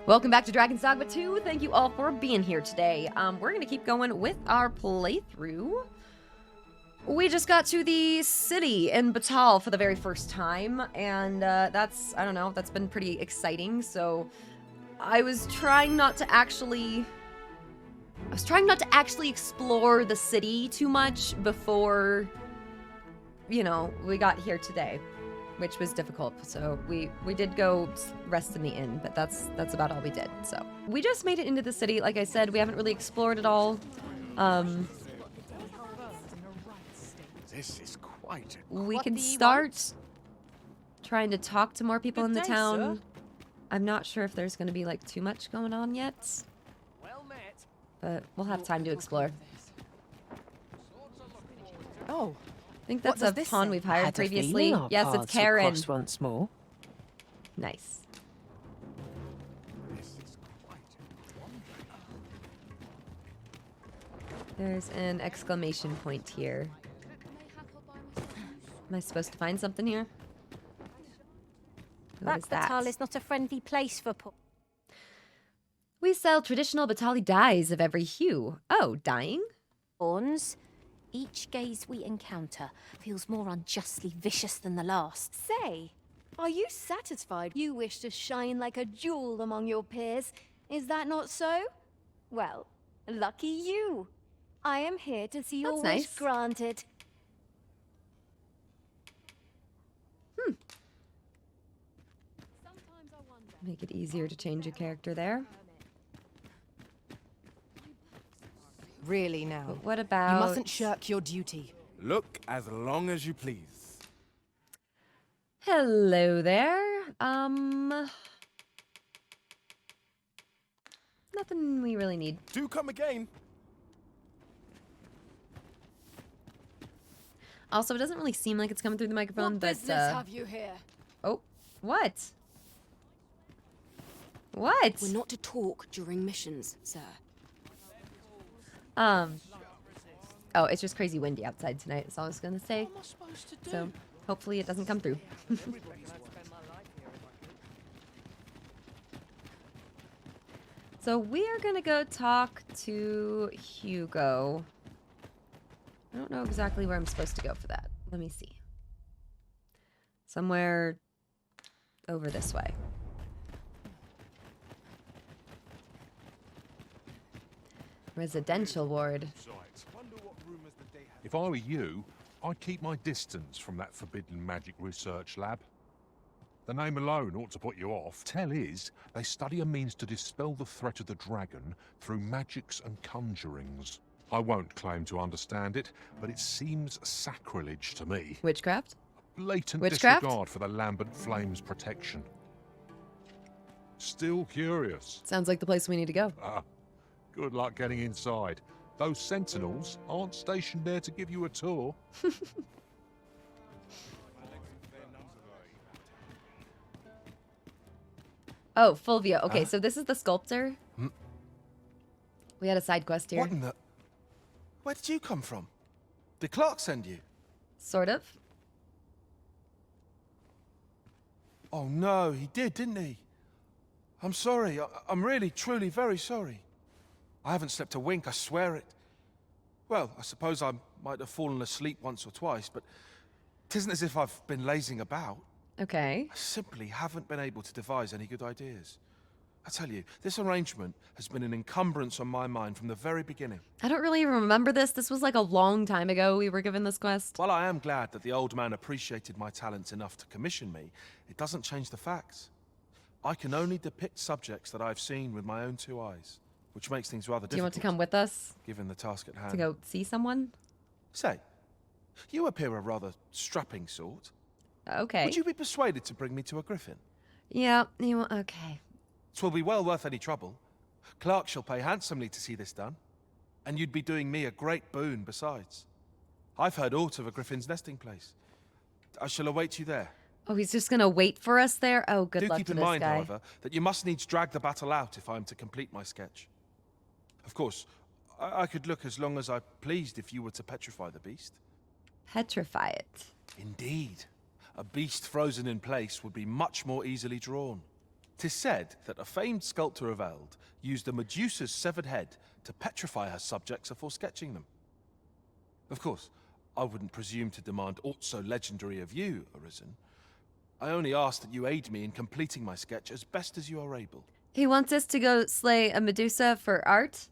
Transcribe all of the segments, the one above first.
Welcome back to Dragon Dogma 2. Thank you all for being here today. We're going to keep going with our playthrough. We just got to the city in Bakbattahl for the very first time, and that's, I don't know, that's been pretty exciting. So I was trying not to actually explore the city too much before, you know, we got here today, which was difficult. So we did go rest in the inn, but that's about all we did. So we just made it into the city. Like I said, we haven't really explored it all. This is quite. We can start trying to talk to more people in the town. I'm not sure if there's going to be like too much going on yet, but we'll have time to explore. Oh, I think that's a pawn we've hired previously. Yes, it's Karen. Once more. Nice. There's an exclamation point here. Am I supposed to find something here? What is that? Bakbattahl is not a friendly place for We sell traditional Battahli dyes of every hue. Oh, dyeing? pawns. Each gaze we encounter feels more unjustly vicious than the last. Say, are you satisfied? You wish to shine like a jewel among your peers. Is that not so? Well, lucky you. I am here to see your wish granted. Make it easier to change your character there. Really now. But what about... You mustn't shirk your duty. Look as long as you please. Hello there. Nothing we really need. Do come again. Also, it doesn't really seem like it's coming through the microphone, What but business have you here? Oh, what? What? We're not to talk during missions, sir. Oh, it's just crazy windy outside tonight. That's all I was gonna say. What am I supposed to do? So, hopefully it doesn't come through. So we are gonna go talk to Hugo. I don't know exactly where I'm supposed to go for that. Let me see. Somewhere over this way. Residential ward. If I were you, I'd keep my distance from that forbidden magic research lab. The name alone ought to put you off. Tell is, they study a means to dispel the threat of the dragon through magics and conjurings. I won't claim to understand it, but it seems sacrilege to me. Witchcraft? Blatant Witchcraft? disregard for the Lambent Flame's protection. Still curious. Sounds like the place we need to go. Good luck getting inside. Those sentinels aren't stationed there to give you a tour. Oh, Fulvio. Okay, so this is the sculptor. We had a side quest here. What in the... Where did you come from? Did Clark send you? Sort of. Oh no, he did, didn't he? I'm sorry. I'm really, truly very sorry. I haven't slept a wink, I swear it. Well, I suppose I might have fallen asleep once or twice, but it isn't as if I've been lazing about. Okay. I simply haven't been able to devise any good ideas. I tell you, this arrangement has been an encumbrance on my mind from the very beginning. I don't really remember this. This was like a long time ago we were given this quest. While I am glad that the old man appreciated my talents enough to commission me, it doesn't change the facts. I can only depict subjects that I've seen with my own two eyes, which makes things rather difficult. Do you want to come with us? Given the task at hand. To go see someone? Say, you appear a rather strapping sort. Okay. Would you be persuaded to bring me to a griffin? Yeah, okay. 'Twill be well worth any trouble. Clark shall pay handsomely to see this done. And you'd be doing me a great boon besides. I've heard aught of a griffin's nesting place. I shall await you there. Oh, he's just gonna wait for us there? Oh, good luck to this guy. Do keep in mind, however, that you must needs drag the battle out if I am to complete my sketch. Of course, I could look as long as I pleased if you were to petrify the beast. Petrify it? Indeed. A beast frozen in place would be much more easily drawn. 'Tis said that a famed sculptor of Eld used a Medusa's severed head to petrify her subjects before sketching them. Of course, I wouldn't presume to demand aught so legendary of you, Arisen. I only ask that you aid me in completing my sketch as best as you are able. He wants us to go slay a Medusa for art?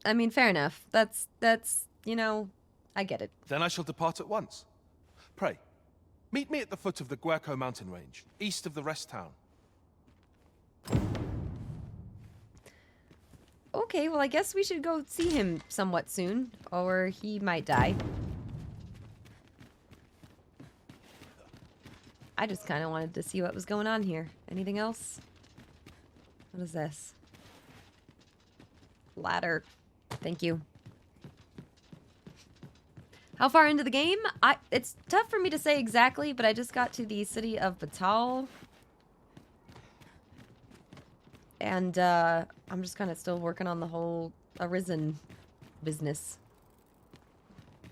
I mean, fair enough. That's, you know, I get it. Then I shall depart at once. Pray, meet me at the foot of the Guerco mountain range, east of the rest town. Okay, well, I guess we should go see him somewhat soon, or he might die. I just kind of wanted to see what was going on here. Anything else? What is this? Ladder. Thank you. How far into the game? It's tough for me to say exactly, but I just got to the city of Bakbattahl. And I'm just kind of still working on the whole Arisen business.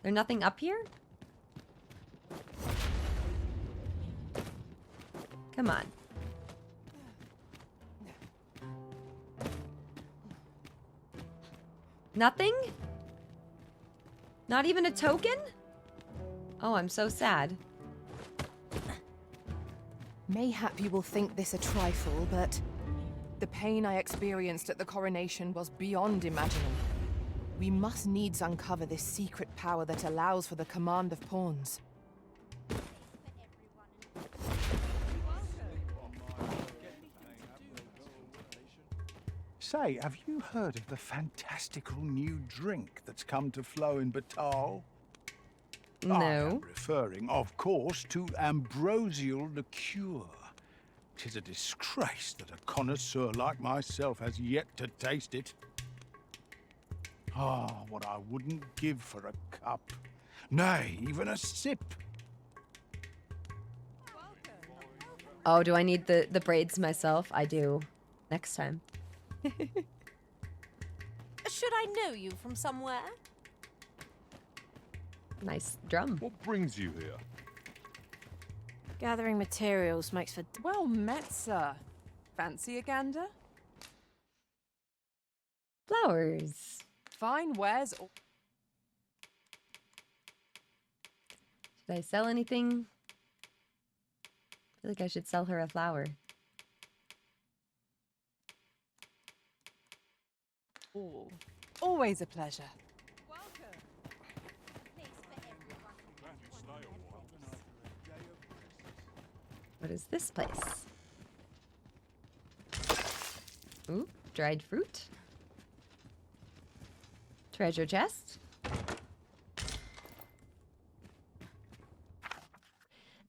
There nothing up here? Come on. Nothing? Not even a token? Oh, I'm so sad. Mayhap you will think this a trifle, but the pain I experienced at the coronation was beyond imagining. We must needs uncover this secret power that allows for the command of pawns. Say, have you heard of the fantastical new drink that's come to flow in Bakbattahl? I No. am referring, of course, to ambrosial liqueur. 'Tis a disgrace that a connoisseur like myself has yet to taste it. Ah, what I wouldn't give for a cup. Nay, even a sip. Oh, do I need the braids myself? I do. Next time. Should I know you from somewhere? Nice drum. What brings you here? Gathering materials makes for... Well met, sir. Fancy a gander? Flowers. Fine wares. Should I sell anything? I feel like I should sell her a flower. Oh, always a pleasure. What is this place? Ooh, dried fruit. Treasure chest.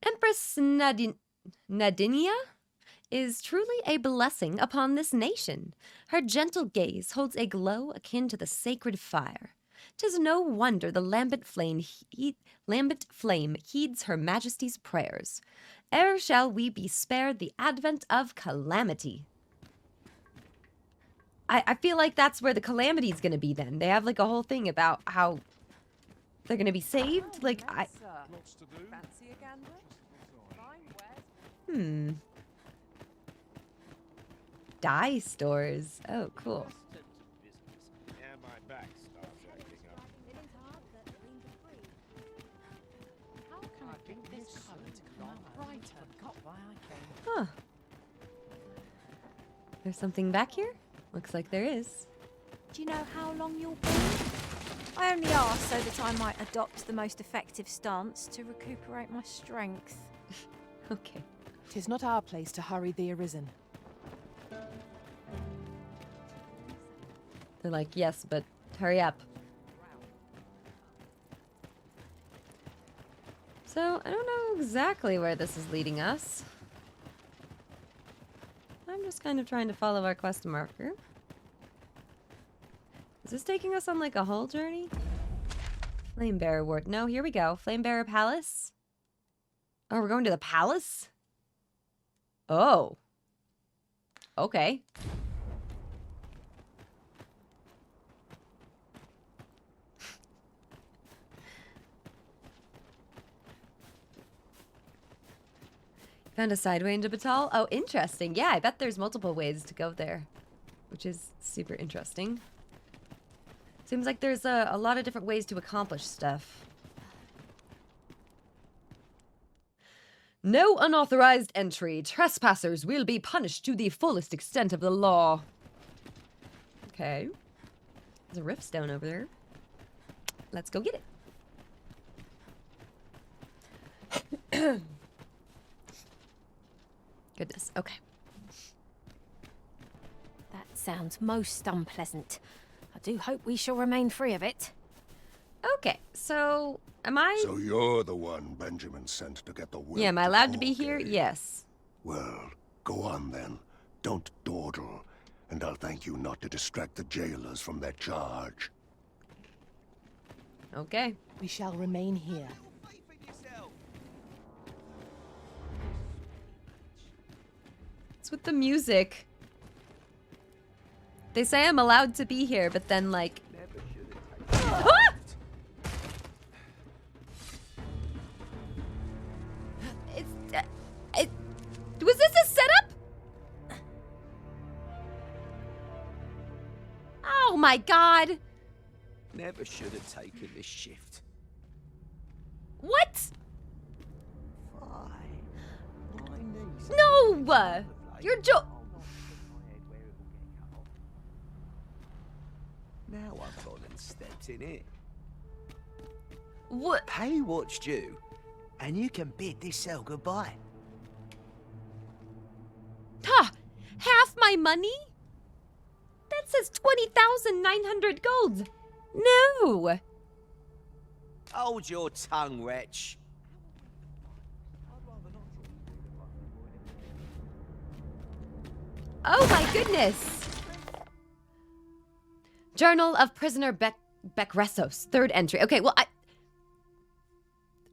Empress Nadinia is truly a blessing upon this nation. Her gentle gaze holds a glow akin to the sacred fire. 'Tis no wonder the lambent flame heeds her majesty's prayers. Ere shall we be spared the advent of calamity. I feel like that's where the calamity is going to be then. They have like a whole thing about how they're going to be saved. Like, Fancy a gander? Fine wares. Dye stores. Oh, cool. Huh. There's something back here? Looks like there is. Do you know how long you'll be? I only asked so that I might adopt the most effective stance to recuperate my strength. Okay. 'Tis not our place to hurry the Arisen. They're like, yes, but hurry up. So, I don't know exactly where this is leading us. I'm just kind of trying to follow our quest marker. Is this taking us on like a whole journey? Flamebearer Ward. No, here we go. Flamebearer Palace. Oh, we're going to the palace? Oh. Okay. Found a side way into Bakbattahl. Oh, interesting. Yeah, I bet there's multiple ways to go there, which is super interesting. Seems like there's a lot of different ways to accomplish stuff. No unauthorized entry. Trespassers will be punished to the fullest extent of the law. Okay. There's a rift stone over there. Let's go get it. Goodness, okay. That sounds most unpleasant. I do hope we shall remain free of it. Okay, so am I... So you're the one Benjamin sent to get the will. Yeah, am I allowed to be here? Yes. Well, go on then. Don't dawdle. And I'll thank you not to distract the jailers from their charge. Okay. We shall remain here. What's with the music? They say I'm allowed to be here, but then like... Ah! Was this a setup? Oh my god! Never should have taken this shift. What? No! You're Now I've gone and stepped in it. What? Pay what's due, and you can bid this cell goodbye. Ha! Half my money? That says 20,900 gold. No! Hold your tongue, wretch. Oh my goodness! Journal of Prisoner Bekressos, 3rd entry. Okay, well,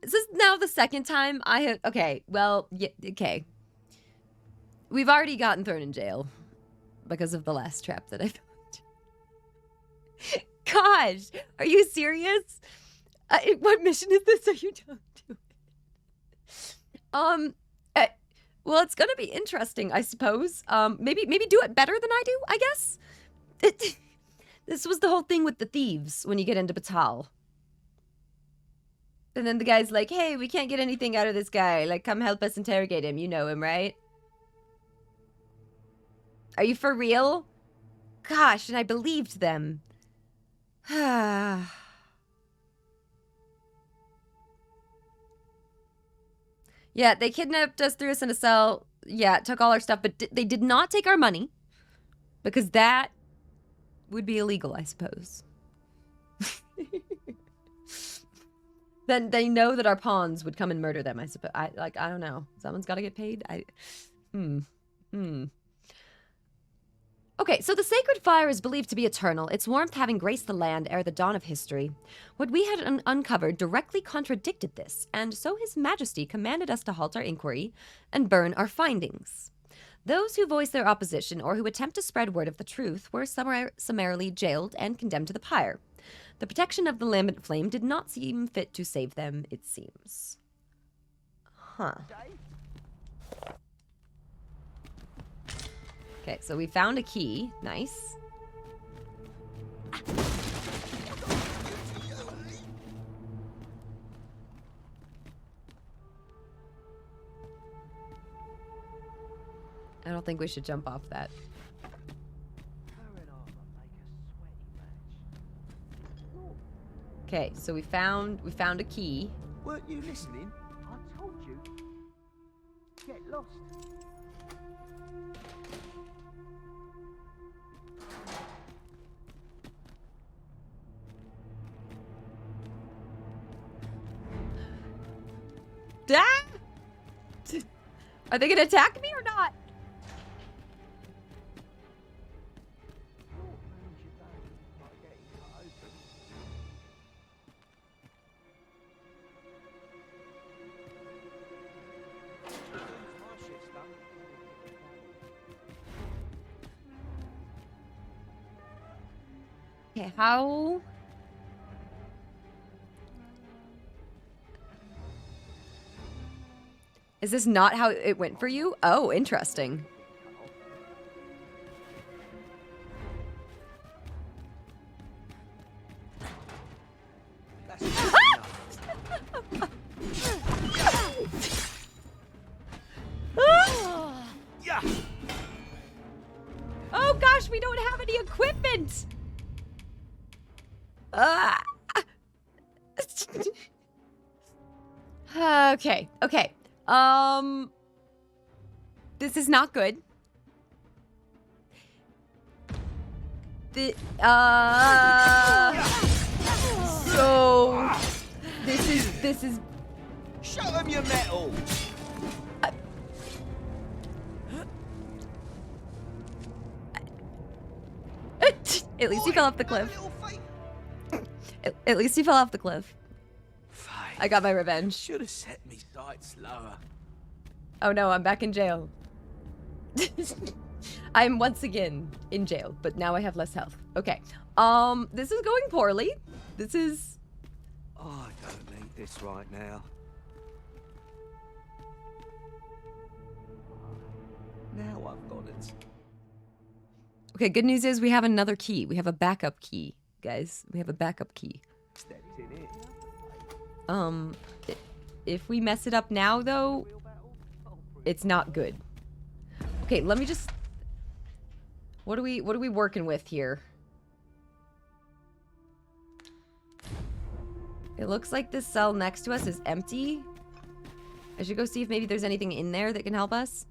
this is now the 2nd time I have... Okay, well, yeah, okay. We've already gotten thrown in jail because of the last trap that I found. Gosh, are you serious? What mission is this? Are you don't do it? Well, it's gonna be interesting, I suppose. Maybe do it better than I do, I guess? This was the whole thing with the thieves when you get into Bakbattahl. And then the guy's like, hey, we can't get anything out of this guy. Like, come help us interrogate him. You know him, right? Are you for real? Gosh, and I believed them. Yeah, they kidnapped us, threw us in a cell. Yeah, took all our stuff, but they did not take our money. Because that would be illegal, I suppose. Then they know that our pawns would come and murder them, I suppose. I don't know. Someone's got to get paid. Okay, so the sacred fire is believed to be eternal, its warmth having graced the land ere the dawn of history. What we had uncovered directly contradicted this, and so His Majesty commanded us to halt our inquiry and burn our findings. Those who voice their opposition or who attempt to spread word of the truth were summarily jailed and condemned to the pyre. The protection of the lambent flame did not seem fit to save them, it seems. Huh. Okay, so we found a key. Nice. I don't think we should jump off that. Okay, so we found a key. Weren't you listening? I told you. Get lost. Ah! Are they gonna attack me or not? Okay, how? Is this not how it went for you? Oh, interesting. Oh gosh, we don't have any equipment! Okay, okay. This is not good. So this is Show him your metal! At least he fell off the cliff. At least he fell off the cliff. I got my revenge. Should have set me sights lower. Oh no, I'm back in jail. I'm once again in jail, but now I have less health. Okay. This is going poorly. This is... Oh, I don't need this right now. Now I've got it. Okay, good news is we have another key. We have a backup key, guys. We have a backup key. Stepped in it. If we mess it up now, though, it's not good. Okay, let me just... What are we working with here? It looks like this cell next to us is empty. I should go see if maybe there's anything in there that can help us.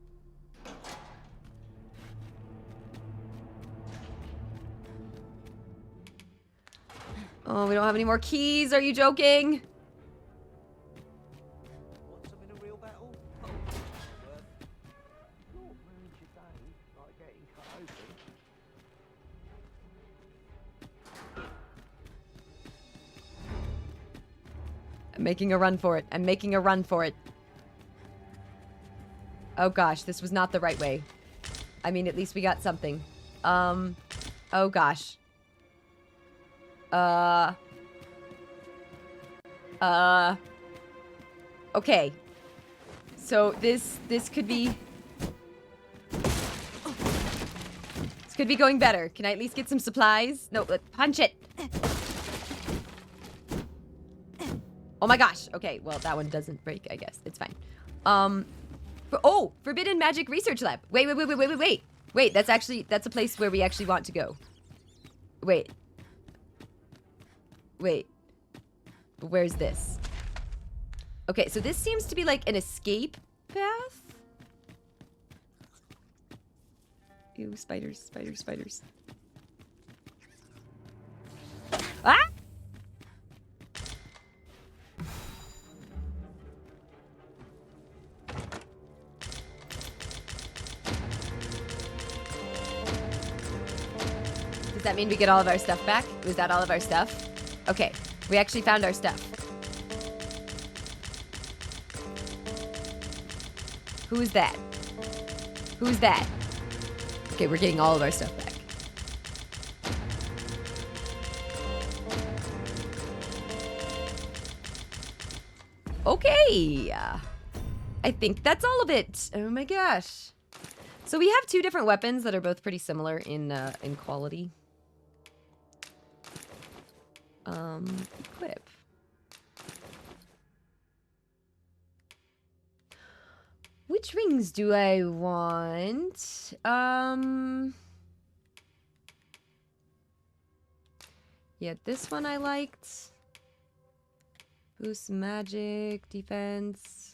Oh, we don't have any more keys. Are you joking? Want some in a real battle? Oh, not ruined your day, like getting cut open. I'm making a run for it. I'm making a run for it. Oh gosh, this was not the right way. I mean, at least we got something. Oh gosh. Okay. So this could be... This could be going better. Can I at least get some supplies? No, punch it. Oh my gosh. Okay, well, that one doesn't break, I guess. It's fine. Oh, Forbidden Magic Research Lab. Wait. Wait, that's a place where we actually want to go. Wait. Where's this? Okay, so this seems to be like an escape path. Ew, spiders. Ah! Does that mean we get all of our stuff back? Was that all of our stuff? Okay, we actually found our stuff. Who is that? Who is that? Okay, we're getting all of our stuff back. Okay. I think that's all of it. Oh my gosh. So we have two different weapons that are both pretty similar in quality. Equip. Which rings do I want? Yeah, this one I liked. Boost magic, defense.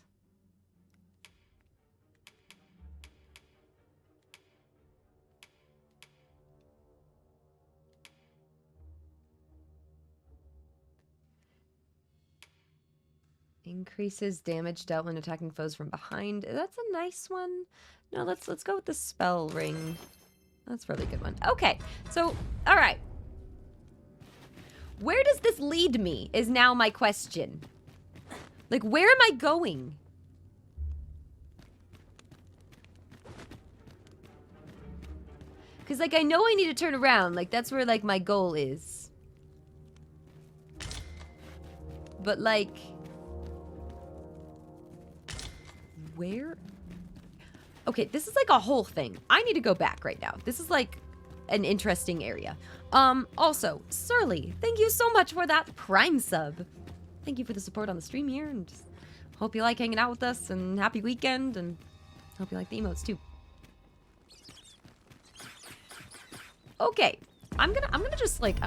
Increases damage dealt when attacking foes from behind. That's a nice one. No, let's go with the spell ring. That's a really good one. Okay, so, all right. Where does this lead me is now my question. Like, where am I going? Because, like, I know I need to turn around. Like, that's where, like, my goal is. But, like... where? Okay, this is like a whole thing. I need to go back right now. This is like an interesting area. Also, Surly, thank you so much for that Prime sub. Thank you for the support on the stream here, and just hope you like hanging out with us, and happy weekend, and hope you like the emotes too. Okay, I'm gonna just like,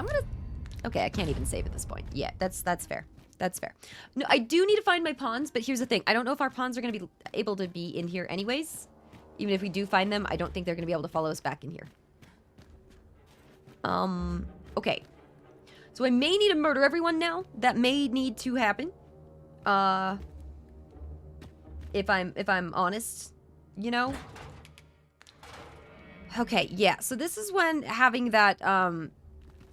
okay, I can't even save at this point. Yeah, that's fair. That's fair. No, I do need to find my pawns, but here's the thing. I don't know if our pawns are gonna be able to be in here anyways. Even if we do find them, I don't think they're gonna be able to follow us back in here. Okay. So I may need to murder everyone now. That may need to happen. If I'm honest, you know? Okay, yeah. So this is when having that,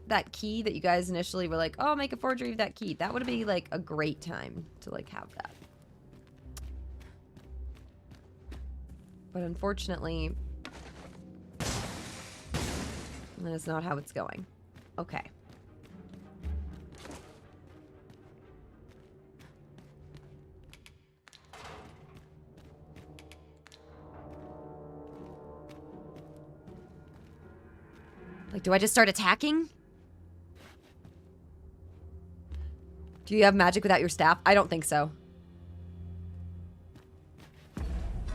that key that you guys initially were like, oh, make a forgery of that key. That would be, like, a great time to, like, have that. But unfortunately, that is not how it's going. Okay. Like, do I just start attacking? Do you have magic without your staff? I don't think so.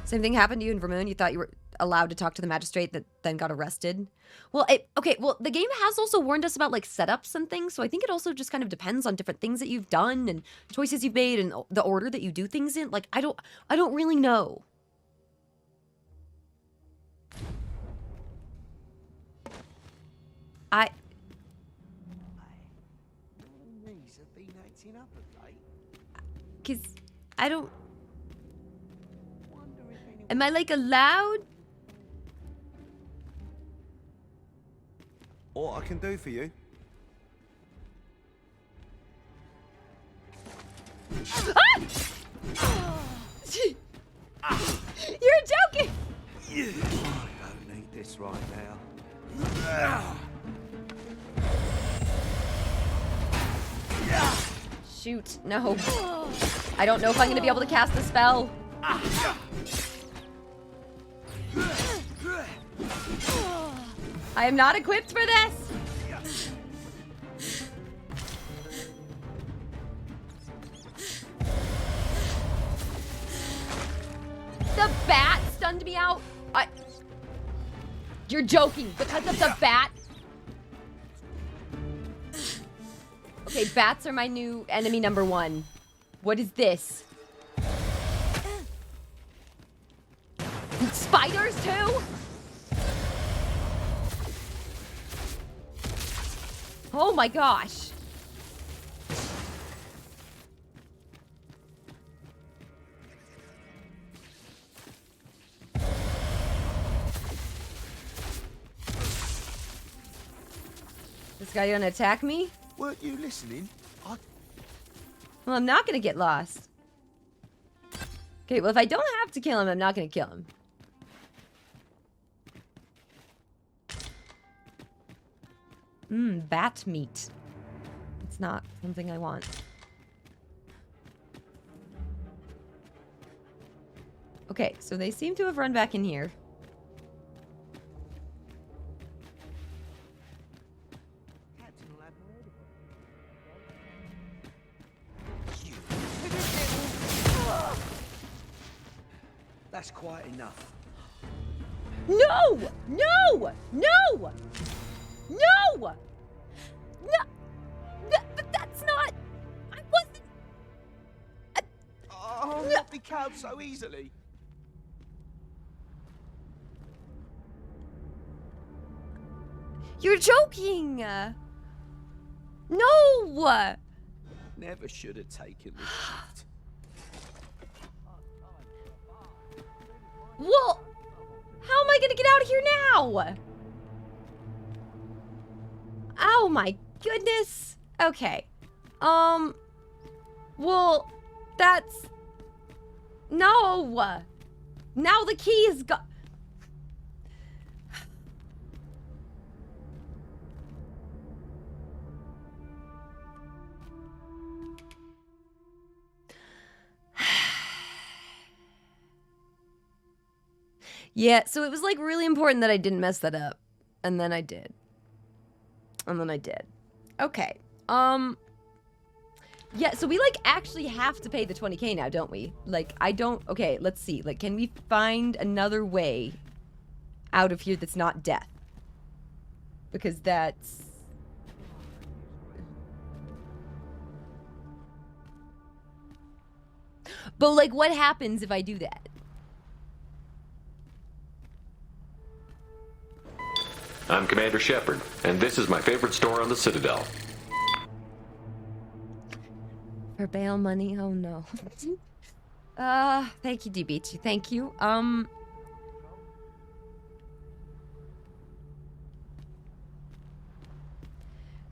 Same thing happened to you in Vermilion. You thought you were allowed to talk to the magistrate that then got arrested. Well, okay, well, the game has also warned us about, like, setups and things, so I think it also just kind of depends on different things that you've done and choices you've made and the order that you do things in. Like, I don't really know. Knees have been acting up of late. 'Cause I don't... Am I, like, allowed? What I can do for you? You're joking! I don't need this right now. Shoot, no. I don't know if I'm gonna be able to cast the spell. I am not equipped for this. The bat stunned me out. You're joking because of the bat? Okay, bats are my new enemy number 1. What is this? Spiders too? Oh my gosh. This guy gonna attack me? Weren't you listening? Well, I'm not gonna get lost. Okay, well, if I don't have to kill him, I'm not gonna kill him. Bat meat. It's not something I want. Okay, so they seem to have run back in here. That's quite enough. No! No! No! No! No! But that's not... I wasn't... Oh, not be cowed so easily. You're joking! No! Never should have taken this shift. Well, how am I gonna get out of here now? Oh my goodness. Okay. Well, that's... No! Now the key is gone. Yeah, so it was like really important that I didn't mess that up. And then I did. And then I did. Okay. Yeah, so we like actually have to pay the 20k now, don't we? Like, I don't... Okay, let's see. Like, can we find another way out of here that's not death? Because that's... But like, what happens if I do that? I'm Commander Shepard, and this is my favorite store on the Citadel. For bail money? Oh no. Thank you, DBT. Thank you.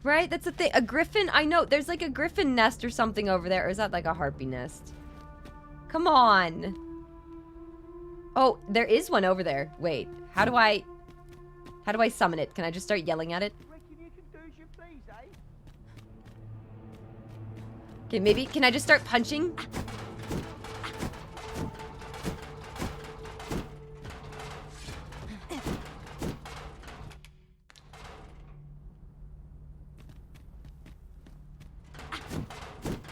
Right? That's the thing. A griffin? I know. There's like a griffin nest or something over there. Or is that like a harpy nest? Come on. Oh, there is one over there. Wait. How do I summon it? Can I just start yelling at it? Okay, maybe. Can I just start punching?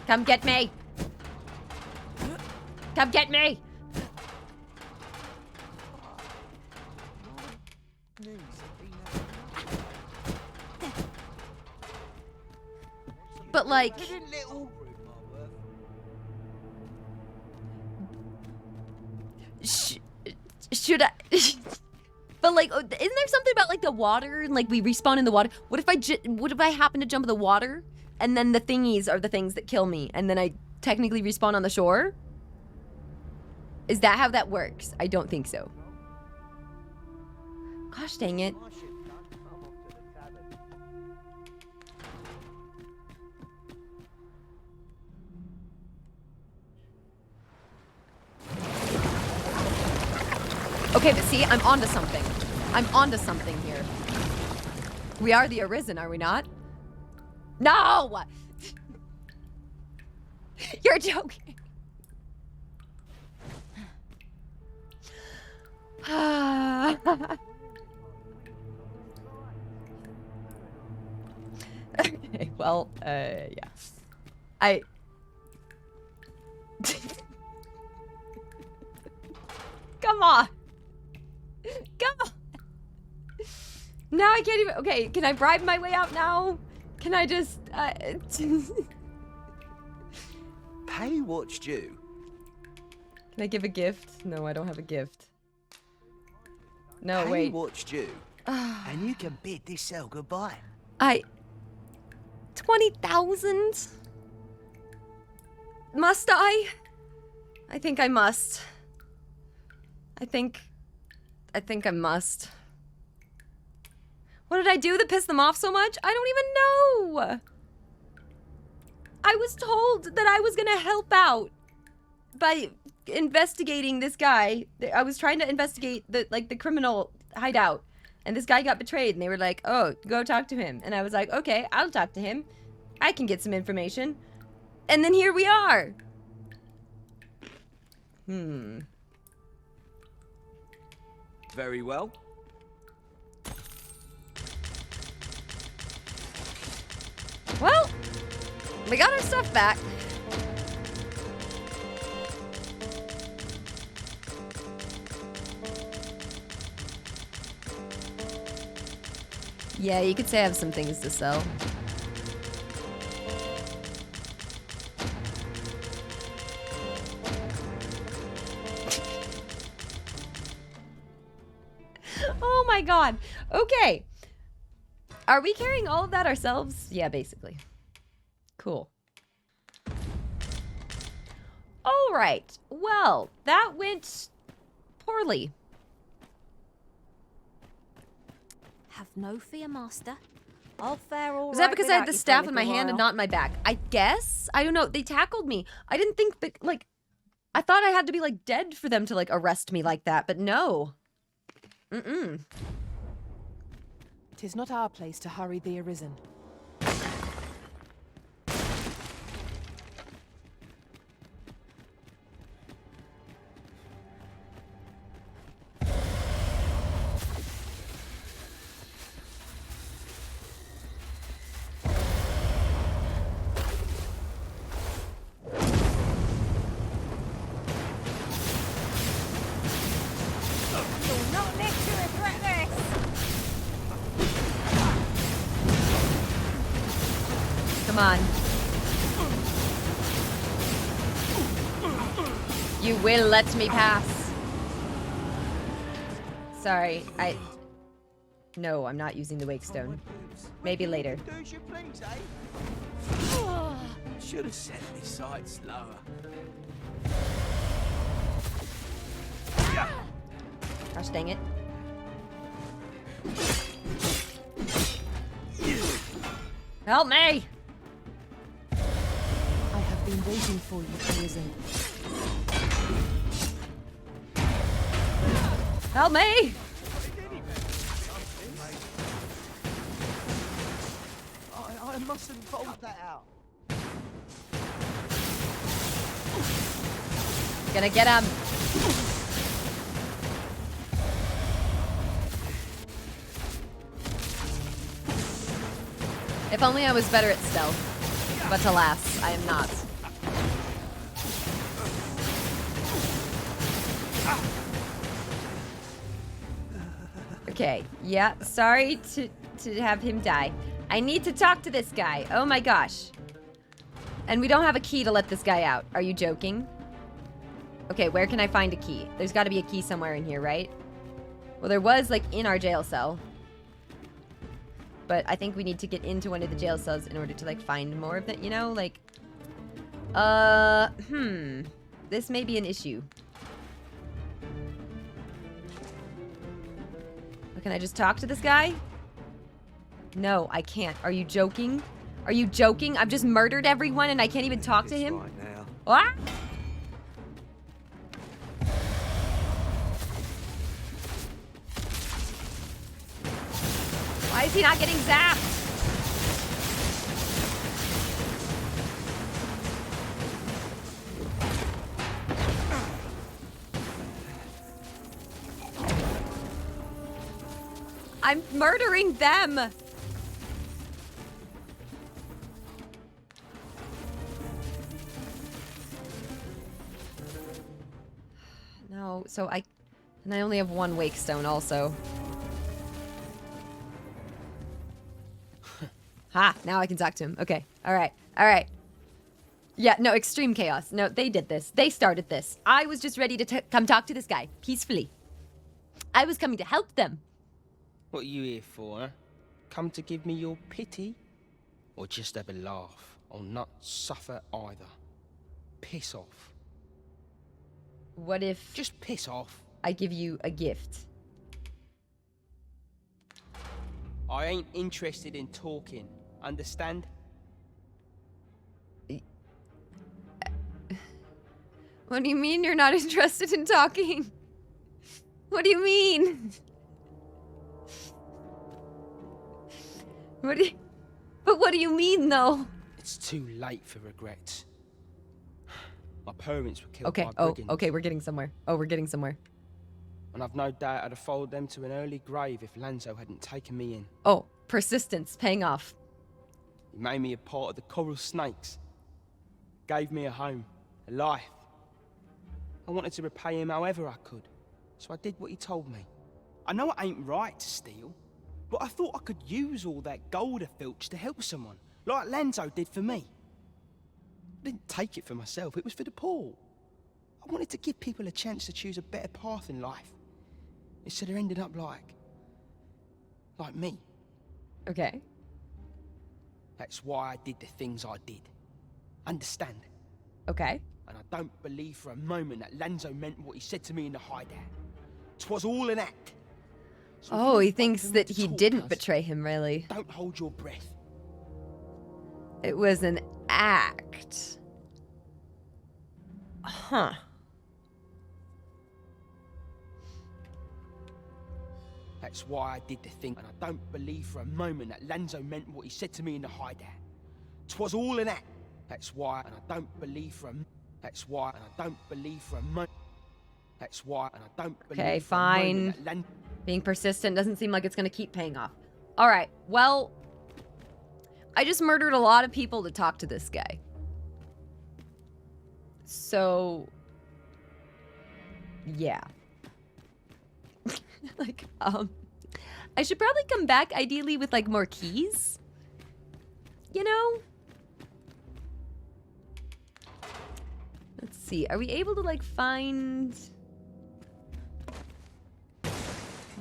Come get me! Come get me! But like... Should I... But like, isn't there something about like the water and like we respawn in the water? What if I happen to jump in the water and then the thingies are the things that kill me and then I technically respawn on the shore? Is that how that works? I don't think so. Gosh dang it. Okay, but see, I'm onto something. I'm onto something here. We are the Arisen, are we not? No! You're joking. Okay, well, yeah. Come on! Come on! Now I can't even... Okay, can I bribe my way out now? Can I just... Pay what's due. Can I give a gift? No, I don't have a gift. No, Pay wait. what's due. And you can bid this cell goodbye. 20,000? Must I? I think I must. I think I must. What did I do that pissed them off so much? I don't even know. I was told that I was gonna help out by investigating this guy. I was trying to investigate the criminal hideout, and this guy got betrayed, and they were like, "Oh, go talk to him." And I was like, "Okay, I'll talk to him. I can get some information." And then here we are. Very well. Well, we got our stuff back. Yeah, you could say I have some things to sell. Oh my god. Okay. Are we carrying all of that ourselves? Yeah, basically. Cool. All right. Well, that went poorly. Have no fear, Master. I'll fare all right. Was that because I had without the you for a staff in my little hand and while. not in my back? I guess. I don't know. They tackled me. I didn't think, like, I thought I had to be, like, dead for them to, like, arrest me like that, but no. Mm-mm. 'Tis not our place to hurry the Arisen. on. You will let me pass. Sorry, No, I'm not using the wake stone. Maybe later. Should have set this side slower. Gosh dang it. Help me! I have been waiting for you, Arisen. Help me! I mustn't fold that out. Gonna get him. If only I was better at stealth. But alas, I am not. Okay, yeah, sorry to have him die. I need to talk to this guy. Oh my gosh. And we don't have a key to let this guy out. Are you joking? Okay, where can I find a key? There's got to be a key somewhere in here, right? Well, there was, like, in our jail cell. But I think we need to get into one of the jail cells in order to, like, find more of that, you know? Like, this may be an issue. Can I just talk to this guy? No, I can't. Are you joking? Are you joking? I've just murdered everyone and I can't even talk to him? Right now. What? Why is he not getting zapped? I'm murdering them! No, so I only have one wake stone also. Ha! Now I can talk to him. Okay. Alright. Alright. Yeah, no, extreme chaos. No, they did this. They started this. I was just ready to come talk to this guy. Peacefully. I was coming to help them. What are you here for, huh? Come to give me your pity? Or just have a laugh? I'll not suffer either. Piss off. What if... Just piss off. I give you a gift? I ain't interested in talking. Understand? What do you mean you're not interested in talking? What do you mean? What do you mean, though? It's too late for regrets. My parents were killed by brigands. Okay, we're getting somewhere. Oh, we're getting somewhere. And I've no doubt I'd have followed them to an early grave if Lanzo hadn't taken me in. Oh, persistence, paying off. He made me a part of the coral snakes. Gave me a home, a life. I wanted to repay him however I could, so I did what he told me. I know it ain't right to steal, but I thought I could use all that gold I filched to help someone, like Lanzo did for me. I didn't take it for myself, it was for the poor. I wanted to give people a chance to choose a better path in life, instead of ending up like me. Okay. That's why I did the things I did. Understand? Okay. And I don't believe for a moment that Lanzo meant what he said to me in the hideout. 'Twas all an act. So oh, he thinks that he didn't betray him, really. Don't hold your breath. It was an act. Huh. That's why I did the thing, and I don't believe for a moment that Lanzo meant what he said to me in the hideout. 'Twas all an act. That's why, and I don't believe for a... That's why, and I don't believe for a moment... That's why, and I don't believe okay, for a moment fine. that Being persistent doesn't seem like it's going to keep paying off. Alright, well... I just murdered a lot of people to talk to this guy. So... yeah. Like, I should probably come back, ideally, with, like, more keys. You know? Let's see. Are we able to, like, find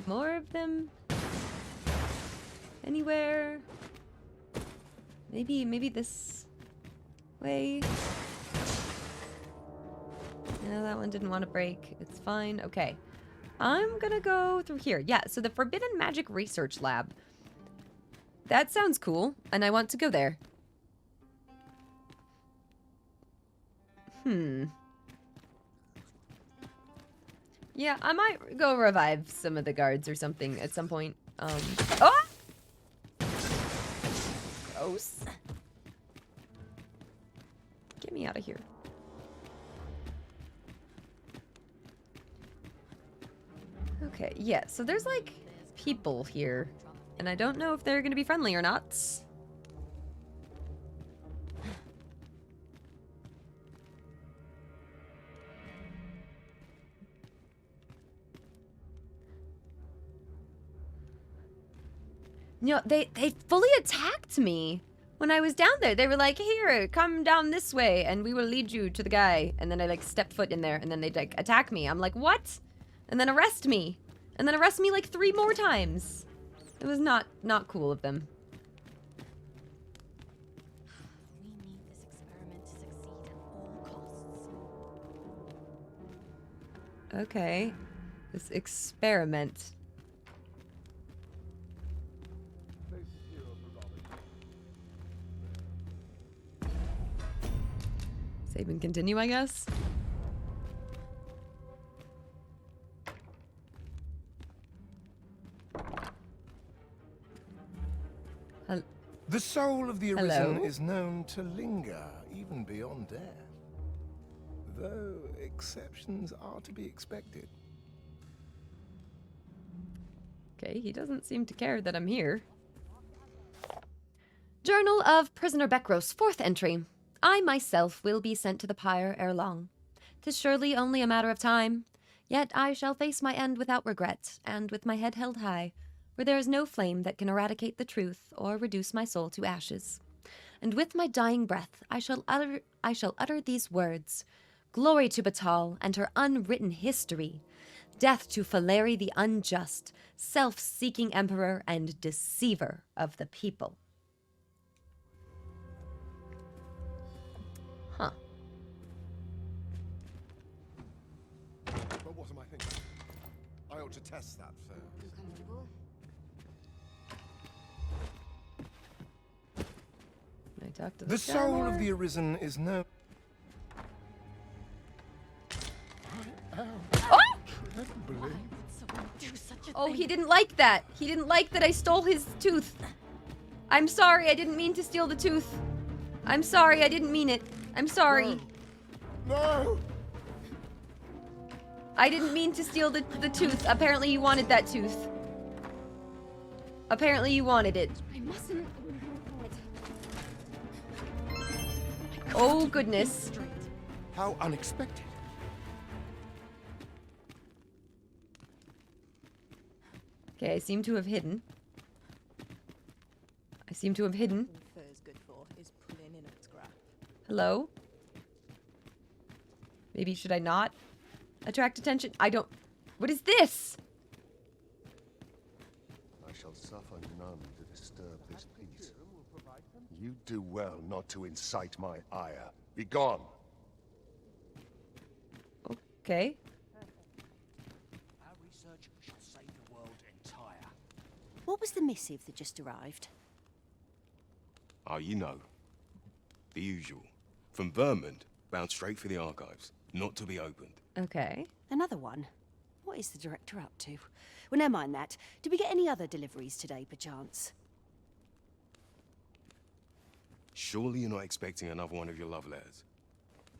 more of them anywhere? Maybe this way. No, that one didn't want to break. It's fine. Okay. I'm gonna go through here. Yeah, so the Forbidden Magic Research Lab. That sounds cool, and I want to go there. Yeah, I might go revive some of the guards or something at some point. Oh! Gross. Get me out of here. Okay, yeah, so there's like people here, and I don't know if they're gonna be friendly or not. You know, they fully attacked me when I was down there. They were like, here, come down this way, and we will lead you to the guy. And then I, like, stepped foot in there, and then they'd, like, attack me. I'm like, what? And then arrest me. And then arrest me, like, 3 more times. It was not cool of them. We need this experiment to succeed at all costs. Okay. This experiment. Save and continue, I guess. The soul of the Arisen Hello? is known to linger even beyond death, though exceptions are to be expected. Okay, he doesn't seem to care that I'm here. Journal of Prisoner Bekros, 4th entry. I myself will be sent to the pyre ere long. 'Tis surely only a matter of time. Yet I shall face my end without regret, and with my head held high, for there is no flame that can eradicate the truth or reduce my soul to ashes. And with my dying breath I shall utter these words. Glory to Bakbattahl and her unwritten history. Death to Faleri the unjust, self-seeking emperor and deceiver of the people. Huh. But what am I thinking? I ought to test that first. Uncomfortable? Can I talk to The this guy soul more? of the Arisen is known. Oh, he didn't like that. He didn't like that I stole his tooth. I'm sorry, I didn't mean to steal the tooth. I'm sorry, I didn't mean it. I'm sorry. No! I didn't mean to steal the tooth. Apparently you wanted that tooth. Apparently you wanted it. I mustn't. Oh, goodness. How unexpected. Okay, I seem to have hidden. I seem to have hidden. All Fur's good for is pulling in its scrap. Hello? Maybe should I not attract attention? I don't... What is this? I shall suffer none to disturb this peace. You do well not to incite my ire. Be gone. Okay. Our research shall save the world entire. What was the missive that just arrived? Oh, you know. The usual. From Vermont, bound straight for the archives. Not to be opened. Okay. Another one? What is the director up to? Well, never mind that. Did we get any other deliveries today, perchance? Surely you're not expecting another one of your love letters.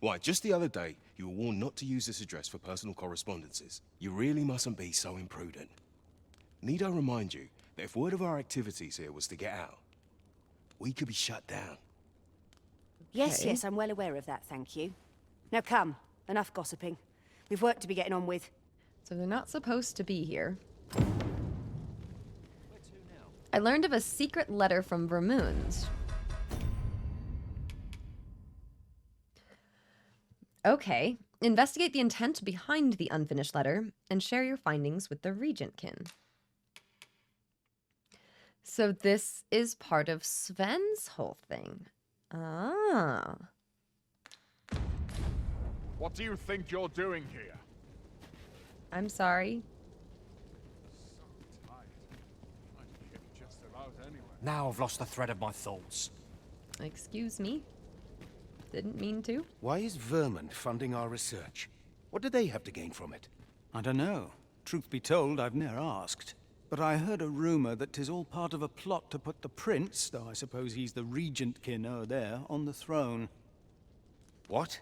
Why, just the other day, you were warned not to use this address for personal correspondences. You really mustn't be so imprudent. Need I remind you that if word of our activities here was to get out, we could be shut down. Yes, Okay. yes, I'm well aware of that, thank you. Now come, enough gossiping. We've work to be getting on with. So they're not supposed to be here. I learned of a secret letter from Vermund. Okay. Investigate the intent behind the unfinished letter and share your findings with the Regentkin. So this is part of Sven's whole thing. Ah. What do you think you're doing here? I'm sorry. Now I've lost the thread of my thoughts. Excuse me. Didn't mean to. Why is Vermont funding our research? What do they have to gain from it? I don't know. Truth be told, I've ne'er asked. But I heard a rumor that 'tis all part of a plot to put the prince, though I suppose he's the regentkin o'er there, on the throne. What?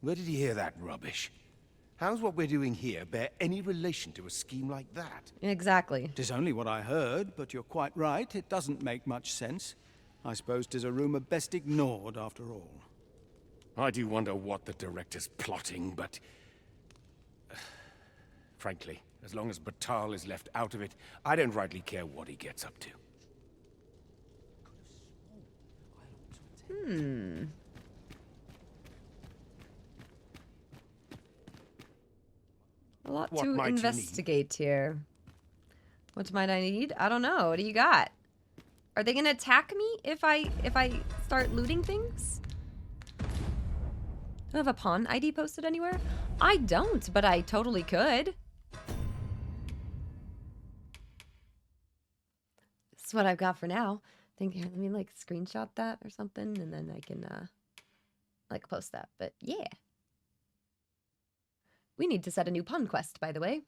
Where did you hear that rubbish? How's what we're doing here bear any relation to a scheme like that? Exactly. 'Tis only what I heard, but you're quite right. It doesn't make much sense. I suppose 'tis a rumor best ignored, after all. I do wonder what the director's plotting, but... frankly, as long as Bakbattahl is left out of it, I don't rightly care what he gets up to. A lot What to might you need? investigate here. What might I need? I don't know. What do you got? Are they gonna attack me if I start looting things? Do I have a pawn ID posted anywhere? I don't, but I totally could. This is what I've got for now. Think here, let me like screenshot that or something, and then I can like post that. But yeah. We need to set a new pun quest, by the way.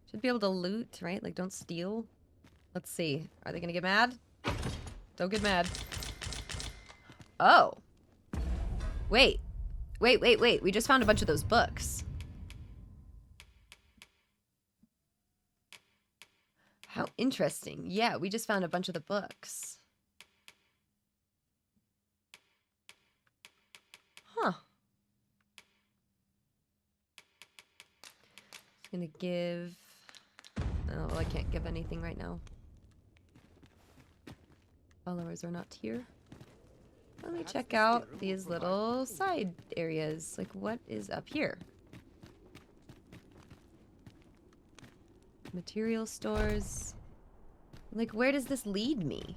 Should be able to loot, right? Like, don't steal. Let's see. Are they gonna get mad? Don't get mad. Oh. Wait. Wait. We just found a bunch of those books. How interesting. Yeah, we just found a bunch of the books. Huh. Just gonna give... Oh, I can't give anything right now. Followers are not here. Let me check out these little side areas. Like, what is up here? Material stores. Like, where does this lead me?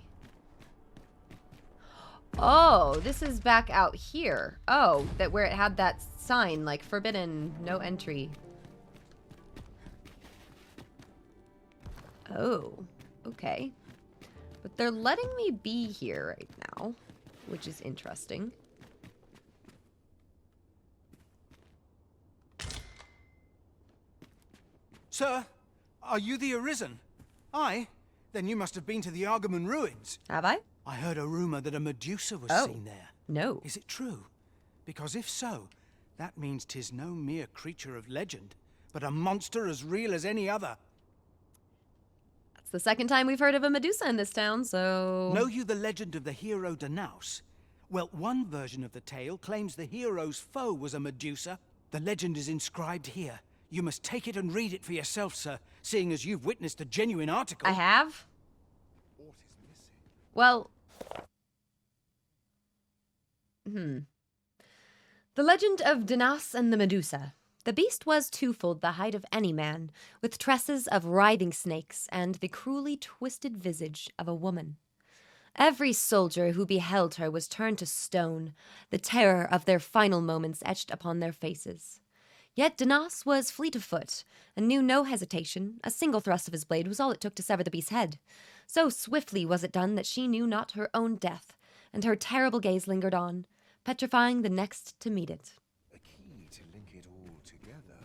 Oh, this is back out here. Oh, that where it had that sign, like, forbidden, no entry. Oh, okay. But they're letting me be here right now, which is interesting. Sir, are you the Arisen? Aye? Then you must have been to the Argaman ruins. Have I? I heard a rumor that a Medusa was Oh, seen there. no. Is it true? Because if so, that means 'tis no mere creature of legend, but a monster as real as any other. It's the second time we've heard of a Medusa in this town, so... Know you the legend of the hero Danaus? Well, one version of the tale claims the hero's foe was a Medusa. The legend is inscribed here. You must take it and read it for yourself, sir, seeing as you've witnessed a genuine article. I have? Well... The legend of Danaus and the Medusa. The beast was twofold the height of any man, with tresses of writhing snakes and the cruelly twisted visage of a woman. Every soldier who beheld her was turned to stone, the terror of their final moments etched upon their faces. Yet Danaus was fleet of foot, and knew no hesitation. A single thrust of his blade was all it took to sever the beast's head. So swiftly was it done that she knew not her own death, and her terrible gaze lingered on, petrifying the next to meet it. A key to link it all together.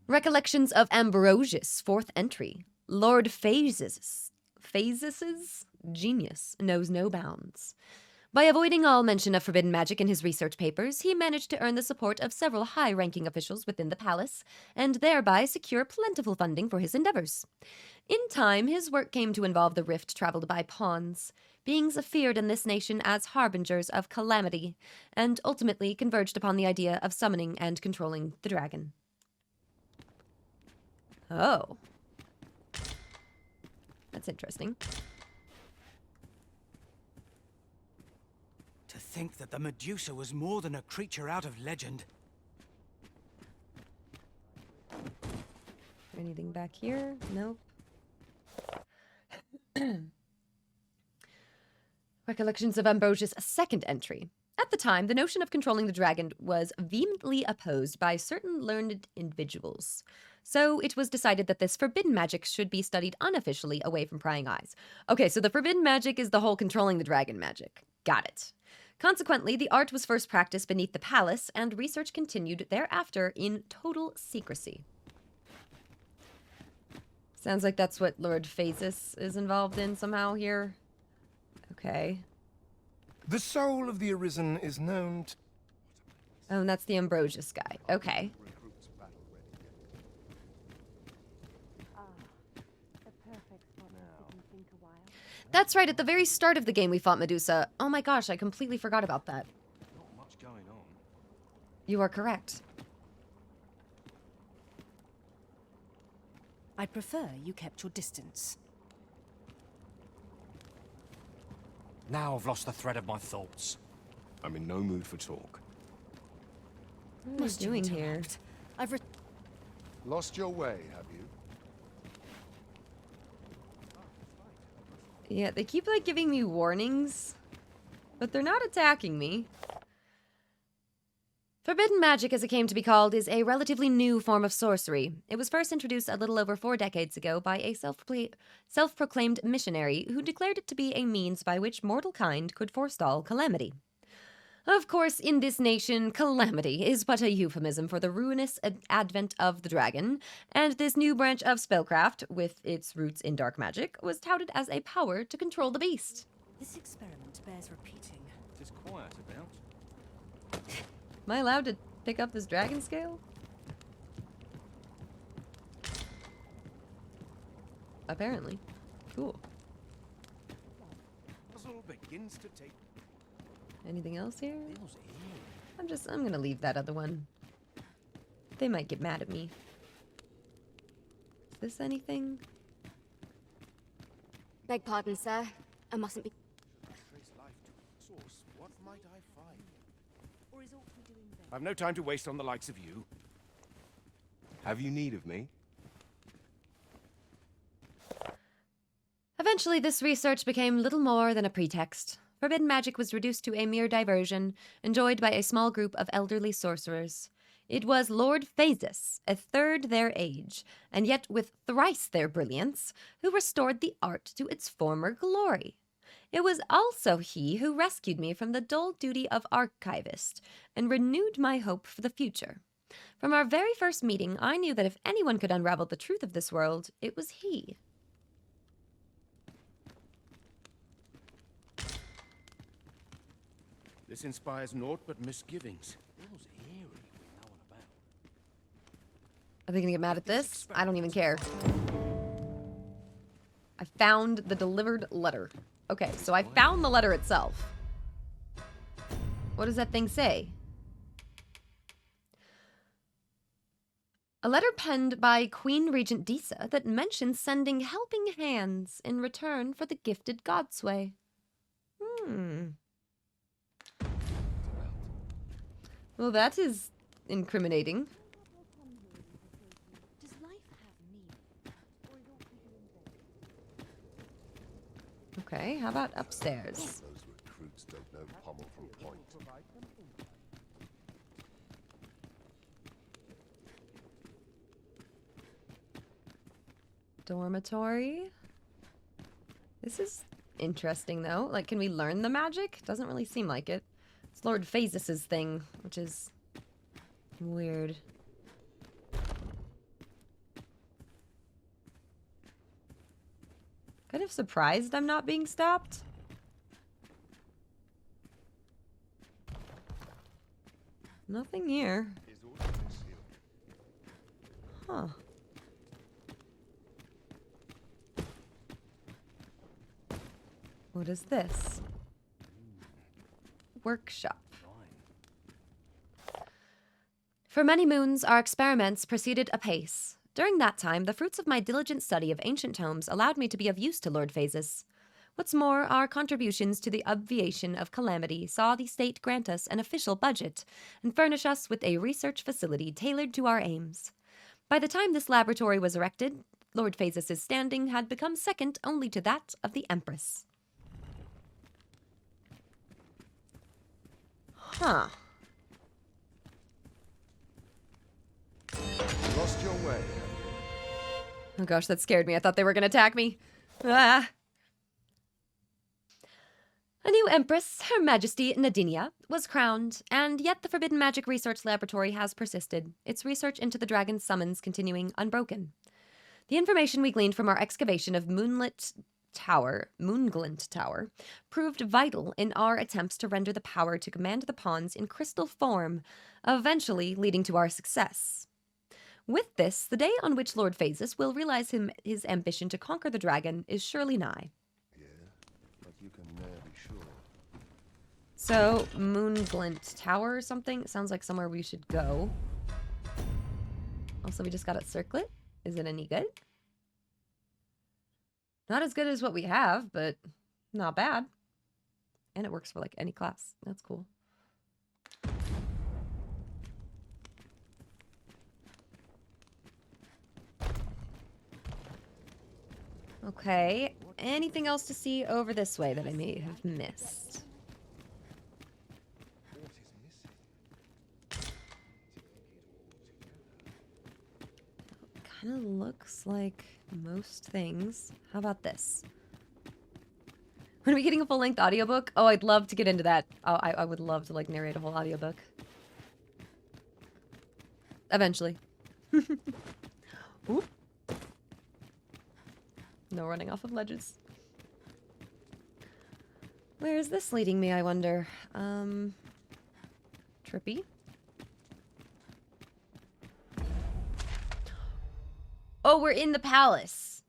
Recollections of Ambrosius, 4th entry. Lord Phases' genius knows no bounds. By avoiding all mention of forbidden magic in his research papers, he managed to earn the support of several high-ranking officials within the palace, and thereby secure plentiful funding for his endeavors. In time, his work came to involve the rift traveled by pawns, beings feared in this nation as harbingers of calamity, and ultimately converged upon the idea of summoning and controlling the dragon. Oh. That's interesting. To think that the Medusa was more than a creature out of legend. Anything back here? Nope. Recollections of Ambrosia's second entry. At the time, the notion of controlling the dragon was vehemently opposed by certain learned individuals. So it was decided that this forbidden magic should be studied unofficially away from prying eyes. Okay, so the forbidden magic is the whole controlling the dragon magic. Got it. Consequently, the art was first practiced beneath the palace, and research continued thereafter in total secrecy. Sounds like that's what Lord Phasis is involved in somehow here. Okay. The soul of the Arisen is known to... Oh, and that's the Ambrosius guy. Okay. That's right, at the very start of the game we fought Medusa. Oh my gosh, I completely forgot about that. Not much going on. You are correct. I'd prefer you kept your distance. Now I've lost the thread of my thoughts. I'm in no mood for talk. What are you doing here? I've Lost your way, have you? Yeah, they keep like giving me warnings, but they're not attacking me. Forbidden magic, as it came to be called, is a relatively new form of sorcery. It was first introduced a little over 4 decades ago by a self-proclaimed missionary who declared it to be a means by which mortal kind could forestall calamity. Of course, in this nation, calamity is but a euphemism for the ruinous advent of the dragon, and this new branch of spellcraft, with its roots in dark magic, was touted as a power to control the beast. This experiment bears repeating. Just quiet about. Am I allowed to pick up this dragon scale? Apparently. Cool. Puzzle begins to take... Anything else here? I'm gonna leave that other one. They might get mad at me. Is this anything? Beg pardon, sir. I mustn't be... Trace life to source. What might I find? Or is all we doing there? I've no time to waste on the likes of you. Have you need of me? Eventually, this research became little more than a pretext. Forbidden magic was reduced to a mere diversion, enjoyed by a small group of elderly sorcerers. It was Lord Phasis, a third their age, and yet with thrice their brilliance, who restored the art to its former glory. It was also he who rescued me from the dull duty of archivist, and renewed my hope for the future. From our very first meeting, I knew that if anyone could unravel the truth of this world, it was he. This inspires naught but misgivings. Feels eerie when no one about. Are they gonna get mad at this? I don't even care. I found the delivered letter. Okay, so I found the letter itself. What does that thing say? A letter penned by Queen Regent Disa that mentions sending helping hands in return for the gifted Godsway. Well, that is incriminating. Does life have meaning? Okay, how about upstairs? Those recruits don't know pommel from point. Dormitory. This is interesting, though. Like, can we learn the magic? Doesn't really seem like it. It's Lord Phasis's thing, which is weird. Kind of surprised I'm not being stopped. Nothing here. Huh. What is this? Workshop. For many moons, our experiments proceeded apace. During that time, the fruits of my diligent study of ancient tomes allowed me to be of use to Lord Phasis. What's more, our contributions to the obviation of calamity saw the state grant us an official budget and furnish us with a research facility tailored to our aims. By the time this laboratory was erected, Lord Phasis' standing had become second only to that of the Empress. Huh. Lost your way. Oh gosh, that scared me. I thought they were going to attack me. Ah. A new empress, Her Majesty Nadinia, was crowned, and yet the Forbidden Magic Research Laboratory has persisted, its research into the dragon's summons continuing unbroken. The information we gleaned from our excavation of Moonglint Tower proved vital in our attempts to render the power to command the pawns in crystal form, eventually leading to our success. With this, the day on which Lord Phasis will realize his ambition to conquer the dragon is surely nigh. But you can never be sure. So, Moonglint Tower or something? Sounds like somewhere we should go. Also, we just got a circlet. Is it any good? Not as good as what we have, but not bad. And it works for like any class. That's cool. Okay, anything else to see over this way that I may have missed? Kind of looks like most things. How about this? When are we getting a full-length audiobook? Oh, I'd love to get into that. Oh, I would love to like narrate a whole audiobook. Eventually. Oop. No running off of ledges. Where is this leading me, I wonder? Trippy? Oh, we're in the palace.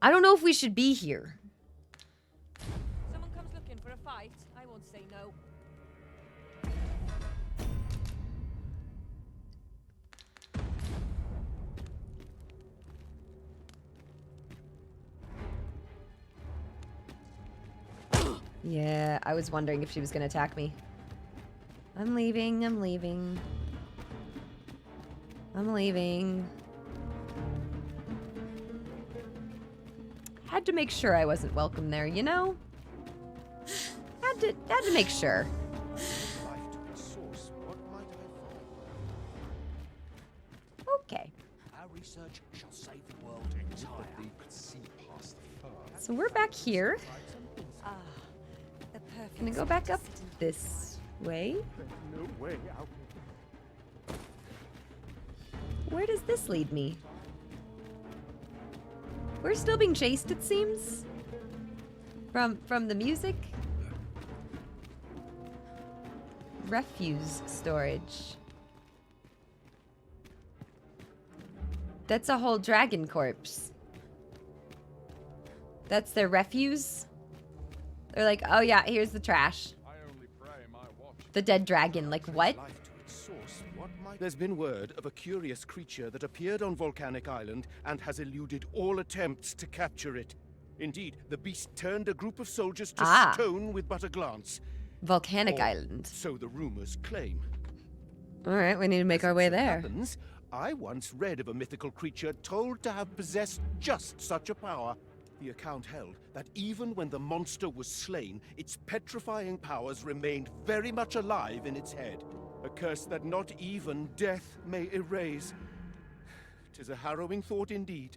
I don't know if we should be here. Someone comes looking for a fight, I won't say no. Yeah, I was wondering if she was gonna attack me. I'm leaving, I'm leaving. I'm leaving. Had to make sure I wasn't welcome there, you know? Had to make sure. Okay. Our research shall save the world entirely. So we're back here. The perfect. Gonna go back up this way. No way out. Where does this lead me? We're still being chased, it seems. From the music. Refuse storage. That's a whole dragon corpse. That's their refuse? They're like, oh yeah, here's the trash. The dead dragon, like what? There's been word of a curious creature that appeared on Volcanic Island and has eluded all attempts to capture it. Indeed, the beast turned a group of soldiers to stone with but a glance. Volcanic Island. So the rumors claim. Alright, we need to make our way there. Happens, I once read of a mythical creature told to have possessed just such a power. The account held that even when the monster was slain, its petrifying powers remained very much alive in its head. A curse that not even death may erase. 'Tis a harrowing thought indeed.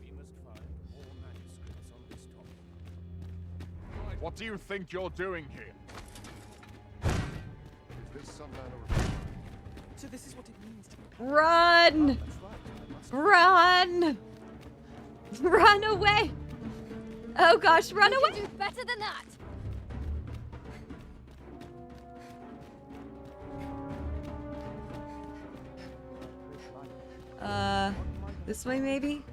We must find more manuscripts on this topic. What do you think you're doing here? Is this some manner of... So this is what it means to be... Run! Run! Run away! Oh gosh, run away! You can do better than that! This way maybe?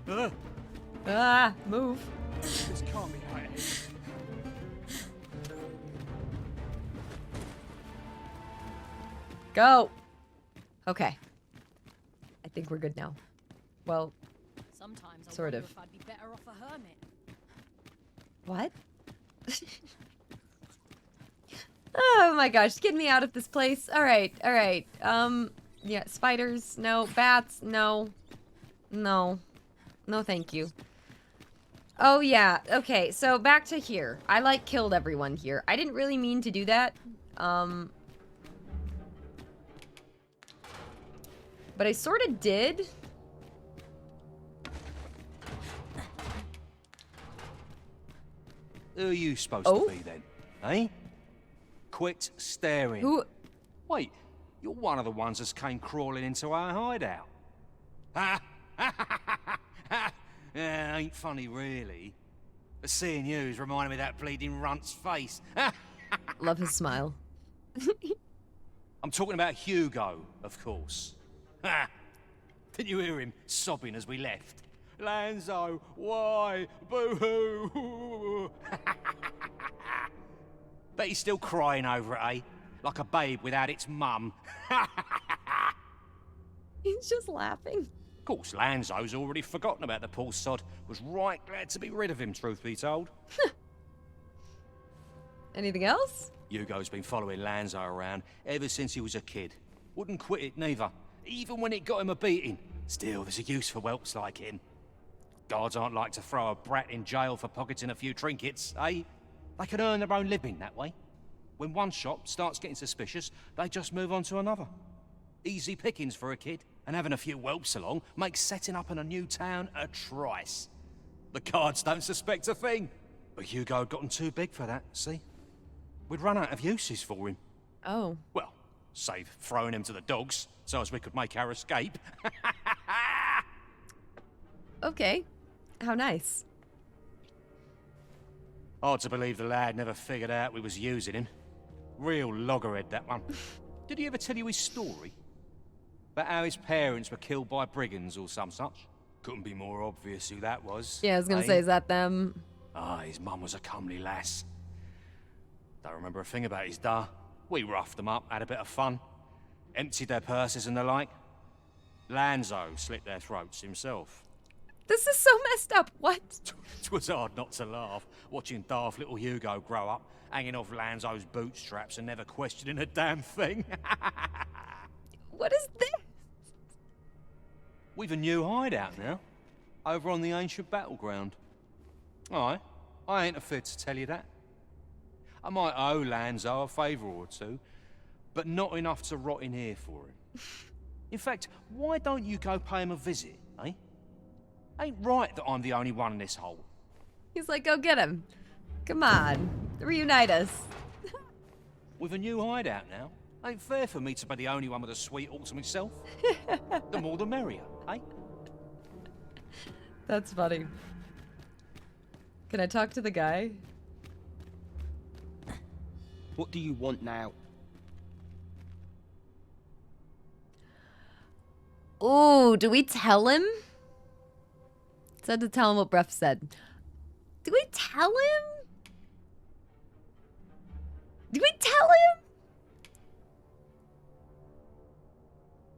Move. This can't be right. Go. Okay. I think we're good now. Well, Sometimes I sort wonder of. if I'd be better off a hermit. What? Oh my gosh, get me out of this place. Alright, alright. Yeah, spiders, no. Bats, no. No. No, thank you. Oh yeah, okay, so back to here. I, like, killed everyone here. I didn't really mean to do that. But I sorta did. Who are you supposed to be then? Eh? Quit staring. Who? Wait, you're one of the ones that came crawling into our hideout. Ha! Yeah, ain't funny really. But seeing you's reminding me of that bleeding runt's face. Love his smile. I'm talking about Hugo, of course. Ha! Didn't you hear him sobbing as we left? Lanzo, why? Boo-hoo! Bet he's still crying over it, eh? Like a babe without its mum. He's just laughing. Of course, Lanzo's already forgotten about the poor sod. Was right glad to be rid of him, truth be told. Anything else? Hugo's been following Lanzo around ever since he was a kid. Wouldn't quit it, neither. Even when it got him a beating. Still, there's a use for whelps like him. Guards aren't like to throw a brat in jail for pocketing a few trinkets, eh? They can earn their own living that way. When one shop starts getting suspicious, they just move on to another. Easy pickings for a kid, and having a few whelps along makes setting up in a new town a trice. The guards don't suspect a thing. But Hugo had gotten too big for that, see? We'd run out of uses for him. Oh. Well, save throwing him to the dogs, so as we could make our escape. Okay. How nice. Hard to believe the lad never figured out we was using him. Real loggerhead, that one. Did he ever tell you his story? About how his parents were killed by brigands or some such? Couldn't be more obvious who that was. Yeah, I was gonna say, is that them? Ah, his mum was a comely lass. Don't remember a thing about his da. We roughed them up, had a bit of fun. Emptied their purses and the like. Lanzo slit their throats himself. This is so messed up. What? 'Twas hard not to laugh, watching daft little Hugo grow up, hanging off Lanzo's bootstraps and never questioning a damn thing. What is this? We've a new hideout now, over on the ancient battleground. I ain't afraid to tell you that. I might owe Lanzo a favour or two, but not enough to rot in here for him. In fact, why don't you go pay him a visit, eh? Ain't right that I'm the only one in this hole. He's like, go get him. Come on. Reunite us. With a new hideout now, ain't fair for me to be the only one with a sweet ultimate self. The more the merrier, eh? That's funny. Can I talk to the guy? What do you want now? Ooh, do we tell him? Said to tell him what Bref said. Do we tell him? Do we tell him?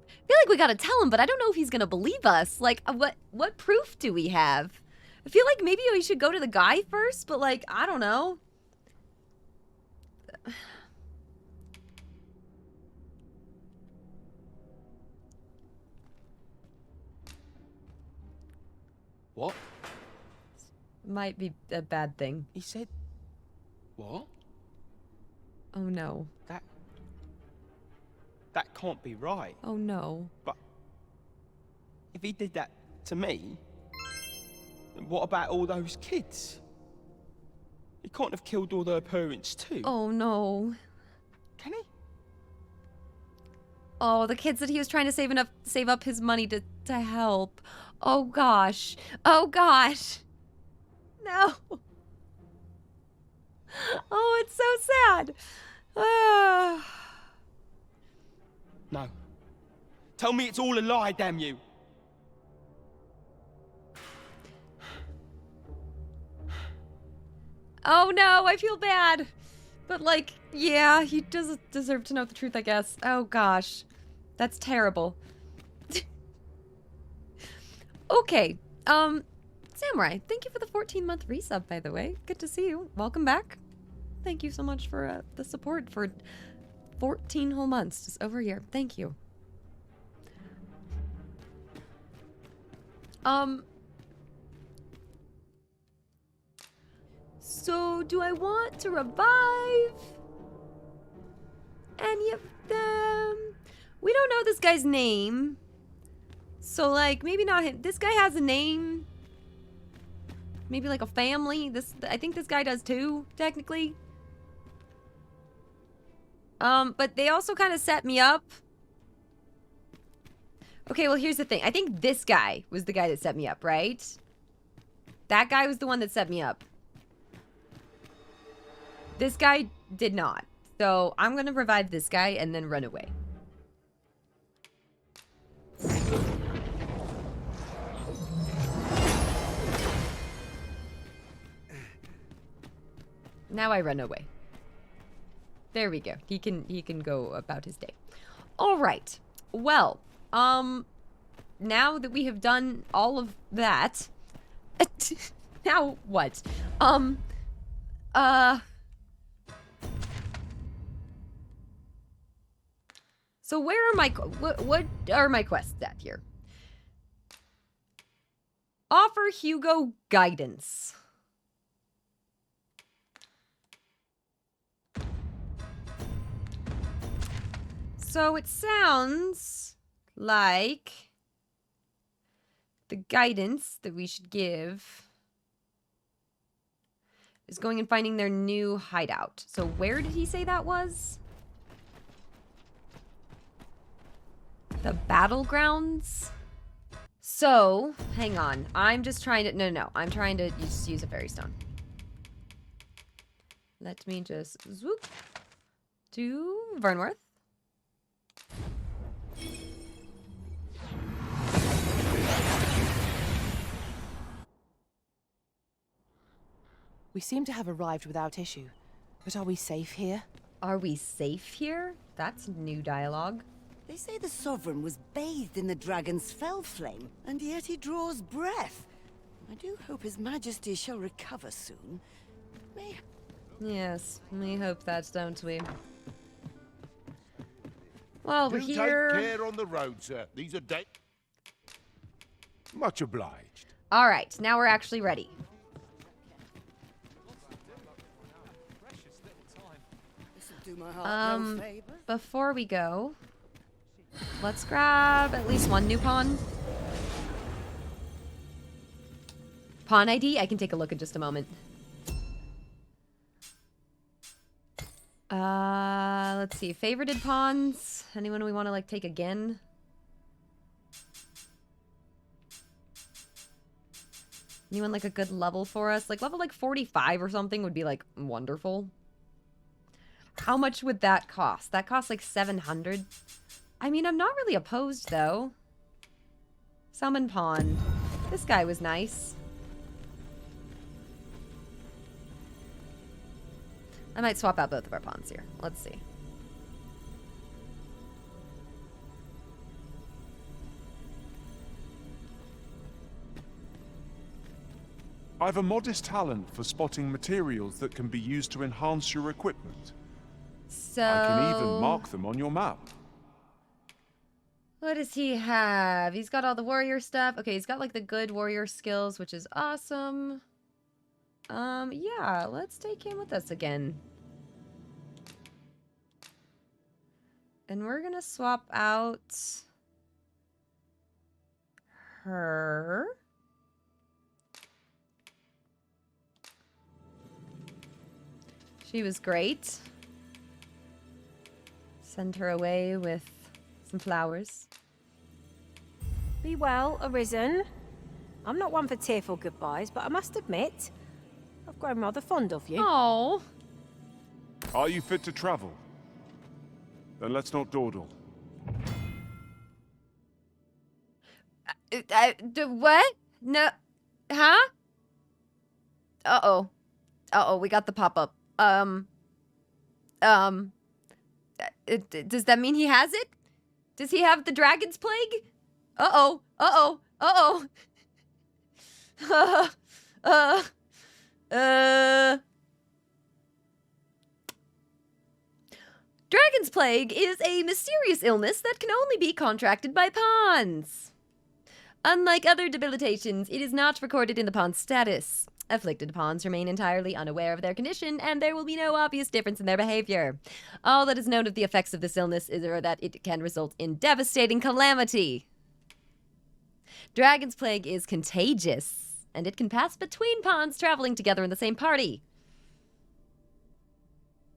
I feel like we gotta tell him, but I don't know if he's gonna believe us. Like, what proof do we have? I feel like maybe we should go to the guy first, but like, I don't know. What? Might be a bad thing. He said... What? Oh no. That can't be right. Oh no. But... if he did that to me... then what about all those kids? He can't have killed all their parents too. Oh no. Can he? Oh, the kids that he was trying to save up his money to help. Oh gosh. Oh gosh. No. Oh, it's so sad. No. Tell me it's all a lie, damn you. Oh no, I feel bad. But, like, yeah, he does deserve to know the truth, I guess. Oh, gosh. That's terrible. Okay. Samurai, thank you for the 14-month resub, by the way. Good to see you. Welcome back. Thank you so much for the support for 14 whole months. Just over a year. Thank you. So, do I want to revive any of them? We don't know this guy's name. So, like, maybe not him. This guy has a name. Maybe, like, a family. I think this guy does, too, technically. But they also kind of set me up. Okay, well, here's the thing. I think this guy was the guy that set me up, right? That guy was the one that set me up. This guy did not. So I'm going to revive this guy and then run away. Now I run away. There we go. He can go about his day. All right. Well, now that we have done all of that, now what? So where are my, what are my quests at here? Offer Hugo guidance. So it sounds like the guidance that we should give is going and finding their new hideout. So where did he say that was? The battlegrounds? So, hang on. I'm just trying to... No. I'm trying to just use a fairy stone. Let me just swoop to Vernworth. We seem to have arrived without issue. But are we safe here? Are we safe here? That's new dialogue. They say the Sovereign was bathed in the dragon's fell flame, and yet he draws breath. I do hope His Majesty shall recover soon. Yes, we hope that, don't we? Well, we're here. Take care on the road, sir. These are Much obliged. All right, now we're actually ready. Before we go, let's grab at least one new pawn. Pawn ID? I can take a look in just a moment. Let's see. Favorited pawns. Anyone we want to, like, take again? Anyone, like, a good level for us? Like, level, like, 45 or something would be, like, wonderful. How much would that cost? That costs, like, 700. I mean, I'm not really opposed, though. Summon pawn. This guy was nice. I might swap out both of our pawns here. Let's see. I've a modest talent for spotting materials that can be used to enhance your equipment. So... I can even mark them on your map. What does he have? He's got all the warrior stuff. Okay, he's got, like, the good warrior skills, which is awesome. Yeah, let's take him with us again. And we're gonna swap out her. She was great. Send her away with some flowers. Be well, Arisen. I'm not one for tearful goodbyes, but I must admit, I've grown rather fond of you. Oh. Are you fit to travel? Then let's not dawdle. What? No. Huh? Uh-oh. Uh-oh, we got the pop-up. does that mean he has it? Does he have the dragon's plague? Uh-oh. Uh-oh. Uh-oh. Dragon's plague is a mysterious illness that can only be contracted by pawns. Unlike other debilitations, it is not recorded in the pawn's status. Afflicted pawns remain entirely unaware of their condition, and there will be no obvious difference in their behavior. All that is known of the effects of this illness is that it can result in devastating calamity. Dragon's plague is contagious, and it can pass between pawns traveling together in the same party.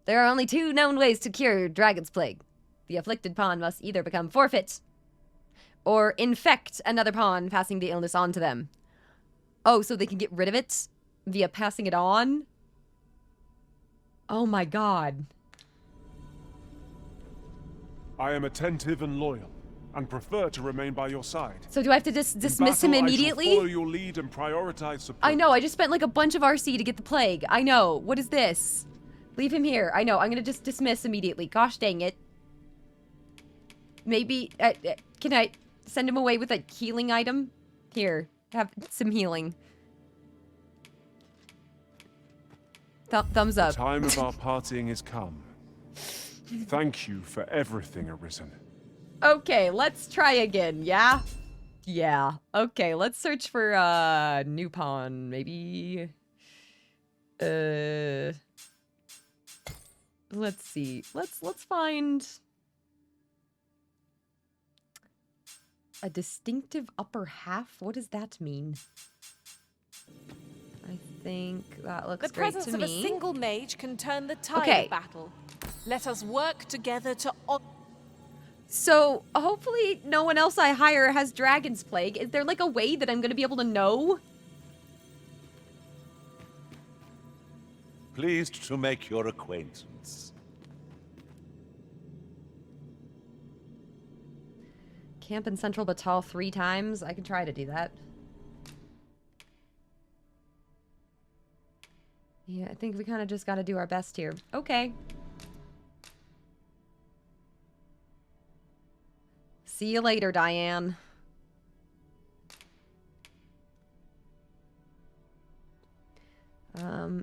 There are only 2 known ways to cure Dragon's plague. The afflicted pawn must either become forfeit, or infect another pawn, passing the illness on to them. Oh, so they can get rid of it via passing it on? Oh my god. I am attentive and loyal, and prefer to remain by your side. So do I have to just dismiss him immediately? I shall follow your lead and prioritize support. I know, I just spent like a bunch of RC to get the plague. I know. What is this? Leave him here. I know, I'm gonna just dismiss immediately. Gosh dang it. Maybe, can I send him away with a healing item? Here, have some healing. Thumbs up. The time of our partying is come. Thank you for everything, Arisen. Okay, let's try again, yeah? Yeah. Okay, let's search for, new pawn, maybe. Let's see. Let's find a distinctive upper half. What does that mean? I think that looks great to me. The presence of a single mage can turn the tide of battle. Let us work together to... So, hopefully no one else I hire has Dragon's Plague. Is there like a way that I'm going to be able to know? Pleased to make your acquaintance. Camp in Central Bakbattahl 3 times? I can try to do that. Yeah, I think we kind of just got to do our best here. Okay. See you later, Diane.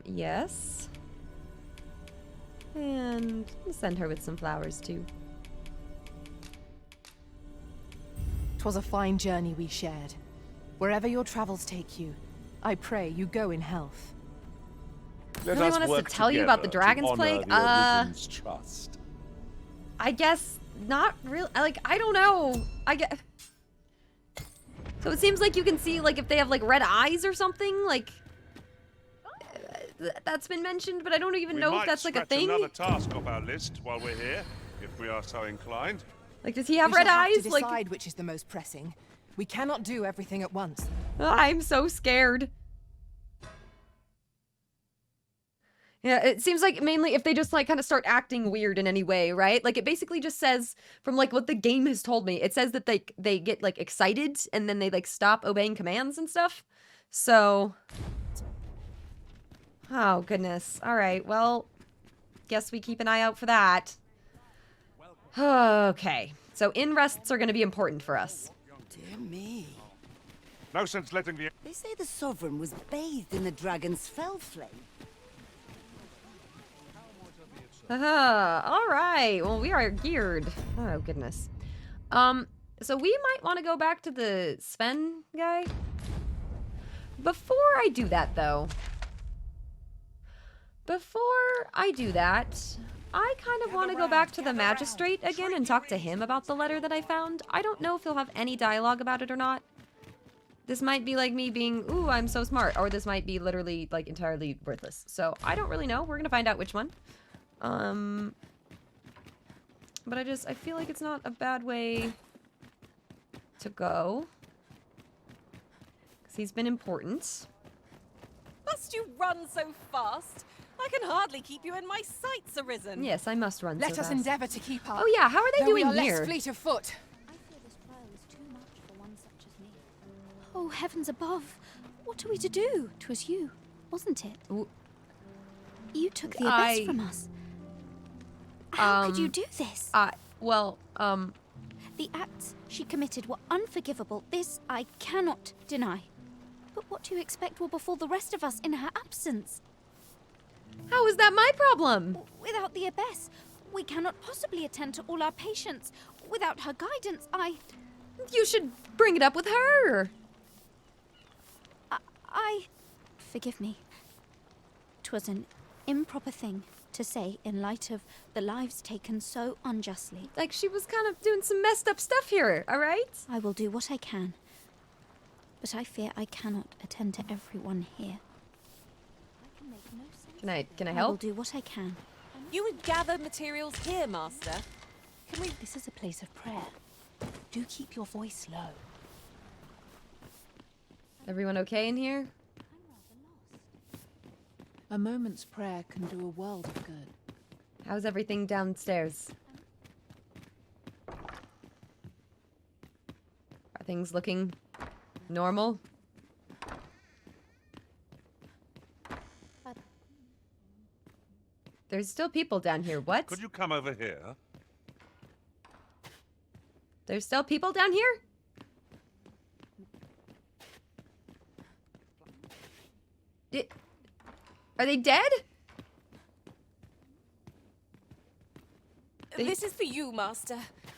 Yes. And send her with some flowers, too. 'Twas a fine journey we shared. Wherever your travels take you, I pray you go in health. Let really want us to tell you about the Dragon's Plague? Trust. I guess not really. Like, I don't know. I guess. So it seems like you can see, like, if they have, like, red eyes or something, like... that's been mentioned, but I don't even know if that's, like, a thing. Another task off our list while we're here, if we are so inclined. Like, does he have red eyes? To decide which is the most pressing. We cannot do everything at once. I'm so scared. Yeah, it seems like mainly if they just like kind of start acting weird in any way, right? Like it basically just says from like what the game has told me, it says that they get like excited and then they like stop obeying commands and stuff. So, oh goodness. All right, well, guess we keep an eye out for that. Okay, so in rests are going to be important for us. Dear me. No sense letting the... They say the Sovereign was bathed in the dragon's fell flame. All right. Well, we are geared. Oh, goodness. So we might want to go back to the Sven guy. Before I do that, though. I kind of want to go back to the Magistrate again and talk to him about the letter that I found. I don't know if he'll have any dialogue about it or not. This might be like me being, ooh, I'm so smart. Or this might be literally, like, entirely worthless. So I don't really know. We're going to find out which one. But I feel like it's not a bad way to go. Because he's been important. Must you run so fast? I can hardly keep you in my sights, Arisen. Yes, I must run so Let us fast. endeavor to keep up. Oh yeah, how are they doing we are here? Less fleet of foot. I fear this trial is too much for one such as me. Oh, heavens above. What are we to do? 'Twas you, wasn't it? Ooh. You took the abyss from us. How could you do this? The acts she committed were unforgivable. This I cannot deny. But what do you expect will befall the rest of us in her absence? How is that my problem? Without the Abbess, we cannot possibly attend to all our patients. Without her guidance, You should bring it up with her. Forgive me. 'Twas an improper thing to say in light of the lives taken so unjustly. Like, she was kind of doing some messed up stuff here, all right? I will do what I can. But I fear I cannot attend to everyone here. Can I I will help? do what I can. You would gather materials here, Master. Can we... This is a place of prayer. Do keep your voice low. Everyone okay in here? A moment's prayer can do a world of good. How's everything downstairs? Are things looking normal? There's still people down here. What? Could you come over here? There's still people down here? Are they dead? This is for you, Master.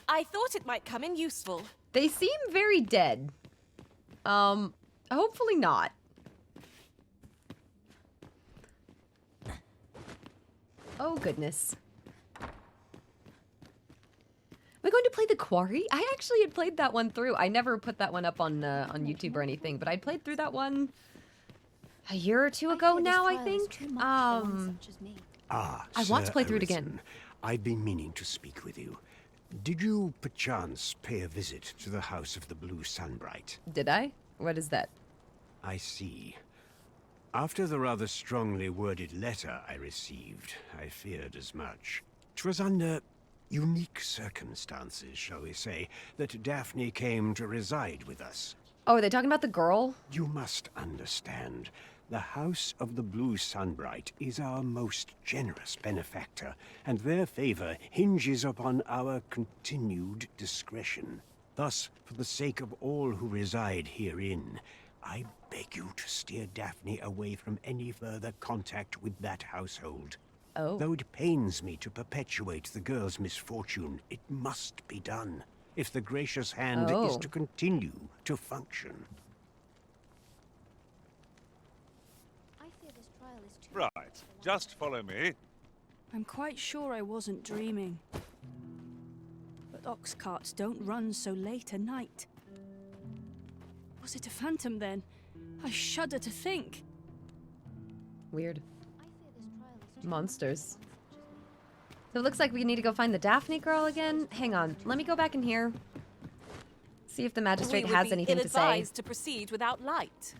I thought it might come in useful. They seem very dead. Hopefully not. Oh, goodness. We're going to play The Quarry? I actually had played that one through. I never put that one up on YouTube or anything, but I played through that one a year or two ago now, I think. Ah, I want to play Sir through it Arisen, again. I've been meaning to speak with you. Did you, perchance, pay a visit to the House of the Blue Sunbright? Did I? What is that? I see. After the rather strongly worded letter I received, I feared as much. 'Twas under unique circumstances, shall we say, that Daphne came to reside with us. Oh, are they talking about the girl? You must understand. The House of the Blue Sunbright is our most generous benefactor, and their favor hinges upon our continued discretion. Thus, for the sake of all who reside herein, I beg you to steer Daphne away from any further contact with that household. Oh. Though it pains me to perpetuate the girl's misfortune, it must be done, if the gracious hand is to continue to function. Right, just follow me. I'm quite sure I wasn't dreaming. But ox carts don't run so late at night. Was it a phantom then? I shudder to think. Weird. Monsters. So it looks like we need to go find the Daphne girl again. Hang on, let me go back in here. See if the magistrate has anything to say. ill-advised to proceed without light.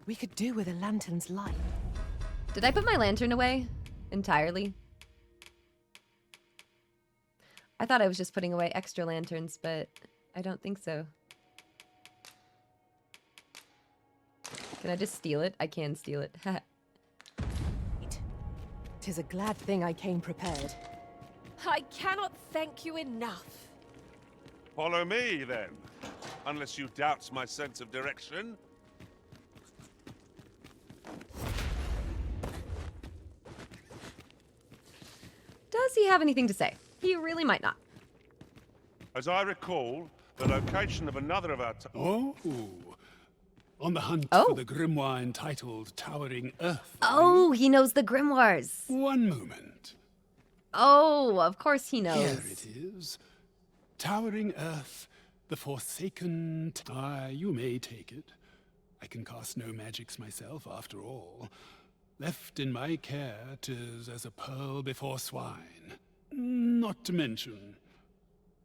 We could do with a lantern's light. Did I put my lantern away entirely? I thought I was just putting away extra lanterns, but I don't think so. Can I just steal it? I can steal it. 'Tis a glad thing I came prepared. I cannot thank you enough. Follow me, then. Unless you doubt my sense of direction. Does he have anything to say? He really might not. As I recall, the location of another of our... Oh, on the hunt for the grimoire entitled Towering Earth. Oh, he knows the grimoires. One moment. Oh, of course he knows. Here it is. Towering Earth, the Forsaken... you may take it. I can cast no magics myself, after all. Left in my care, 'tis as a pearl before swine. Not to mention,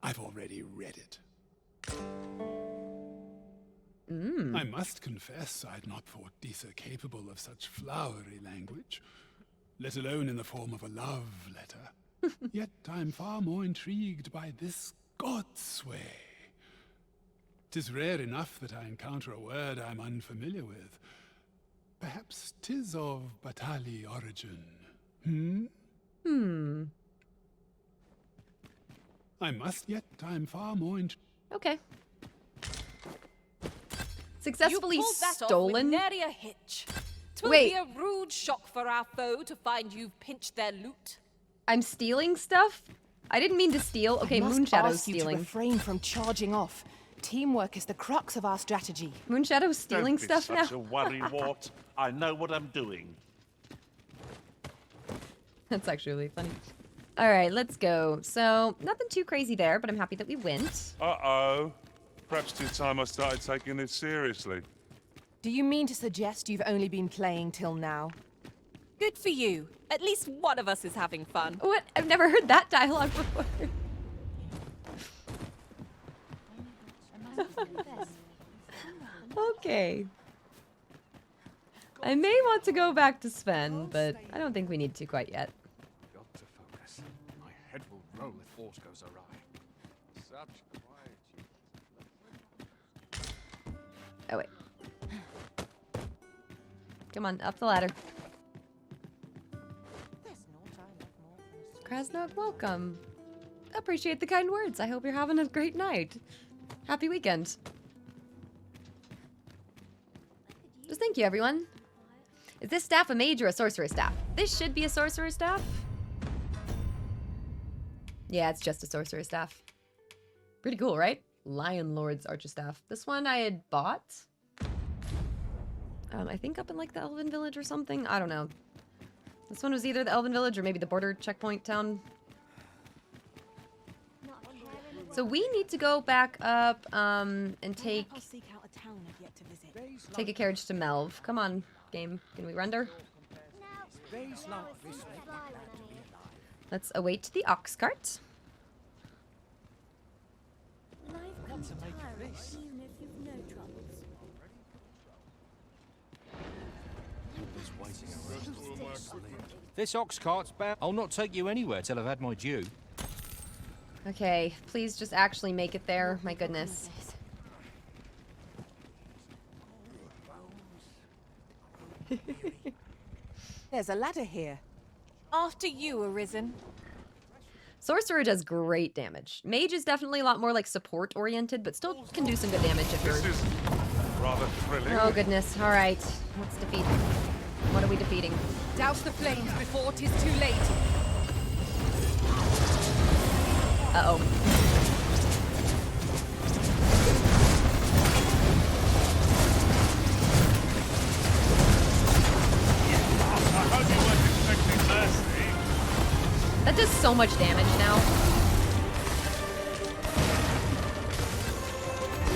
I've already read it. I must confess I'd not thought Disa capable of such flowery language, let alone in the form of a love letter. Yet I'm far more intrigued by this godsway. 'Tis rare enough that I encounter a word I'm unfamiliar with. Perhaps 'tis of Battahli origin. I must, yet I'm far more Okay. Successfully You pulled that stolen? off with nary a hitch. 'Twill Wait. be a rude shock for our foe to find you've pinched their loot. I'm stealing stuff? I didn't mean to steal. Okay, I must Moonshadow's ask you stealing. to refrain from charging off. Teamwork is the crux of our strategy. Moonshadow's stealing Don't be stuff now. such a worrywart. I know what I'm doing. That's actually really funny. All right, let's go. So, nothing too crazy there, but I'm happy that we went. Uh-oh. Perhaps it's time I started taking this seriously. Do you mean to suggest you've only been playing till now? Good for you. At least one of us is having fun. What? I've never heard that dialogue before. Okay. I may want to go back to Sven, but I don't think we need to quite yet. Got to focus. My head will roll if aught goes awry. Such quiet. Oh, wait. Come on, up the ladder. Krasnog, welcome. Appreciate the kind words. I hope you're having a great night. Happy weekend. Just thank you, everyone. Is this staff a mage or a sorcerer staff? This should be a sorcerer staff. Yeah, it's just a sorcerer staff. Pretty cool, right? Lion Lord's Archer Staff. This one I had bought. I think up in like the Elven Village or something. I don't know. This one was either the Elven Village or maybe the border checkpoint town. So we need to go back up and take a carriage to Melv. Come on, game. Can we render? Let's await the ox cart. This ox cart's bound. I'll not take you anywhere till I've had my due. Okay, please just actually make it there. My goodness. There's a ladder here. After you, Arisen. Sorcerer does great damage. Mage is definitely a lot more like support oriented, but still can do some good damage if you're... This is rather thrilling. Oh goodness, alright. Let's defeat. What are we defeating? Douse the flames before 'tis too late. Uh-oh. That does so much damage now.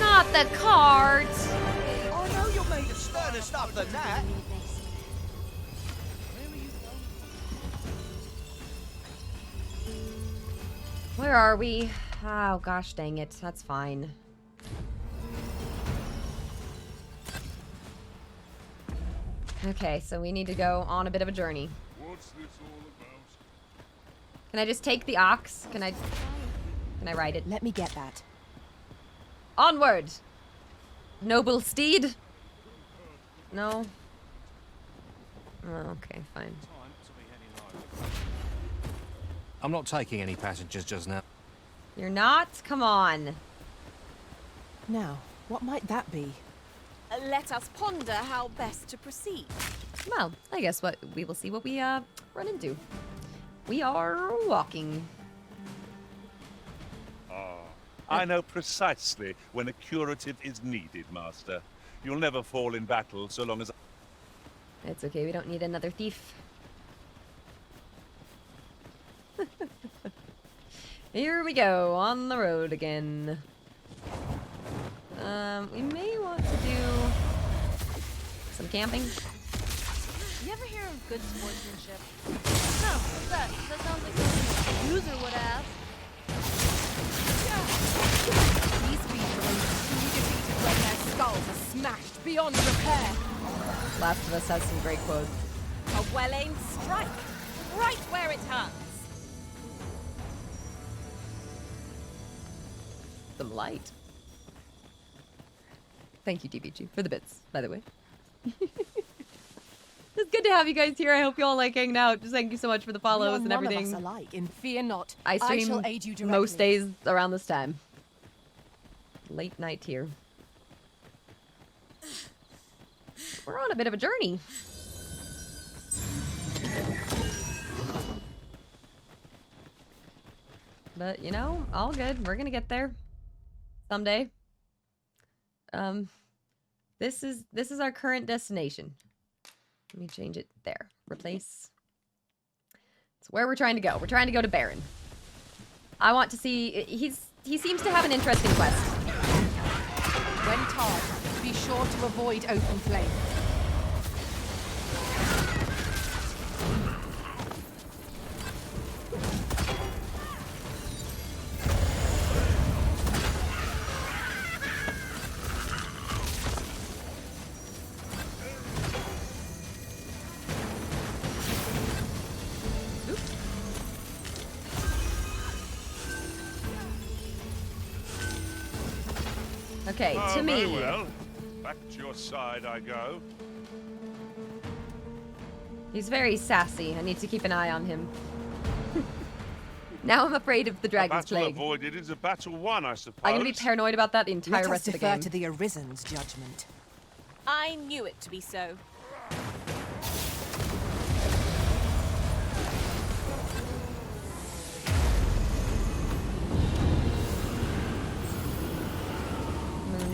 Not the cart! I know you're made of sterner stuff than that. Where are we? Oh gosh dang it, that's fine. Okay, so we need to go on a bit of a journey. What's this all about? Can I just take the ox? Can I ride it? Let me get that. Onward! Noble steed? No? Oh, okay, fine. I'm not taking any passengers just now. You're not? Come on. Now, what might that be? Let us ponder how best to proceed. Well, I guess what we will see what we run into. We are walking. I know precisely when a curative is needed, Master. You'll never fall in battle so long as... It's okay, we don't need another thief. Here we go, on the road again. We may want to do some camping. You ever hear of good sportsmanship? No, that sounds like something a user would ask. These people be defeated when their skulls are smashed beyond repair. Last of Us has some great quotes. A well-aimed strike, right where it hurts. Some light. Thank you, DBG, for the bits, by the way. It's good to have you guys here. I hope you all like hanging out. Just thank you so much for the follows and everything. None of us alike, and fear not. I stream shall aid you directly. most days around this time. Late night here. We're on a bit of a journey. But, you know, all good. We're gonna get there. Someday. This is our current destination. Let me change it there. Replace. It's where we're trying to go. We're trying to go to Beren. I want to see... He seems to have an interesting quest. When tarred, be sure to avoid open flame. Okay, to me. Very well. Back to your side I go. He's very sassy. I need to keep an eye on him. Now I'm afraid of the Dragon's Plague. Plague. Battle avoided is a battle won, I suppose. I'm gonna be paranoid about that the entire rest of the game. Let us defer to the Arisen's judgment. I knew it to be so.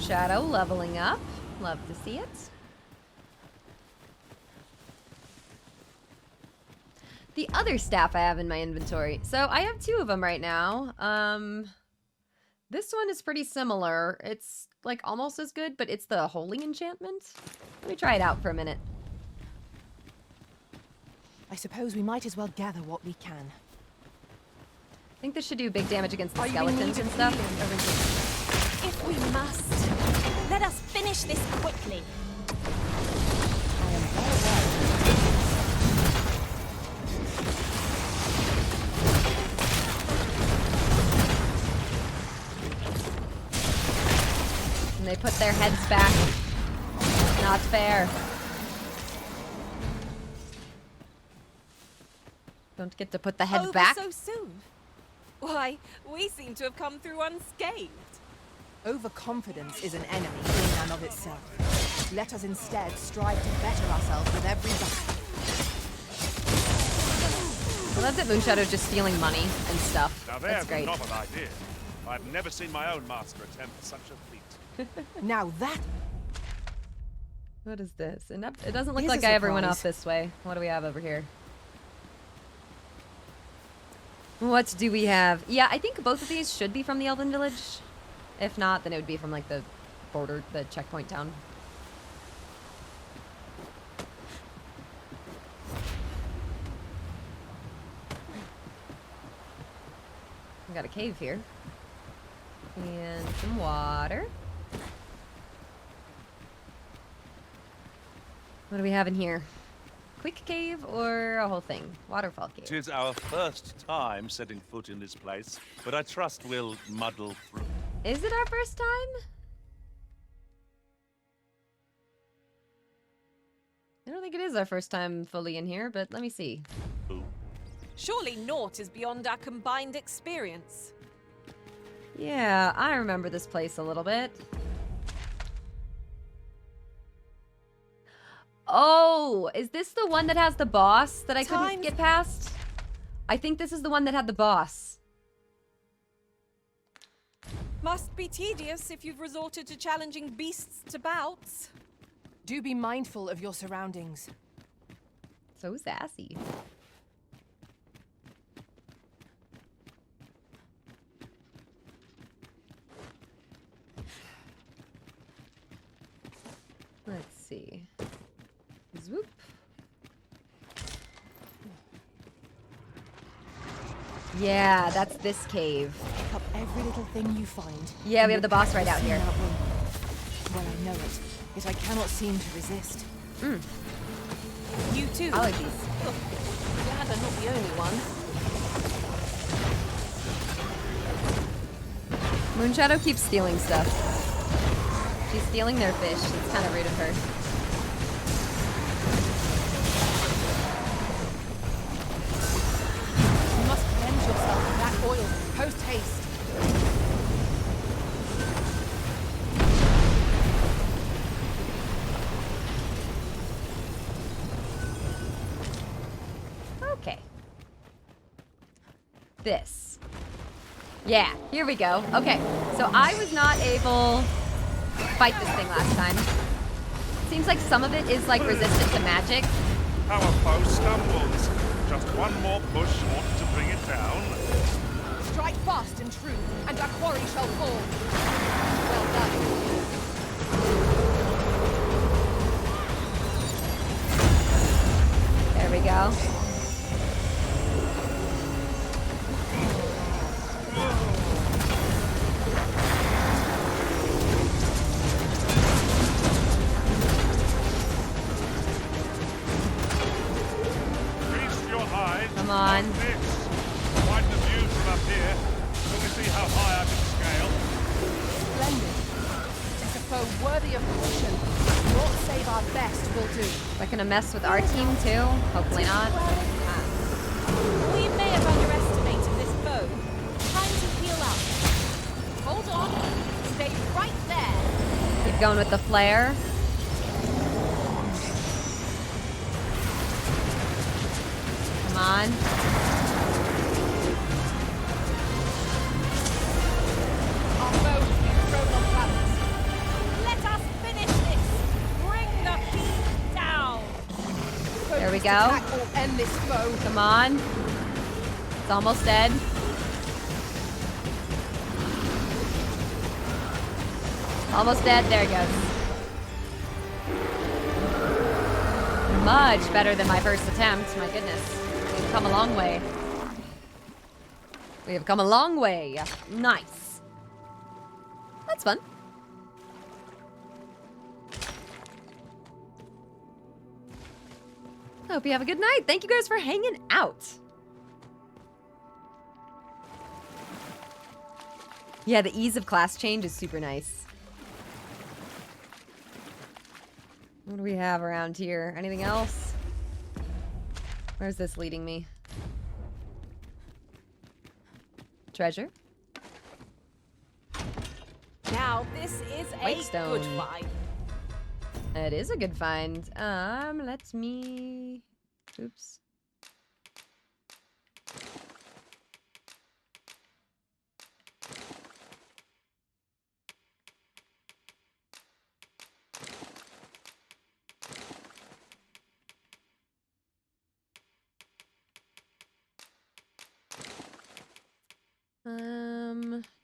Shadow leveling up. Love to see it. The other staff I have in my inventory. So I have 2 of them right now. This one is pretty similar. It's like almost as good, but it's the holy enchantment. Let me try it out for a minute. I suppose we might as well gather what we can. I think this should do big damage against the skeletons and stuff. If we must, let us finish this quickly. And they put their heads back. Not fair. Don't get to put the head back. So soon? Why, we seem to have come through unscathed. Overconfidence is an enemy in and of itself. Let us instead strive to better ourselves with every battle. I love that Moonshadow's just stealing money and stuff. Now That's there's a great. novel idea. I've never seen my own master attempt such a feat. Now that... What is this? And it doesn't look Here's like a I ever went surprise. off this way. What do we have over here? What do we have? Yeah, I think both of these should be from the Elven Village. If not, then it would be from like the border, the checkpoint town. We got a cave here. And some water. What do we have in here? Quick cave or a whole thing? Waterfall cave. It is our first time setting foot in this place, but I trust we'll muddle through. Is it our first time? I don't think it is our first time fully in here, but let me see. Surely naught is beyond our combined experience. Yeah, I remember this place a little bit. Oh, is this the one that has the boss that I couldn't get past? I think this is the one that had the boss. Must be tedious if you've resorted to challenging beasts to bouts. Do be mindful of your surroundings. So sassy. Let's see. Swoop. Yeah, that's this cave. Pick up every little thing you find. Yeah, we have the boss right out here. Well, I know it, yet I cannot seem to resist. You too. Allergies. Glad I'm not the only one. Moonshadow keeps stealing stuff. She's stealing their fish. It's kind of rude of her. Okay. This. Yeah, here we go. Okay, so I was not able to fight this thing last time. Seems like some of it is like resistant to magic. Our foe stumbles. Just one more push ought to bring it down. Strike fast and true, and our quarry shall fall. Well done. There we go. Come on. Quite the view from up here. Let me see how high I can scale. Splendid. It's a foe worthy of caution. Naught save our best will do. Is that gonna mess with our team too? Hopefully not. We may have underestimated this foe. Time to heal up. Hold on. Stay right there. Keep going with the flare. Come on. Our foe has been thrown off balance. Let us finish this. Bring the beast down. There we go. Or end this foe. Come on. It's almost dead. Almost dead. There it goes. Much better than my first attempt. My goodness. We've come a long way. We have come a long way. Nice. That's fun. I hope you have a good night. Thank you guys for hanging out. Yeah, the ease of class change is super nice. What do we have around here? Anything else? Where's this leading me? Treasure? Now this is Whitestone. a good find. It is a good find. Let me... Oops.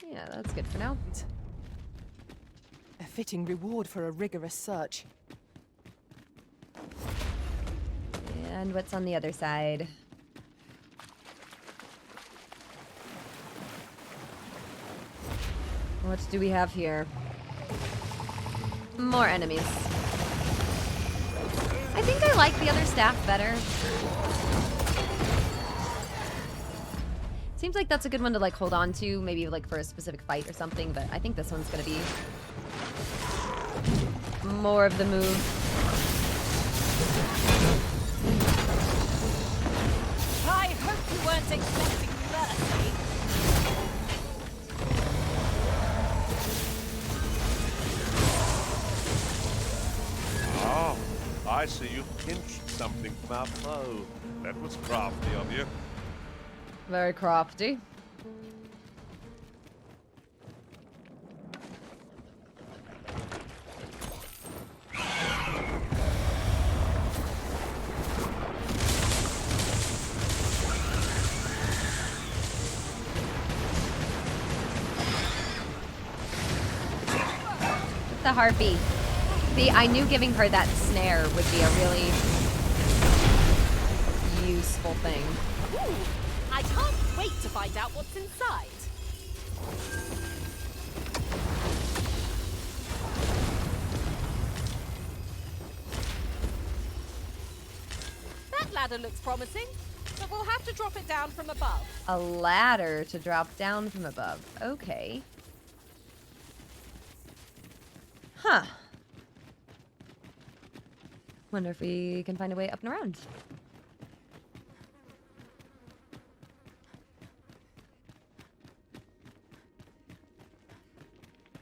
Yeah, that's good for now. A fitting reward for a rigorous search. And what's on the other side? What do we have here? More enemies. I think I like the other staff better. Seems like that's a good one to like hold on to, maybe like for a specific fight or something, but I think this one's gonna be more of the move. I hope you weren't expecting mercy. Oh, I see you pinched something from our foe. That was crafty of you. Very crafty. The harpy. See, I knew giving her that snare would be a really useful thing. Ooh, I can't wait to find out what's inside. That ladder looks promising, but we'll have to drop it down from above. A ladder to drop down from above. Okay. Huh. Wonder if we can find a way up and around.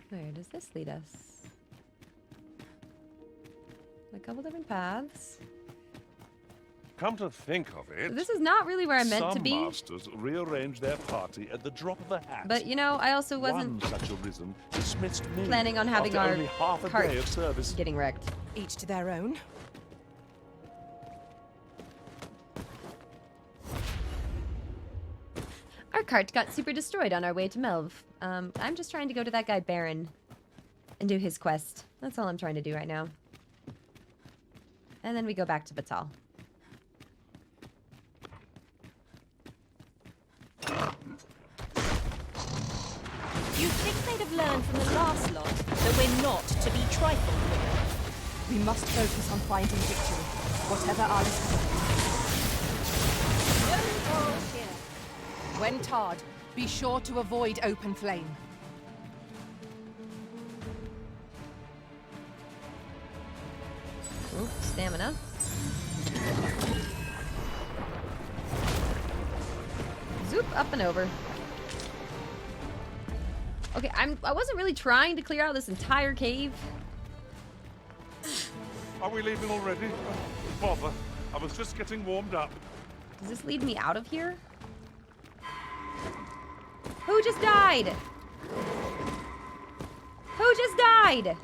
Where does this lead us? A couple different paths. Come to think of it, This is not really where I meant to be. Some masters rearrange their party at the drop of a hat. But you know, I also wasn't One such Arisen dismissed me planning on having after our only half a cart day of service. getting wrecked. Each to their own. Our cart got super destroyed on our way to Melv. I'm just trying to go to that guy Beren and do his quest. That's all I'm trying to do right now. And then we go back to Bakbattahl. You'd think they'd have learned from the last lot that we're not to be trifled with. We must focus on finding victory, whatever our No quarrel here. When tarred, be sure to avoid open flame. Oop, stamina. Zoop, up and over. Okay, I wasn't really trying to clear out this entire cave. Are we leaving already? Bother. I was just getting warmed up. Does this lead me out of here? Who just died? Who just died?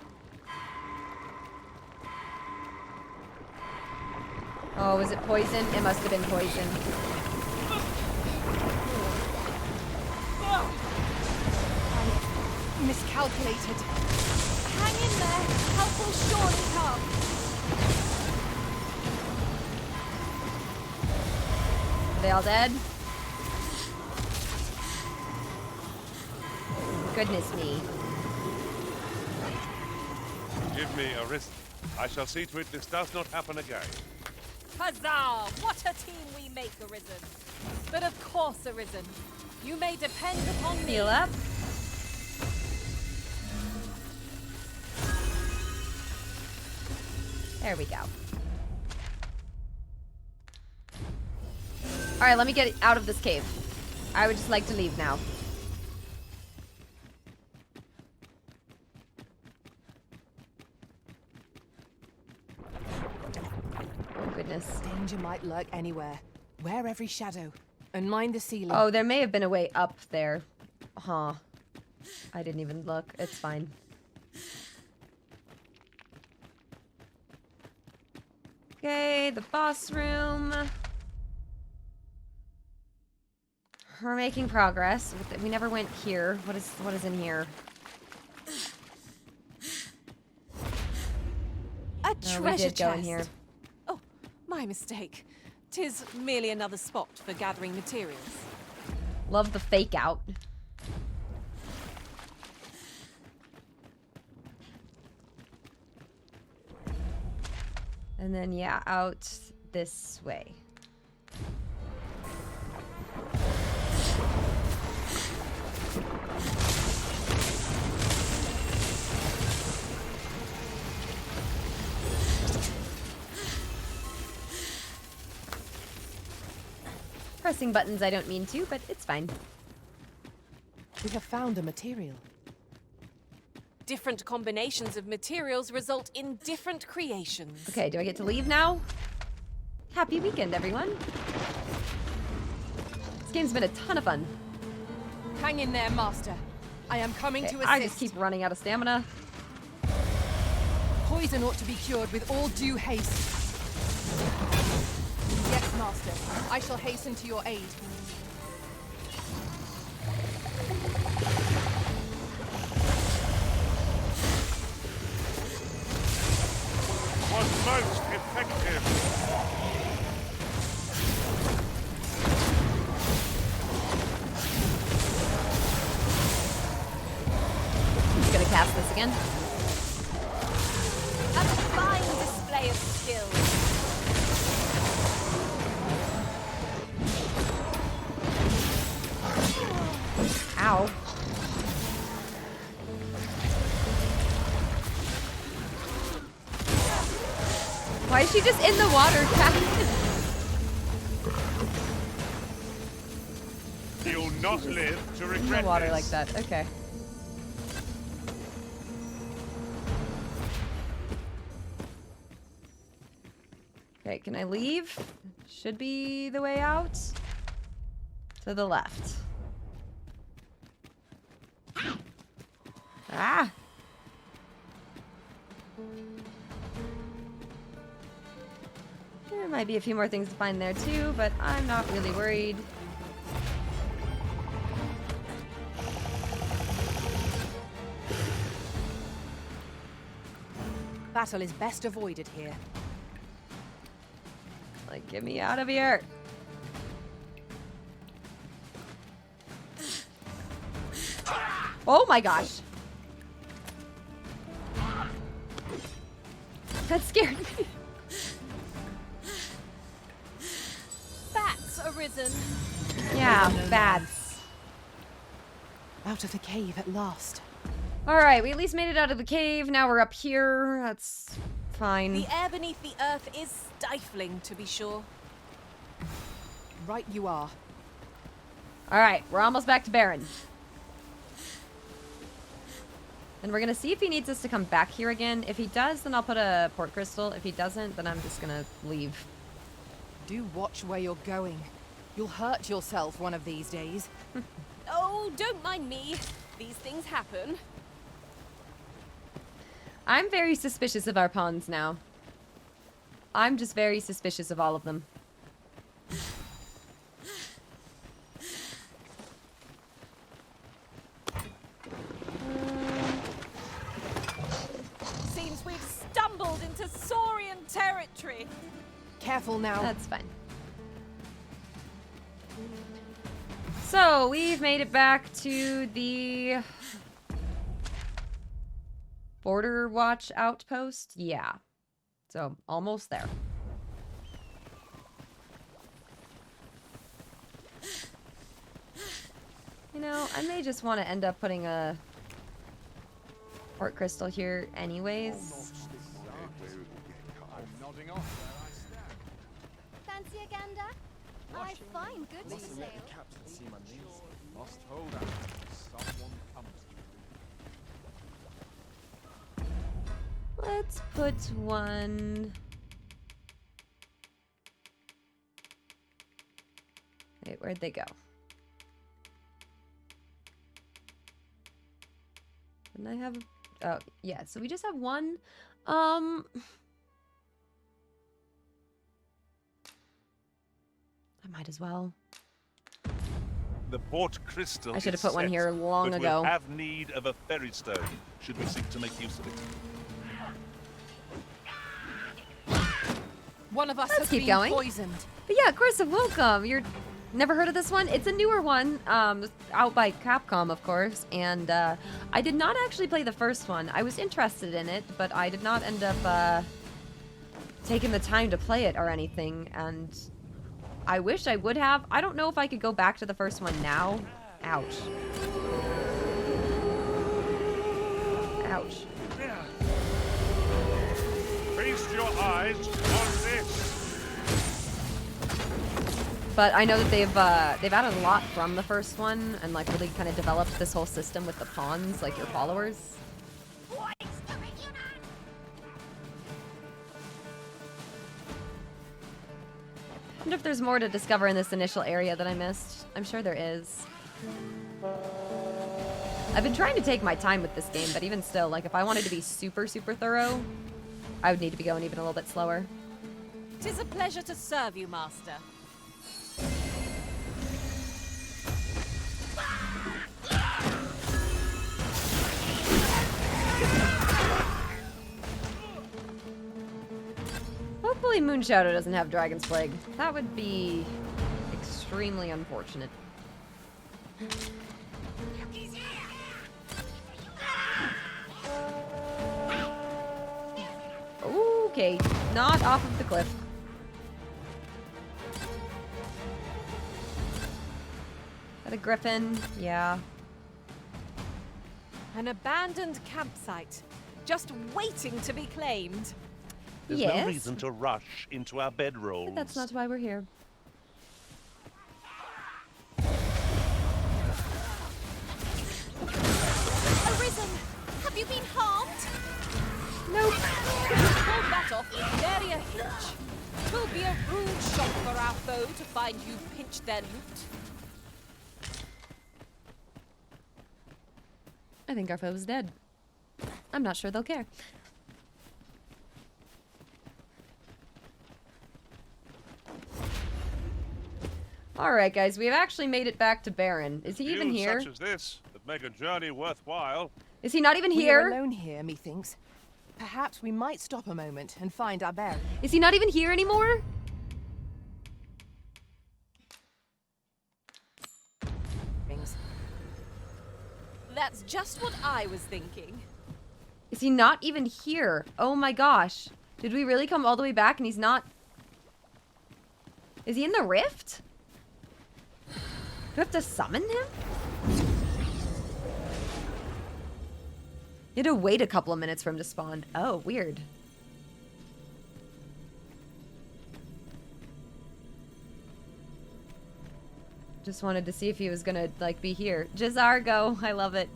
Oh, was it poison? It must have been poison. I miscalculated. Hang in there. Help will surely come. Are they all dead? Goodness me. Give me Arisen. I shall see to it this does not happen again. Huzzah! What a team we make, Arisen. But of course, Arisen, you may depend upon me. Heal up. There we go. Alright, let me get out of this cave. I would just like to leave now. Oh, goodness. Danger might lurk anywhere. Wear every shadow. And mind the ceiling. Oh, there may have been a way up there. Huh. I didn't even look. It's fine. Okay, the boss room. We're making progress. We never went here. What is in here? A No, we treasure did go in chest. here. Oh, my mistake. 'Tis merely another spot for gathering materials. Love the fake out. And then, yeah, out this way. Pressing buttons I don't mean to, but it's fine. We have found a material. Different combinations of materials result in different creations. Okay, do I get to leave now? Happy weekend, everyone. This game's been a ton of fun. Hang in there, Master. I am coming to assist. I just keep running out of stamina. Poison ought to be cured with all due haste. Yes, Master. I shall hasten to your aid. Was most effective. I'm just gonna cast this again. A fine display of skill. Ow. Why is she just in the water, Captain? You'll not live to regret In the water this. like that. Okay. Okay, can I leave? should be the way out. To the left. Ah! There might be a few more things to find there too, but I'm not really worried. Battle is best avoided here. Like, get me out of here. Oh my gosh. That scared me. Bats arisen. Yeah, bats. Out of the cave at last. Alright, we at least made it out of the cave. Now we're up here. That's fine. The air beneath the earth is stifling, to be sure. Right you are. Alright, we're almost back to Beren. And we're gonna see if he needs us to come back here again. If he does, then I'll put a port crystal. If he doesn't, then I'm just gonna leave. Do watch where you're going. You'll hurt yourself one of these days. Oh, don't mind me. These things happen. I'm very suspicious of our pawns now. I'm just very suspicious of all of them. Seems we've stumbled into Saurian territory. Careful now. That's fine. So, we've made it back to the Border Watch outpost. Yeah. So, almost there. You know, I may just want to end up putting a port crystal here anyways. Fancy a gander? I find good to sail. Must hold out. Someone comes. Let's put one. Wait, where'd they go? Didn't I have? Oh, yeah. So we just have one. I might as well. The port crystal. I should have is put one set, here long but ago. We'll have need of a ferry stone should we seek to make use of it. One of us Let's has keep been going. poisoned. But yeah, Carissa, welcome. You're never heard of this one? It's a newer one, out by Capcom, of course. And I did not actually play the first one. I was interested in it, but I did not end up taking the time to play it or anything. And I wish I would have. I don't know if I could go back to the first one now. Ouch. Ouch. Feast your eyes on this. But I know that they've added a lot from the first one and like really kind of developed this whole system with the pawns, like your followers. I wonder if there's more to discover in this initial area that I missed. I'm sure there is. I've been trying to take my time with this game, but even still, like if I wanted to be super, super thorough, I would need to be going even a little bit slower. 'Tis a pleasure to serve you, Master. Hopefully Moonshadow doesn't have Dragon's Plague. That would be extremely unfortunate. Okay, not off of the cliff. Got a griffin, yeah. An abandoned campsite, just waiting to be claimed. There's Yes. no reason to rush into our bedrolls. But that's not why we're here. Arisen, have you been harmed? Nope. Pulled that off with nary a hitch. 'Twill be a rude shock for our foe to find you pinched their loot. I think our foe's dead. I'm not sure they'll care. Alright guys, we've actually made it back to Beren. Is he even here? Such as this that make a journey worthwhile. Is he not even here? We're alone here, methinks. Perhaps we might stop a moment and find our bearings. Is he not even here anymore? That's just what I was thinking. Is he not even here? Oh my gosh. Did we really come all the way back and he's not... Is he in the rift? Do we have to summon him? You had to wait a couple of minutes for him to spawn. Oh, weird. Just wanted to see if he was gonna, like, be here. Jazargo, I love it.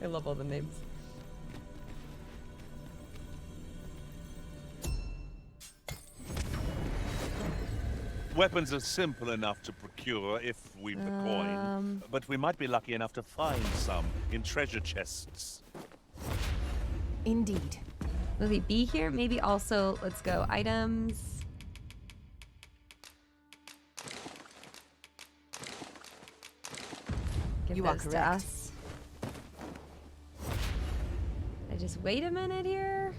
I love all the names. Weapons are simple enough to procure if we've the coin, but we might be lucky enough to find some in treasure chests. Indeed. Will he be here? Maybe also, let's go, items. Give you are those to correct. us. I just wait a minute here.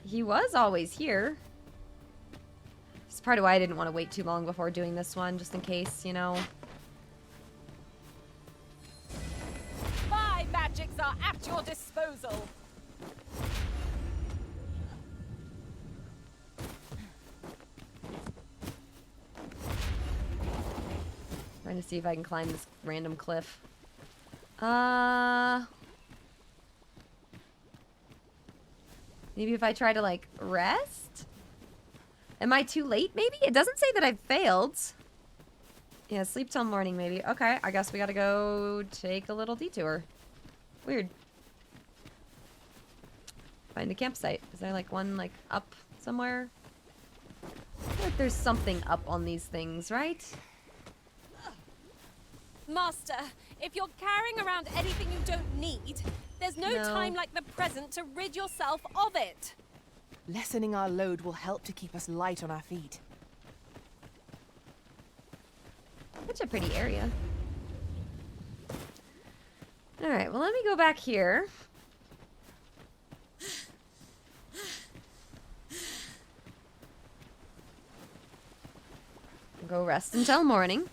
He was always here. It's part of why I didn't want to wait too long before doing this one, just in case, you know. My magics are at your disposal. Trying to see if I can climb this random cliff. Maybe if I try to, like, rest? Am I too late, maybe? It doesn't say that I've failed. Yeah, sleep till morning, maybe. Okay, I guess we gotta go take a little detour. Weird. Find a campsite. Is there, like, one, like, up somewhere? I feel like there's something up on these things, right? Master, if you're carrying around anything you don't need, there's no time like the present to rid yourself of it. Lessening our load will help to keep us light on our feet. Such a pretty area. Alright, well let me go back here. Go rest until morning.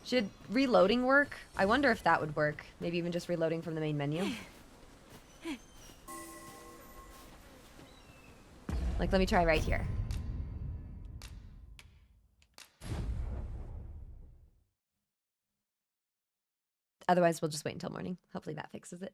Should reloading work? I wonder if that would work. Maybe even just reloading from the main menu. Like, let me try right here. Otherwise, we'll just wait until morning. Hopefully that fixes it.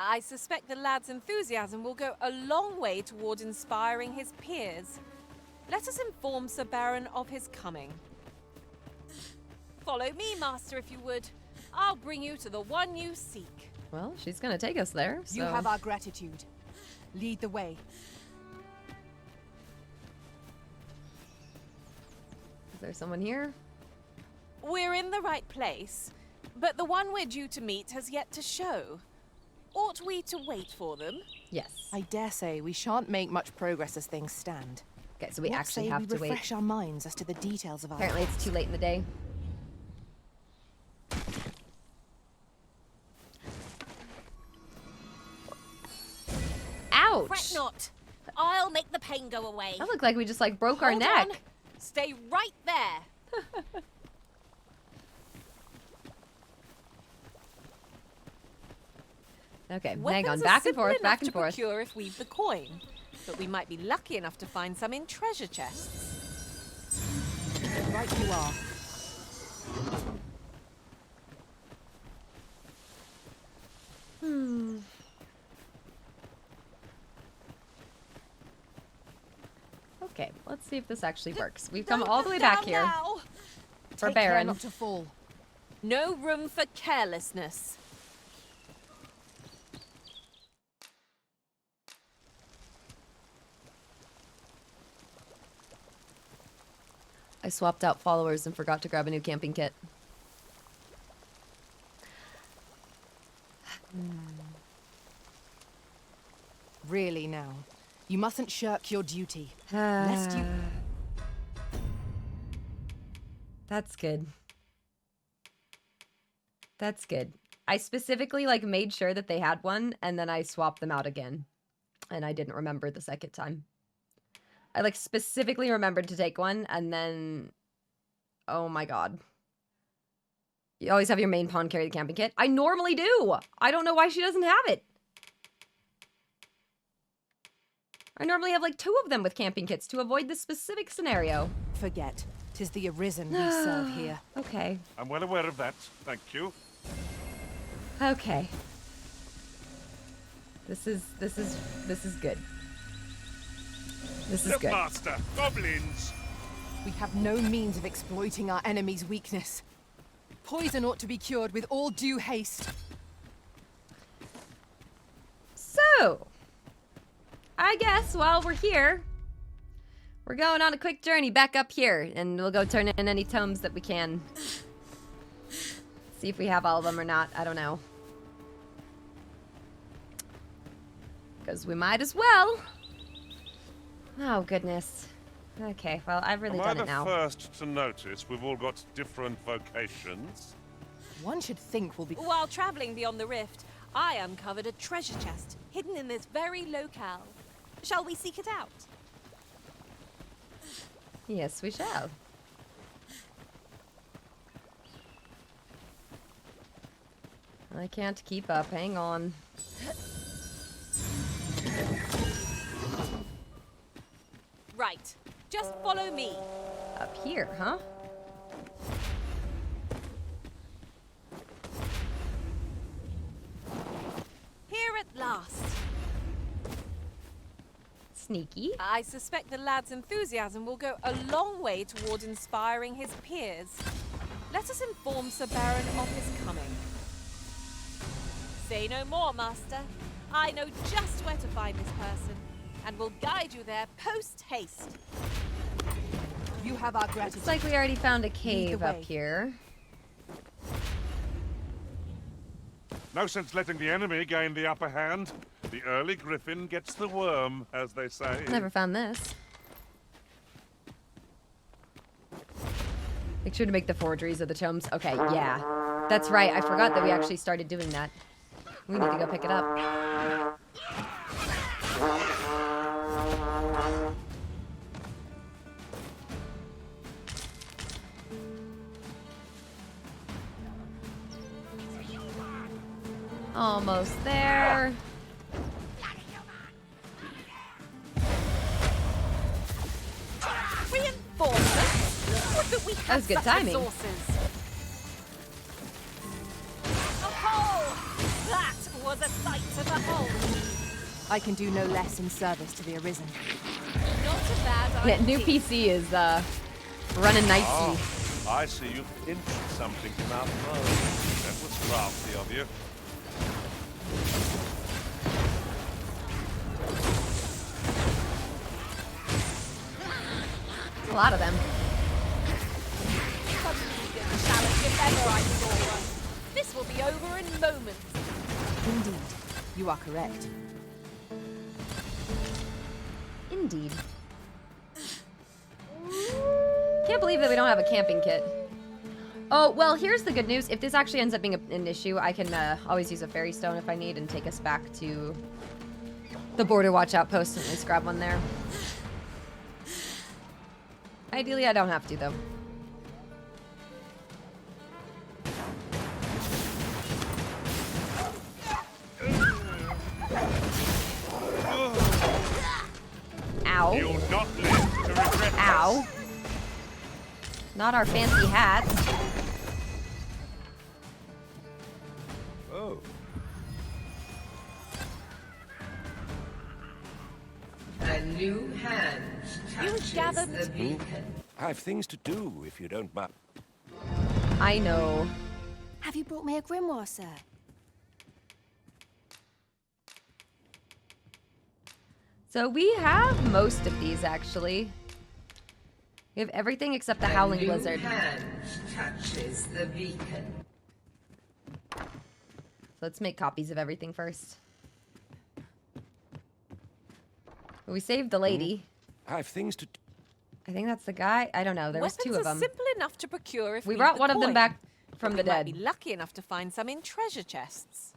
I suspect the lad's enthusiasm will go a long way toward inspiring his peers. Let us inform Sir Beren of his coming. Follow me, Master, if you would. I'll bring you to the one you seek. Well, she's gonna take us there, so... You have our gratitude. Lead the way. Is there someone here? We're in the right place, but the one we're due to meet has yet to show. Ought we to wait for them? Yes. I dare say we shan't make much progress as things stand. Okay, so we actually have to wait. Refresh our minds as to the details of our Apparently past. it's too late in the day. Ouch! Fret not. I'll make the pain go away. That looked like we just, like, broke our Hold neck. on. Stay right there. Okay, hang on. Weapons are Back and simple forth, enough back and to forth. procure if we've the coin, but we might be lucky enough to find some in treasure chests. Right you are. Okay, let's see if this actually works. We've come all the way back here. For Take care Beren. not to fall. No room for carelessness. I swapped out followers and forgot to grab a new camping kit. Really now. You mustn't shirk your duty. Lest you... That's good. That's good. I specifically like made sure that they had one and then I swapped them out again. And I didn't remember the second time. I like specifically remembered to take one and then... Oh my god. You always have your main pawn carry the camping kit? I normally do! I don't know why she doesn't have it. I normally have like 2 of them with camping kits to avoid this specific scenario. Forget. 'Tis the Arisen we serve here. Okay. I'm well aware of that. Thank you. Okay. This is good. This is good. Master, goblins! We have no means of exploiting our enemy's weakness. Poison ought to be cured with all due haste. So, I guess while we're here, we're going on a quick journey back up here, and we'll go turn in any tomes that we can. See if we have all of them or not. I don't know. Because we might as well. Oh, goodness. Okay, well, I've really done it now. Am I the first to notice we've all got different vocations? One should think we'll be... While traveling beyond the rift, I uncovered a treasure chest hidden in this very locale. Shall we seek it out? Yes, we shall. I can't keep up. Hang on. Right. Just follow me. Up here, huh? Here at last. Sneaky. I suspect the lad's enthusiasm will go a long way toward inspiring his peers. Let us inform Sir Beren of his coming. Say no more, Master. I know just where to find this person, and will guide you there post-haste. You have our gratitude. Looks like we already found a cave up here. No sense letting the enemy gain the upper hand. The early griffin gets the worm, as they say. Never found this. Make sure to make the forgeries of the tomes. Okay, yeah. That's right. I forgot that we actually started doing that. We need to go pick it up. Almost there. Reinforcements? Would that we had That was good such timing. resources. Oh, that was a sight to behold. I can do no less in service to the Arisen. Not a bad Yeah, idea. new PC is running nicely. Oh, I see you pinched something in our foe. That was crafty of you. A lot of them. Challenge if ever I saw one. This will be over in moments. Indeed, you are correct. Indeed. Can't believe that we don't have a camping kit. Oh, well, here's the good news. If this actually ends up being an issue, I can always use a fairy stone if I need and take us back to the border watch outpost and at least grab one there. Ideally, I don't have to, though. Ow. You'll not live to regret Ow. Not our fancy hats. Oh. A new hand You gather I have things to do, if you don't mind. I know. Have you brought me a grimoire, sir? So we have most of these, actually. We have everything except the Howling Blizzard. Touches the beacon. So let's make copies of everything first. We saved the lady. I have things to... I think that's the guy. I don't know. There was two of them. Weapons are simple enough to procure if We we brought need the one of them coin. back from the We might dead. be lucky enough to find some in treasure chests.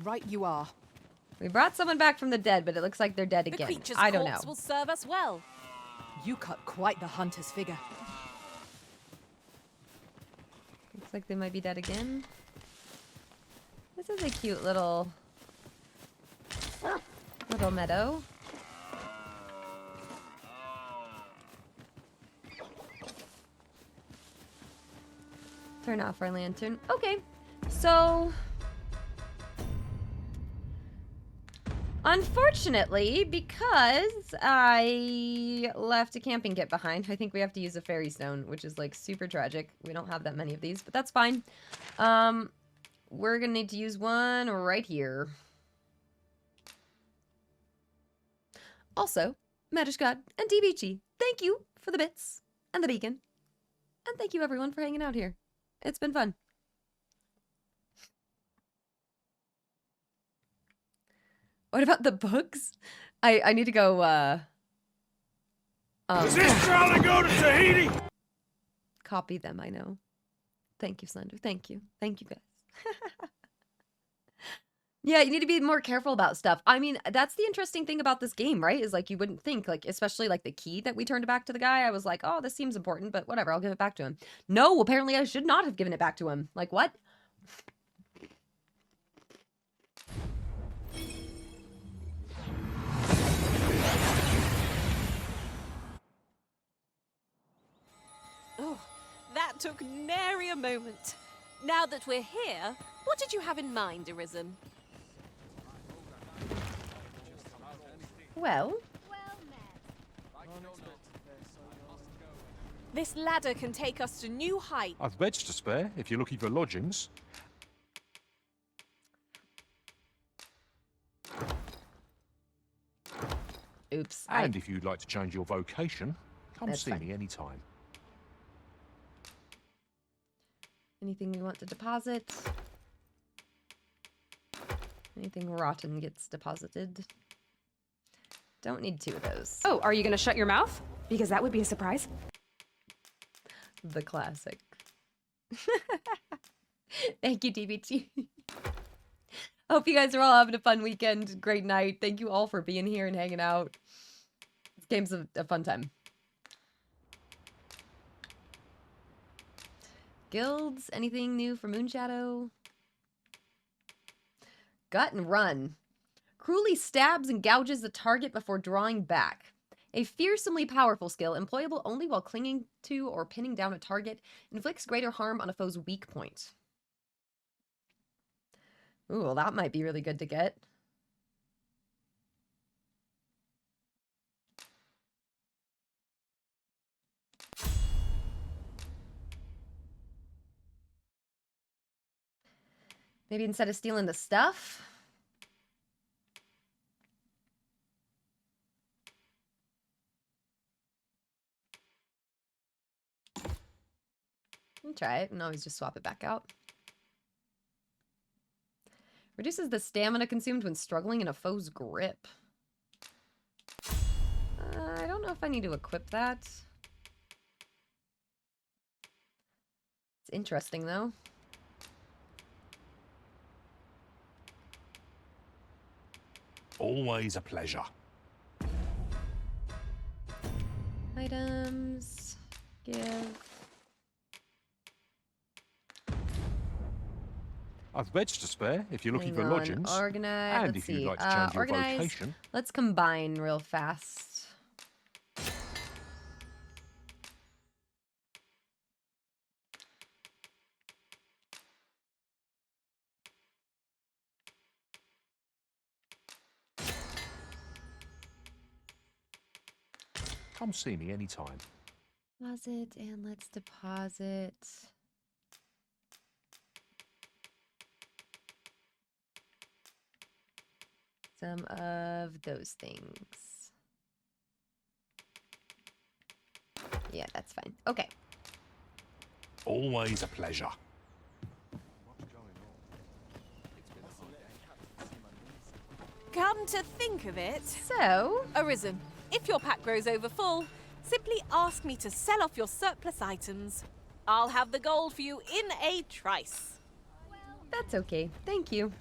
Right you are. We brought someone back from the dead, but it looks like they're dead The again. creature's I don't know. corpse will serve us well. You cut quite the hunter's figure. Looks like they might be dead again. This is a cute little meadow. Turn off our lantern. Okay, so unfortunately, because I left a camping kit behind, I think we have to use a fairy stone, which is like super tragic. We don't have that many of these, but that's fine. We're gonna need to use one right here. Also, Magic God and DBG, thank you for the bits and the beacon. And thank you everyone for hanging out here. It's been fun. What about the books? I need to go, Does this trolley go to Tahiti? copy them, I know. Thank you, Slender. Thank you. Thank you, guys. Yeah, you need to be more careful about stuff. I mean, that's the interesting thing about this game, right? Is like, you wouldn't think, like, especially like the key that we turned back to the guy. I was like, oh, this seems important, but whatever, I'll give it back to him. No, apparently I should not have given it back to him. Like, what? Oh, that took nary a moment. Now that we're here, what did you have in mind, Arisen? Well, this ladder can take us to new heights. I've beds to spare if you're looking for lodgings. Oops. And if you'd like to change your vocation, come That's see fine. me anytime. Anything we want to deposit? Anything rotten gets deposited. Don't need two of those. Oh, are you gonna shut your mouth? Because that would be a surprise. The classic. Thank you, DBT. Hope you guys are all having a fun weekend. Great night. Thank you all for being here and hanging out. This game's a fun time. Guilds? Anything new for Moonshadow? Gut and run. Cruelly stabs and gouges the target before drawing back. A fearsomely powerful skill, employable only while clinging to or pinning down a target, inflicts greater harm on a foe's weak point. Ooh, well, that might be really good to get. Maybe instead of stealing the stuff. I'll try it and always just swap it back out. Reduces the stamina consumed when struggling in a foe's grip. I don't know if I need to equip that. It's interesting though. Always a pleasure. Items. Give. I've beds to spare if you're looking Hang for on. lodgings. Organize. And Let's if you'd see. like to change your Organize. vocation. Let's combine real fast. Come see me anytime. Deposit, and let's deposit. Some of those things. Yeah, that's fine. Okay. Always a pleasure. Come to think of it... So... Arisen, if your pack grows over full, simply ask me to sell off your surplus items. I'll have the gold for you in a trice. That's okay. Thank you.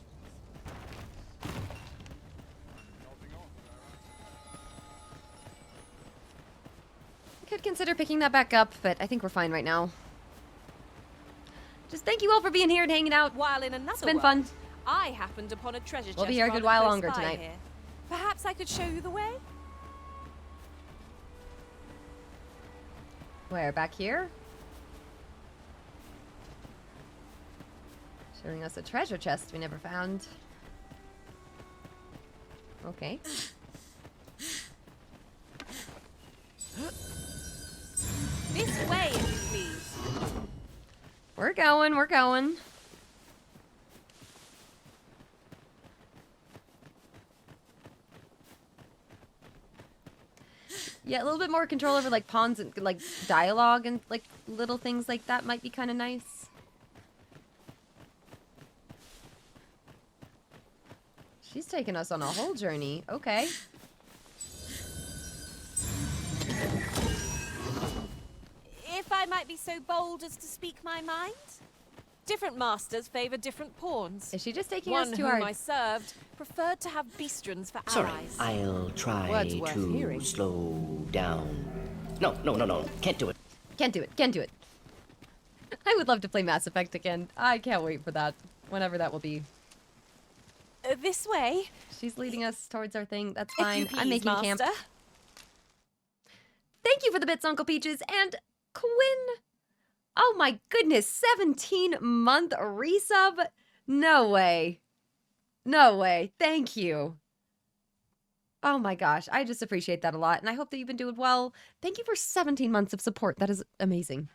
I could consider picking that back up, but I think we're fine right now. Just thank you all for being here and hanging out. While in another It's been world, fun. I happened upon a treasure chest. We'll be here a good rather while close longer by tonight. here. Perhaps I could show you the way? Where? Back here? Showing us a treasure chest we never found. Okay. This way, if you please. We're going, we're going. Yeah, a little bit more control over like pawns and like dialogue and like little things like that might be kind of nice. She's taking us on a whole journey. Okay. If I might be so bold as to speak my mind, different masters favor different pawns. Is she just taking One us to whom our... I served preferred to have beastrons for Sorry, allies. I'll try Words worth to hearing. slow down. No, can't do it. Can't do it, can't do it. I would love to play Mass Effect again. I can't wait for that. Whenever that will be. This way. She's leading us towards our thing. That's If fine. you please, I'm making camp. master. Thank you for the bits, Uncle Peaches. And Quinn. Oh my goodness. 17-month resub? No way. No way. Thank you. Oh my gosh. I just appreciate that a lot. And I hope that you've been doing well. Thank you for 17 months of support. That is amazing.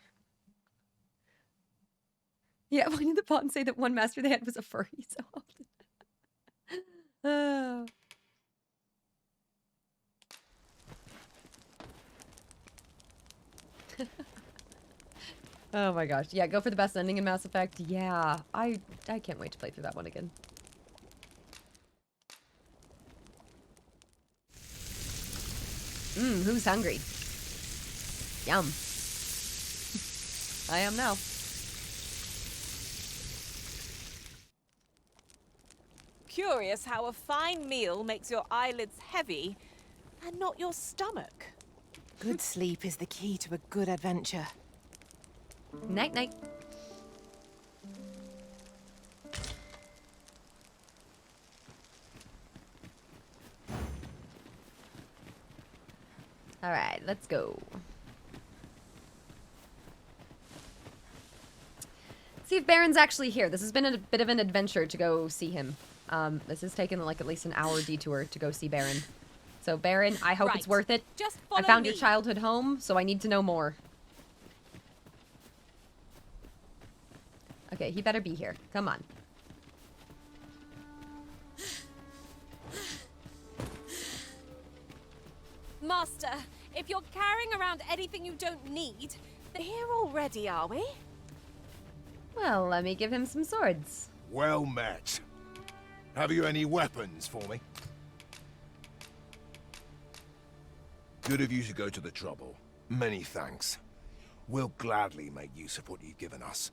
Yeah, why did the pawn say that one master they had was a furry so often? Oh. Oh my gosh. Yeah, go for the best ending in Mass Effect. Yeah, I can't wait to play through that one again. Who's hungry? Yum. I am now. Curious how a fine meal makes your eyelids heavy and not your stomach. Good sleep is the key to a good adventure. Night, night. All right, let's go. See if Baron's actually here. This has been a bit of an adventure to go see him. This has taken like at least an hour detour to go see Baron. So Baron, I hope it's worth it. Just I follow found me. your childhood home, so I need to know more. Okay, he better be here. Come on. Master, if you're carrying around anything you don't need, they're here already, are we? Well, let me give him some swords. Well met. Have you any weapons for me? Good of you to go to the trouble. Many thanks. We'll gladly make use of what you've given us.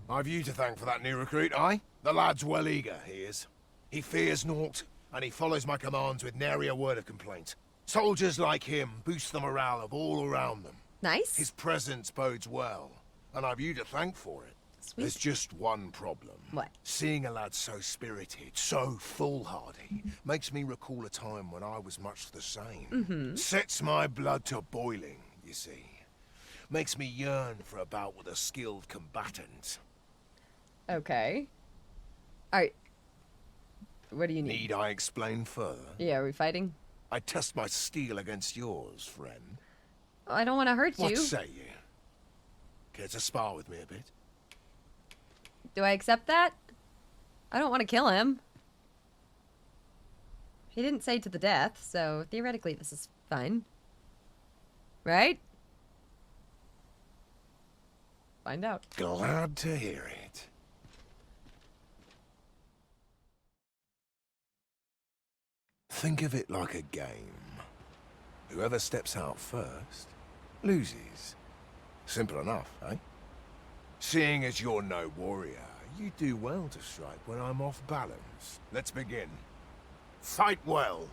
I've you to thank for that new recruit, aye? The lad's well eager, he is. He fears naught, and he follows my commands with nary a word of complaint. Soldiers like him boost the morale of all around them. Nice. His presence bodes well, and I've you to thank for it. Sweet. There's just one problem. What? Seeing a lad so spirited, so foolhardy, makes me recall a time when I was much the same. Sets my blood to boiling, you see. Makes me yearn for a bout with a skilled combatant. Okay. Alright. What do you need? Need I explain further? Yeah, are we fighting? I test my steel against yours, friend. I don't want to hurt you. What say you? Care to spar with me a bit? Do I accept that? I don't want to kill him. He didn't say to the death, so theoretically this is fine. Right? Find out. Glad to hear it. Think of it like a game. Whoever steps out first loses. Simple enough, eh? Seeing as you're no warrior, you do well to strike when I'm off balance. Let's begin. Fight well.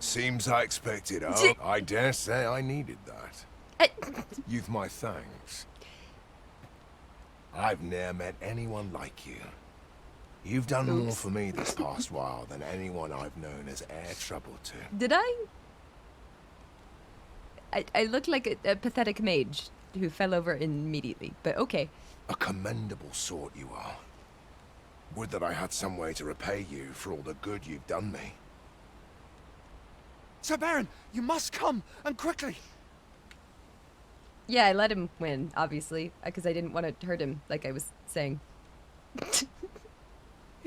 Seems I expected, oh? I dare say I needed that. You've my thanks. I've ne'er met anyone like you. You've done more for me this past while than anyone I've known has e'er troubled to. Did I? I look like a pathetic mage who fell over immediately, but okay. A commendable sort you are. Would that I had some way to repay you for all the good you've done me. To Beren, you must come, and quickly! Yeah, I let him win, obviously, because I didn't want to hurt him, like I was saying.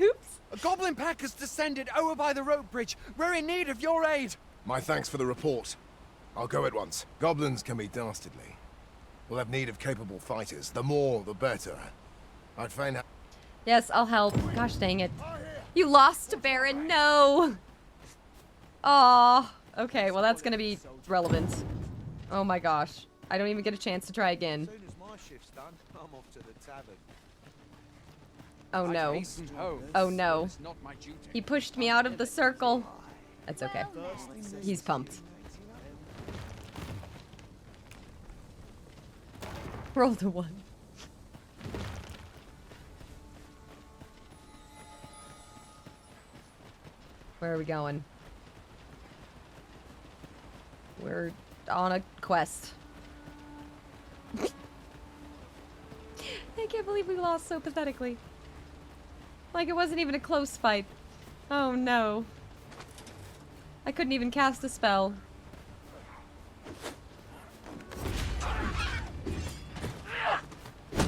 Oops. A goblin pack has descended over by the rope bridge. We're in need of your aid. My thanks for the report. I'll go at once. Goblins can be dastardly. We'll have need of capable fighters. The more, the better. I'd fain Yes, I'll help. Gosh dang it. You lost to Beren, no! Aww. Okay, well that's gonna be relevant. Oh my gosh. I don't even get a chance to try again. As soon as my shift's done, I'm off to the tavern. Oh no. Oh no. He pushed me out of the circle. That's okay. He's pumped. Roll the 1. Where are we going? We're on a quest. I can't believe we lost so pathetically. Like it wasn't even a close fight. Oh no. I couldn't even cast a spell.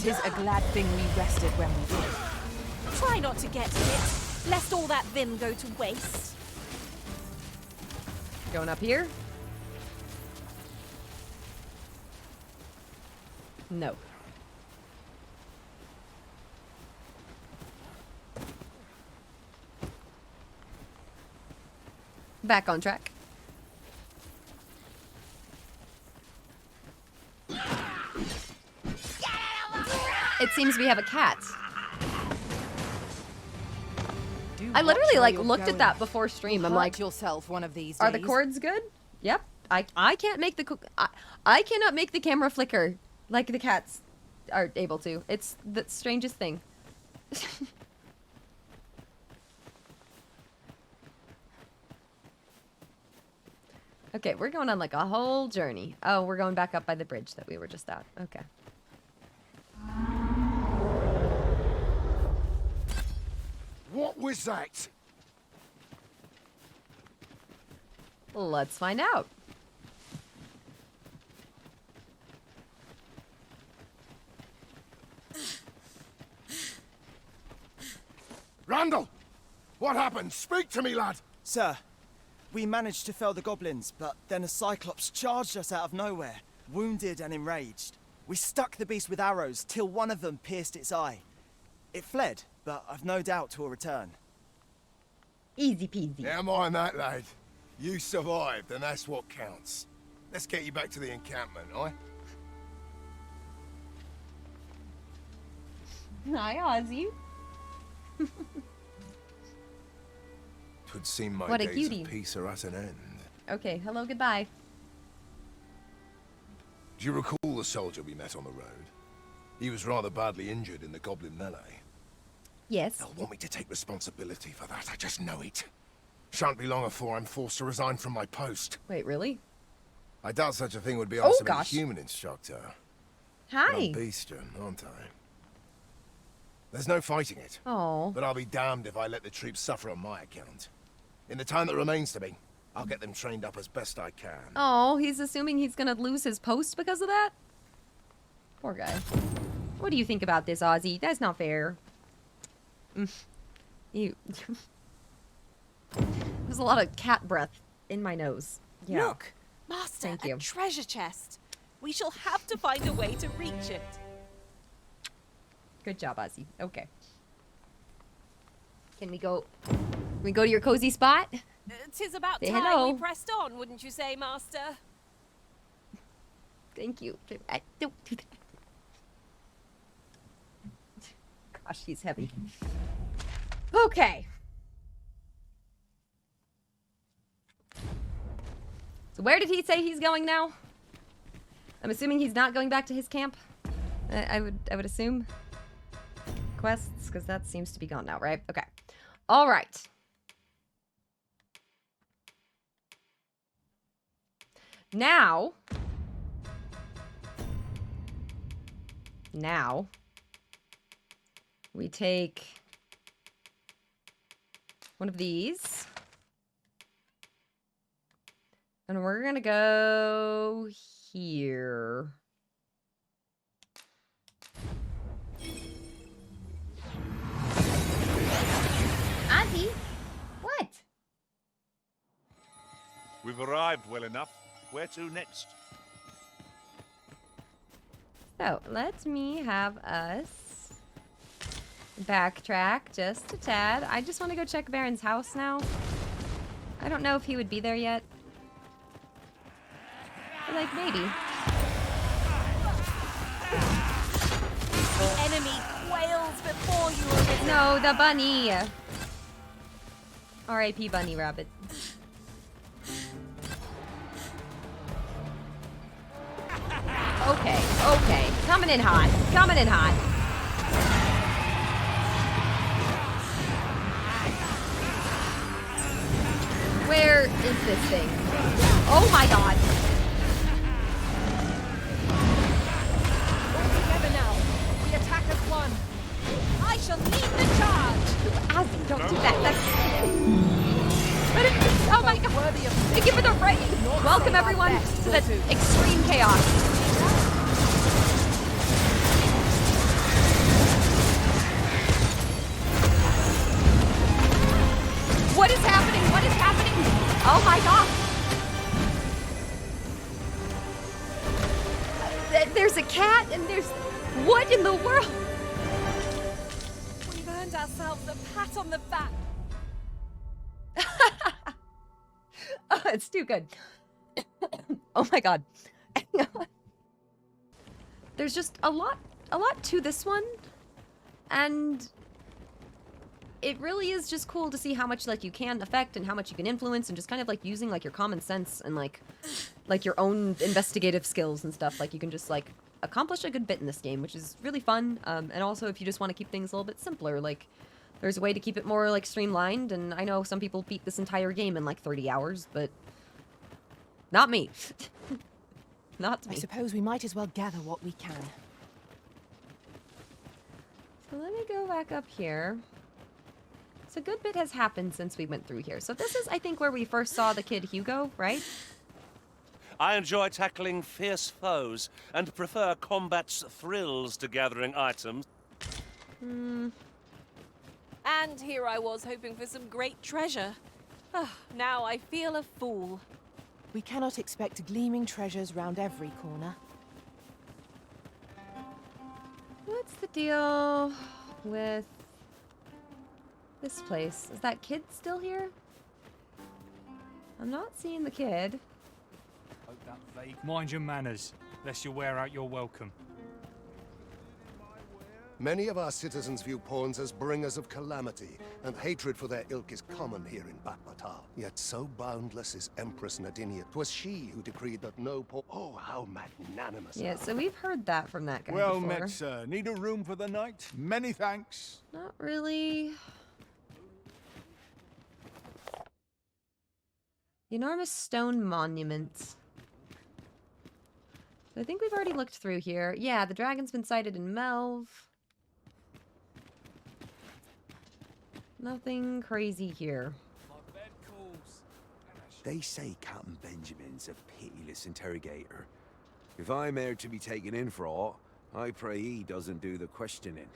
Tis a glad thing we rested when we did. Try not to get hit, lest all that vim go to waste. Going up here? No. Back on track. It seems we have a cat. I literally like looked at that before stream. I'm like, yourself one of these are days. the cords good? Yep. I can't make the I cannot make the camera flicker like the cats are able to. It's the strangest thing. Okay, we're going on like a whole journey. Oh, we're going back up by the bridge that we were just at. Okay. What was that? Let's find out. Randall! What happened? Speak to me, lad! Sir, we managed to fell the goblins, but then a cyclops charged us out of nowhere, wounded and enraged. We stuck the beast with arrows till one of them pierced its eye. It fled, but I've no doubt 'twill return. Easy peasy. Never mind that, lad. You survived, and that's what counts. Let's get you back to the encampment, aye? Hi, Ozzy. Twould seem my What a days cutie. of peace are at an end. Okay, hello, goodbye. Do you recall the soldier we met on the road? He was rather badly injured in the goblin melee. Yes. They'll want me to take responsibility for that, I just know it. Shan't be long afore I'm forced to resign from my post. Wait, really? I doubt such a thing would be asked of a gosh. human instructor. Hi. But I'm bestian, aren't I? There's no fighting it. Oh. But I'll be damned if I let the troops suffer on my account. In the time that remains to me, I'll get them trained up as best I can. Oh, he's assuming he's gonna lose his post because of that? Poor guy. What do you think about this, Ozzy? That's not fair. You. There's a lot of cat breath in my nose. Yeah. Look, Master, Thank you. a treasure chest. We shall have to find a way to reach it. Good job, Ozzy. Okay. Can we go? Can we go to your cozy spot? 'Tis about Say time hello. we pressed on, wouldn't you say, Master? Thank you. Don't do that. Gosh, he's heavy. Okay. So where did he say he's going now? I'm assuming he's not going back to his camp. I would assume quests, because that seems to be gone now, right? Okay. All right. Now we take one of these and we're gonna go here. Auntie, what? We've arrived well enough. Where to next? So, let me have us backtrack just a tad. I just want to go check Baron's house now. I don't know if he would be there yet. But, like, maybe. The enemy quails before you, Arisen. No, the bunny! R.I.P. Bunny Rabbit. Okay, okay. Coming in hot. Coming in hot. Where is this thing? Oh my god. All together now. We attack as one. I shall lead the charge. Ozzy, don't do that. That's... Oh my god. Thank you for the raid. Welcome everyone to the extreme chaos. What is happening? What is happening? Oh my god. There's a cat and there's... What in the world? We've earned ourselves a pat on the back. Oh, it's too good. Oh my god. There's just a lot to this one. And it really is just cool to see how much like you can affect and how much you can influence and just kind of like using like your common sense and like your own investigative skills and stuff. Like you can just like accomplish a good bit in this game, which is really fun. And also if you just want to keep things a little bit simpler, like there's a way to keep it more like streamlined. And I know some people beat this entire game in like 30 hours, but not me. Not me. I suppose we might as well gather what we can. So let me go back up here. So a good bit has happened since we went through here. So this is, I think, where we first saw the kid Hugo, right? I enjoy tackling fierce foes and prefer combat's thrills to gathering items. And here I was hoping for some great treasure. Now I feel a fool. We cannot expect gleaming treasures round every corner. What's the deal with this place? Is that kid still here? I'm not seeing the kid. Mind your manners, lest you wear out your welcome. Many of our citizens view pawns as bringers of calamity, and hatred for their ilk is common here in Bakbattahl. Yet so boundless is Empress Nadinia. 'Twas she who decreed that no pawn... Oh, how magnanimous. Yeah, so we've heard that from that guy Well before. met, sir. Need a room for the night? Many thanks. Not really. The enormous stone monument. So I think we've already looked through here. Yeah, the dragon's been sighted in Melv. Nothing crazy here. They say Captain Benjamin's a pitiless interrogator. If I'm here to be taken in for aught, I pray he doesn't do the questioning.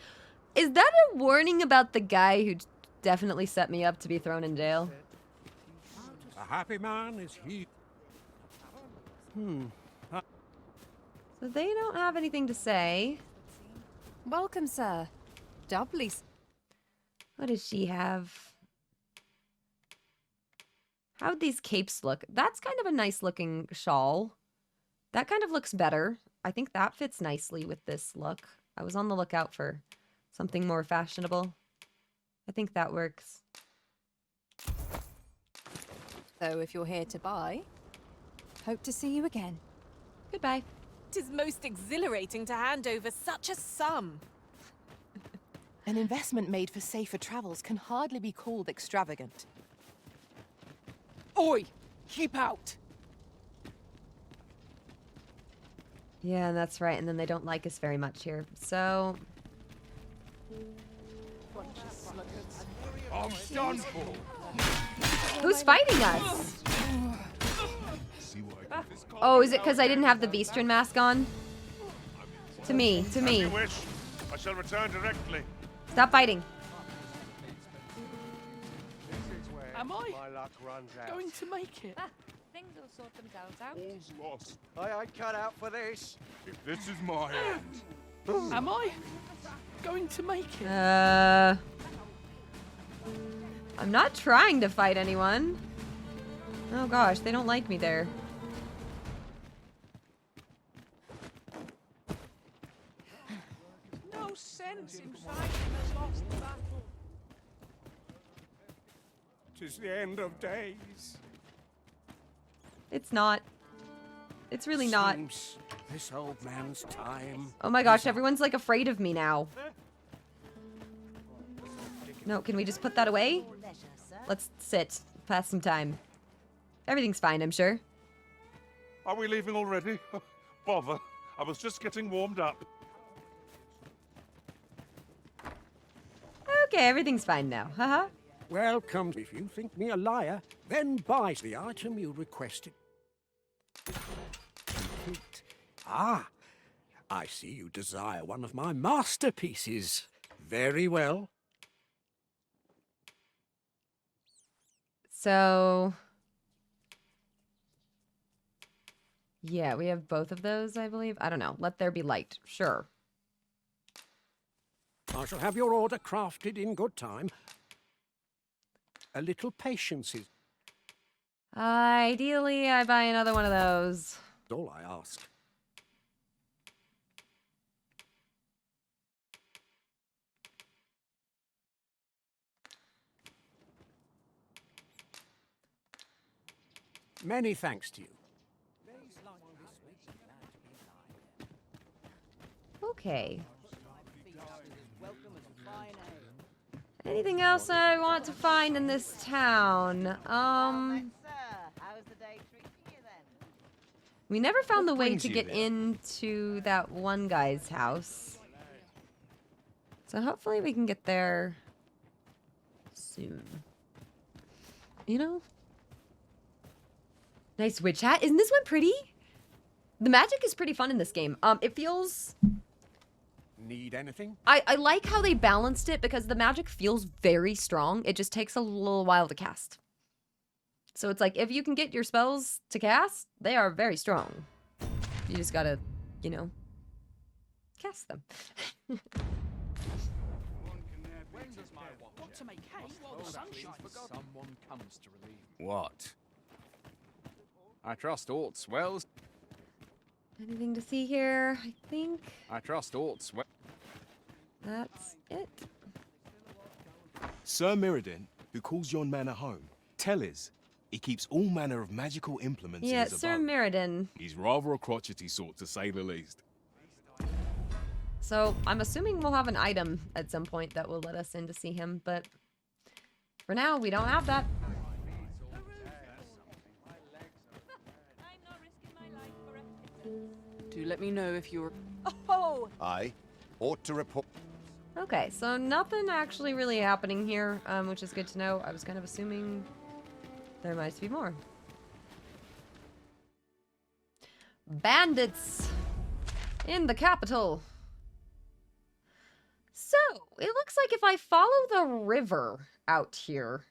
Is that a warning about the guy who definitely set me up to be thrown in jail? A happy man is he. So they don't have anything to say. Welcome, sir. Doubly. What does she have? How'd these capes look? That's kind of a nice looking shawl. That kind of looks better. I think that fits nicely with this look. I was on the lookout for something more fashionable. I think that works. So if you're here to buy, hope to see you again. Goodbye. It is most exhilarating to hand over such a sum. An investment made for safer travels can hardly be called extravagant. Oi! Keep out! Yeah, that's right. And then they don't like us very much here. So... I'm done for. Who's fighting us? Oh, is it because I didn't have the Beastrin mask on? To me, to me. As you wish. I shall return directly. Stop fighting. Am I going to make it? Things will sort themselves out. All's lost. I cut out for this. If this is my end. Am I going to make it? I'm not trying to fight anyone. Oh gosh, they don't like me there. No sense in fighting a lost battle. 'Tis the end of days. It's not. It's really not. Seems this old man's time. Oh my gosh, everyone's like afraid of me now. No, can we just put that away? Let's sit. Pass some time. Everything's fine, I'm sure. Are we leaving already? Bother. I was just getting warmed up. Okay, everything's fine now. Haha. Welcome. If you think me a liar, then buy the item you requested. Complete. Ah, I see you desire one of my masterpieces. Very well. So... yeah, we have both of those, I believe. I don't know. Let there be light. Sure. I shall have your order crafted in good time. A little patience is Ideally, I buy another one of those. all I ask. Many thanks to you. Okay. Anything else I want to find in this town? We never found the way to get into that one guy's house. So hopefully we can get there soon. You know? Nice witch hat. Isn't this one pretty? The magic is pretty fun in this game. It feels... Need anything? I like how they balanced it because the magic feels very strong. It just takes a little while to cast. So it's like, if you can get your spells to cast, they are very strong. You just gotta, you know, cast them. Someone comes to relieve me. What? I trust Ort's wells. Anything to see here? I think I trust Ort's well. that's it. Sir Mirrodin, who calls yon manor home, tell us he keeps all manner of magical implements in Yeah, his Sir abode. Mirrodin. He's rather a crotchety sort, to say the least. So I'm assuming we'll have an item at some point that will let us in to see him, but for now, we don't have that. Do let me know if you're... Oh! I ought to report... Okay, so nothing actually really happening here, which is good to know. I was kind of assuming there might be more. Bandits in the capital. So, it looks like if I follow the river out here,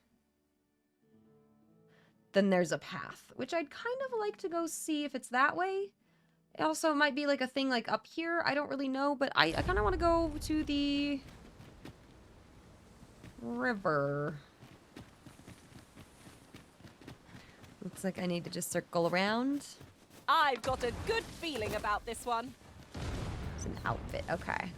then there's a path, which I'd kind of like to go see if it's that way. It also might be like a thing like up here. I don't really know, but I kind of want to go to the river. Looks like I need to just circle around. I've got a good feeling about this one. It's an outfit, okay.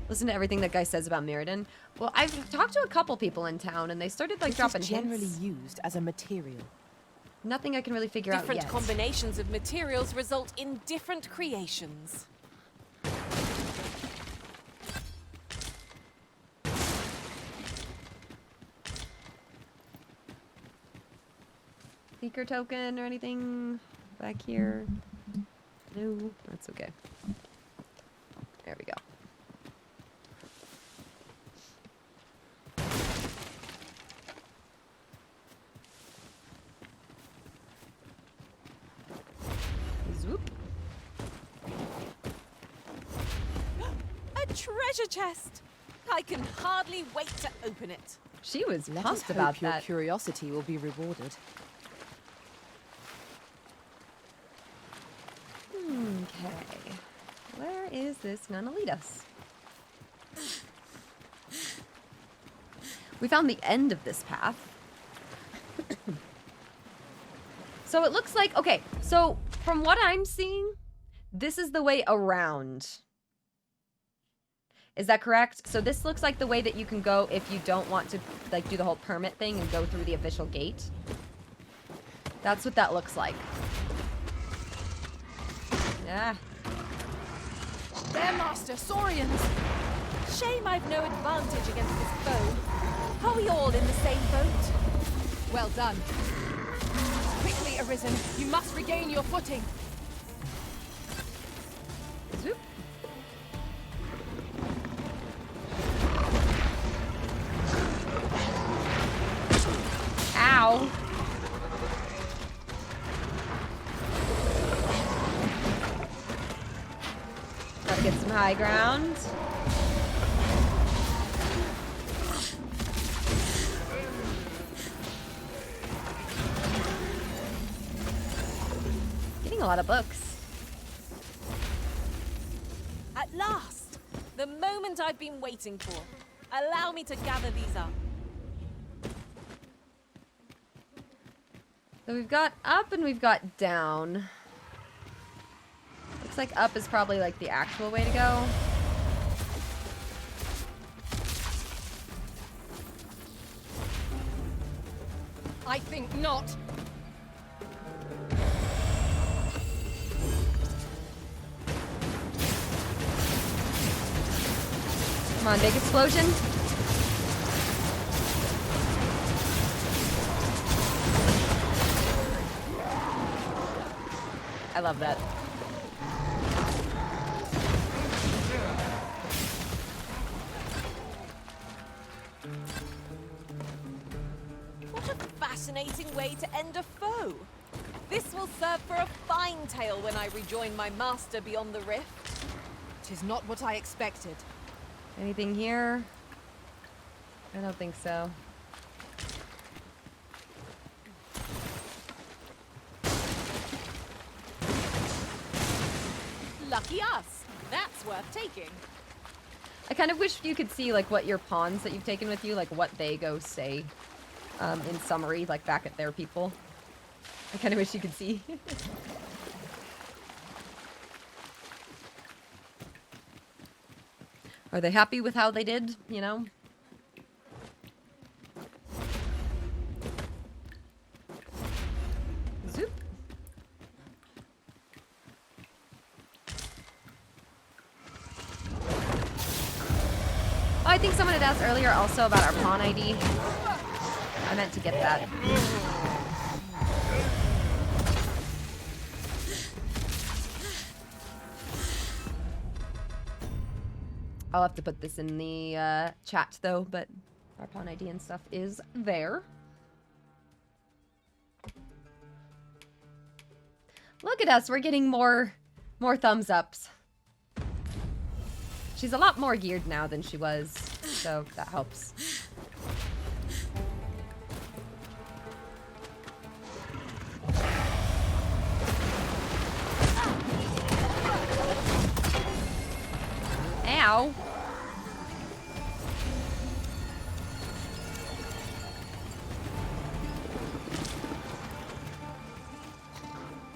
Listen to everything that guy says about Mirrodin. Well, I've talked to a couple people in town, and they started like dropping This is generally hints. used as a material. Nothing I can really figure out yet. Different combinations of materials result in different creations. Seeker token or anything back here? No, that's okay. There we go. Zoop. A treasure chest! I can hardly wait to open it. She was Let us pumped hope about your that. curiosity will be rewarded. Okay. Where is this gonna lead us? We found the end of this path. So it looks like, okay, so from what I'm seeing, this is the way around. Is that correct? So this looks like the way that you can go if you don't want to like do the whole permit thing and go through the official gate. That's what that looks like. Yeah. Their master, Saurians! Shame I've no advantage against this foe. Are we all in the same boat? Well done. Quickly, Arisen. You must regain your footing. Zoop. Ow. Gotta get some high ground. Getting a lot of books. At last! The moment I've been waiting for. Allow me to gather these up. So we've got up and we've got down. Looks like up is probably like the actual way to go. I think not. Come on, big explosion. I love that. What a fascinating way to end a foe. This will serve for a fine tale when I rejoin my master beyond the rift. 'Tis not what I expected. Anything here? I don't think so. Lucky us. That's worth taking. I kind of wish you could see like what your pawns that you've taken with you, like what they go say in summary, like back at their people. I kind of wish you could see. Are they happy with how they did, you know? Zoop. Oh, I think someone had asked earlier also about our pawn ID. meant to get that. I'll have to put this in the chat though, but our pawn ID and stuff is there. Look at us, we're getting more thumbs ups. She's a lot more geared now than she was, so that helps. Ow.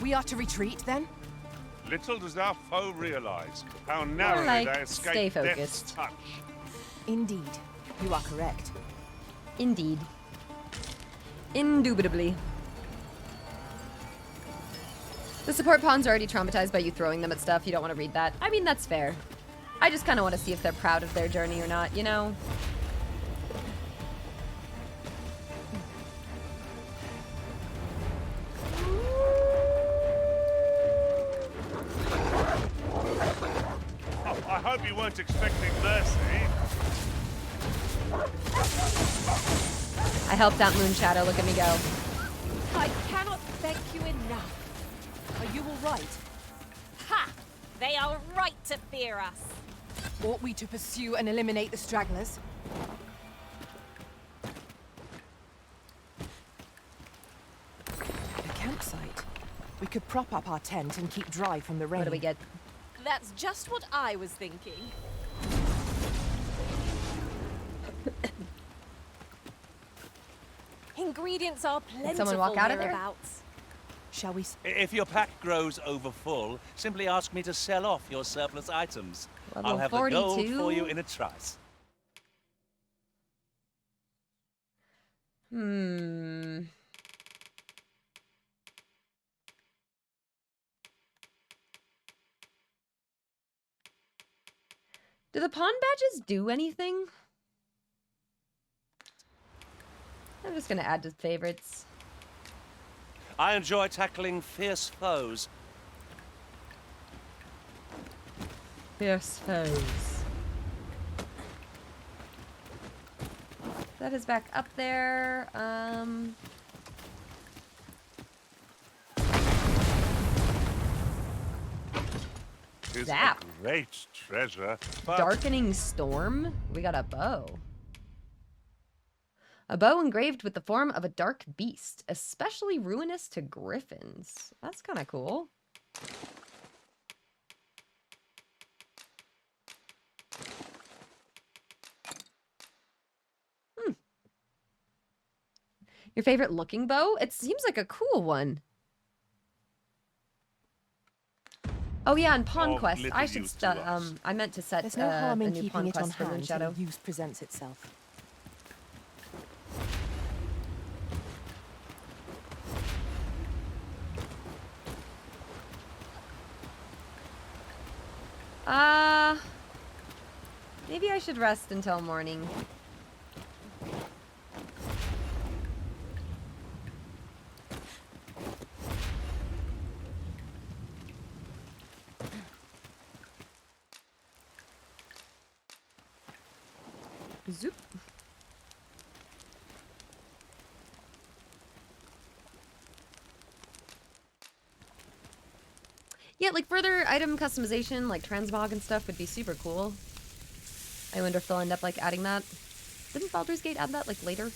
We are to retreat, then? Little does our foe realize how narrowly they escape death's touch. Indeed. You are correct. Indeed. Indubitably. The support pawns are already traumatized by you throwing them at stuff. You don't want to read that. I mean, that's fair. I just kind of want to see if they're proud of their journey or not, you know? I hope you weren't expecting mercy. I helped out Moon Shadow. Look at me go. I cannot thank you enough. Are you all right? Ha! They are right to fear us. Ought we to pursue and eliminate the stragglers? A campsite. We could prop up our tent and keep dry from the rain. What do we get? That's just what I was thinking. Ingredients are plentiful someone walk out of there? hereabouts. Shall we? If your pack grows overfull, simply ask me to sell off your surplus items. Level I'll have 42? the gold for you in a trice. Do the pawn badges do anything? I'm just gonna add to favorites. I enjoy tackling fierce foes. Fierce foes. That is back up there. It's Zap. a great treasure. But Darkening Storm? We got a bow. A bow engraved with the form of a dark beast, especially ruinous to griffins. That's kind of cool. Your favorite looking bow? It seems like a cool one. Oh yeah, and Pawn Quest. I should I meant to set There's no harm a in new keeping Pawn it on Quest for Moon hand Shadow. till use presents itself. Maybe I should rest until morning. Zoop. Yeah, like further item customization, like transmog and stuff would be super cool. I wonder if they'll end up like adding that. Didn't Baldur's Gate add that like later?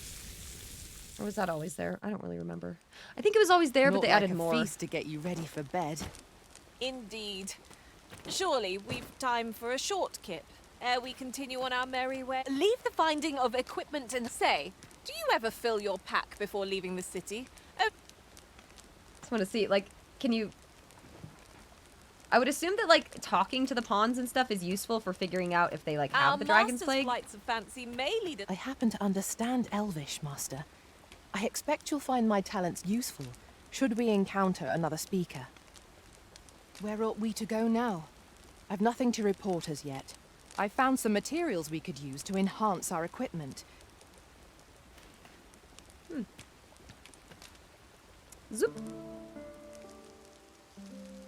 Or was that always there? I don't really remember. I think it was always there, but they added more. Feast to get you ready for bed. Indeed. Surely we've time for a short kip, ere we continue on our merry way. Leave the finding of equipment and say, do you ever fill your pack before leaving the city? Oh. Just want to see, like, can you... I would assume that, like, talking to the pawns and stuff is useful for figuring out if they, like, have the Dragon's Plague. Flights of fancy may lead us. I happen to understand Elvish, Master. I expect you'll find my talents useful, should we encounter another speaker. Where ought we to go now? I've nothing to report as yet. I found some materials we could use to enhance our equipment. Zoop.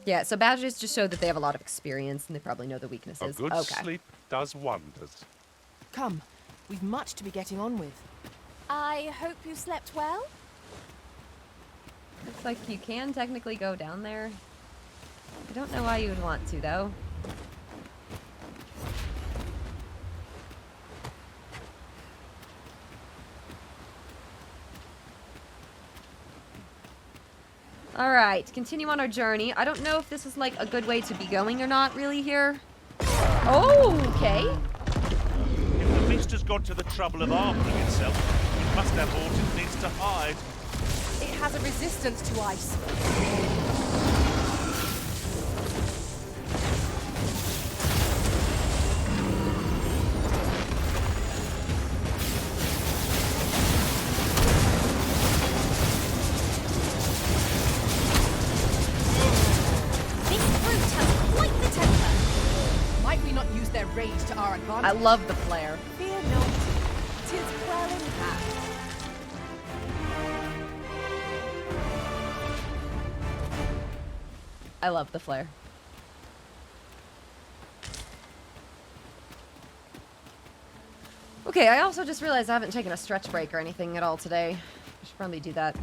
Yeah, so badges just show that they have a lot of experience and they probably know the A weaknesses. good Okay. sleep does wonders. Come, we've much to be getting on with. I hope you slept well. Looks like you can technically go down there. I don't know why you would want to, though. Alright, continue on our journey. I don't know if this is like a good way to be going or not really here. Oh, okay. If the beast has gone to the trouble of armoring itself, it must have aught it needs to hide. It has a resistance to ice. I love the flare. Fear not, 'tis well in hand. I love the flare. Okay, I also just realized I haven't taken a stretch break or anything at all today. I should probably do that.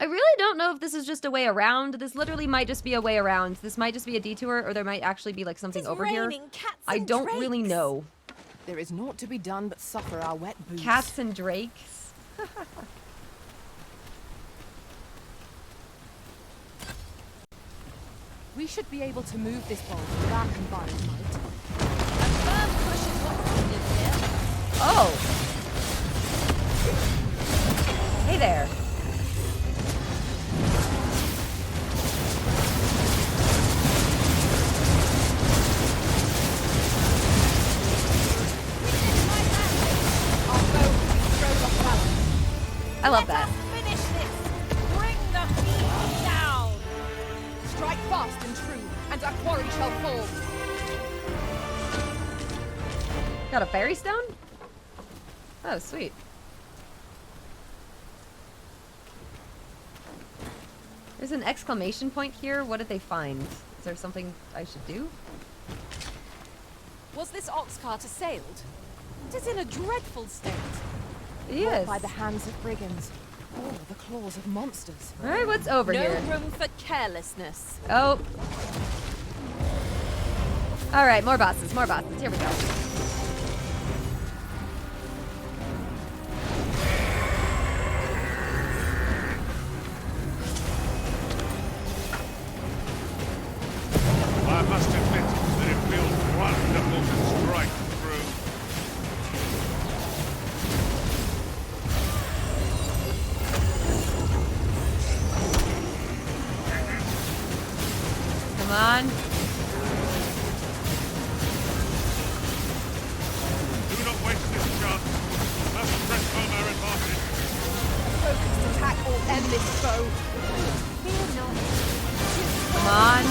I really don't know if this is just a way around. This literally might just be a way around. This might just be a detour, or there might actually be like something over here. I don't really know. There is naught to be done but suffer our wet boots. Cats and drakes. We should be able to move this boulder without combined might. Oh! Hey there. I love that. Finish this! Bring the fiend down! Strike fast and true, and our quarry shall fall. Got a fairy stone? Oh, sweet. There's an exclamation point here. What did they find? Is there something I should do? Was this ox cart assailed? It is in a dreadful state. Yes. By the hands of brigands, or the claws of monsters. Alright, what's over here? No room for carelessness. Oh. Alright, more bosses, more bosses. Here we go. I must admit that it feels wonderful to strike through. Come on. Do not waste this chance. Must press home our advantage. Focused attack will end this foe. Fear not. Come on.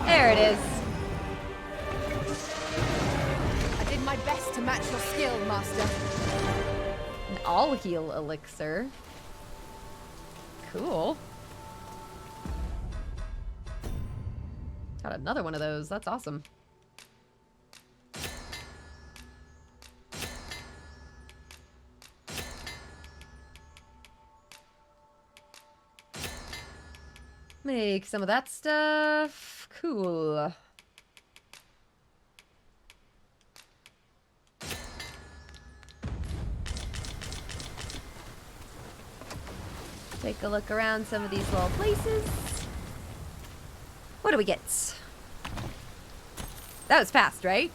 There it is. I did my best to match your skill, Master. An all-heal elixir. Cool. Got another one of those. That's awesome. Make some of that stuff. Cool. Take a look around some of these little places. What do we get? That was fast, right?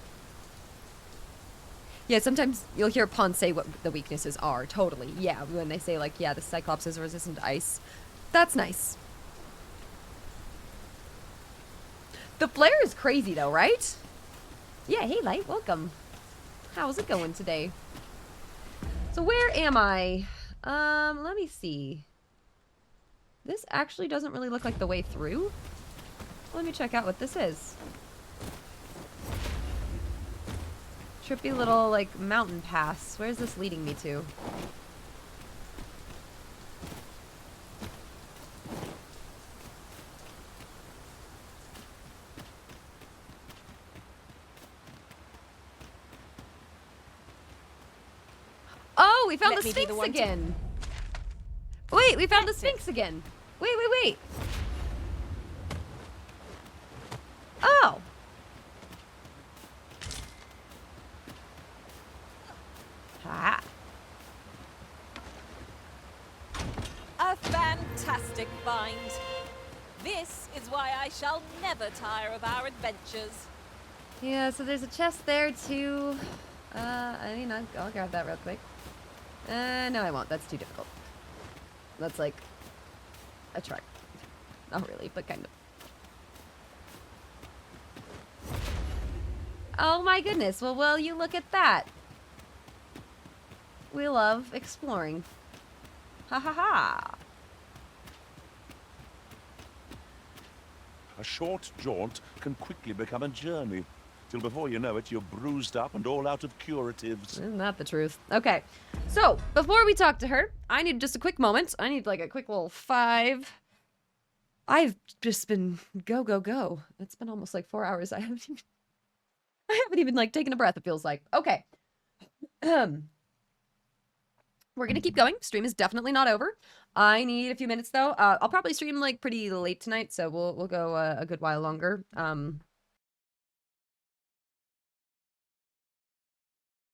Yeah, sometimes you'll hear pawns say what the weaknesses are. Totally. Yeah, when they say, like, yeah, the Cyclops is resistant to ice. That's nice. The flare is crazy, though, right? Yeah, hey, Light, welcome. How's it going today? So where am I? Let me see. This actually doesn't really look like the way through. Let me check out what this is. Trippy little, like, mountain pass. Where's this leading me to? Oh, we found the Sphinx again. Wait, we found the Sphinx again. Wait. Oh. Ah. A fantastic find. This is why I shall never tire of our adventures. Yeah, so there's a chest there too. I mean, I'll grab that real quick. No, I won't. That's too difficult. That's like a trek. Not really, but kind of. Oh my goodness. Well, will you look at that? We love exploring. Ha ha ha. A short jaunt can quickly become a journey. Till before you know it, you're bruised up and all out of curatives. Isn't that the truth? Okay, so before we talk to her, I need just a quick moment. I need like a quick little 5. I've just been go. It's been almost like 4 hours. I haven't even like taken a breath, it feels like. Okay. We're gonna keep going. Stream is definitely not over. I need a few minutes though. I'll probably stream like pretty late tonight, so we'll go a good while longer.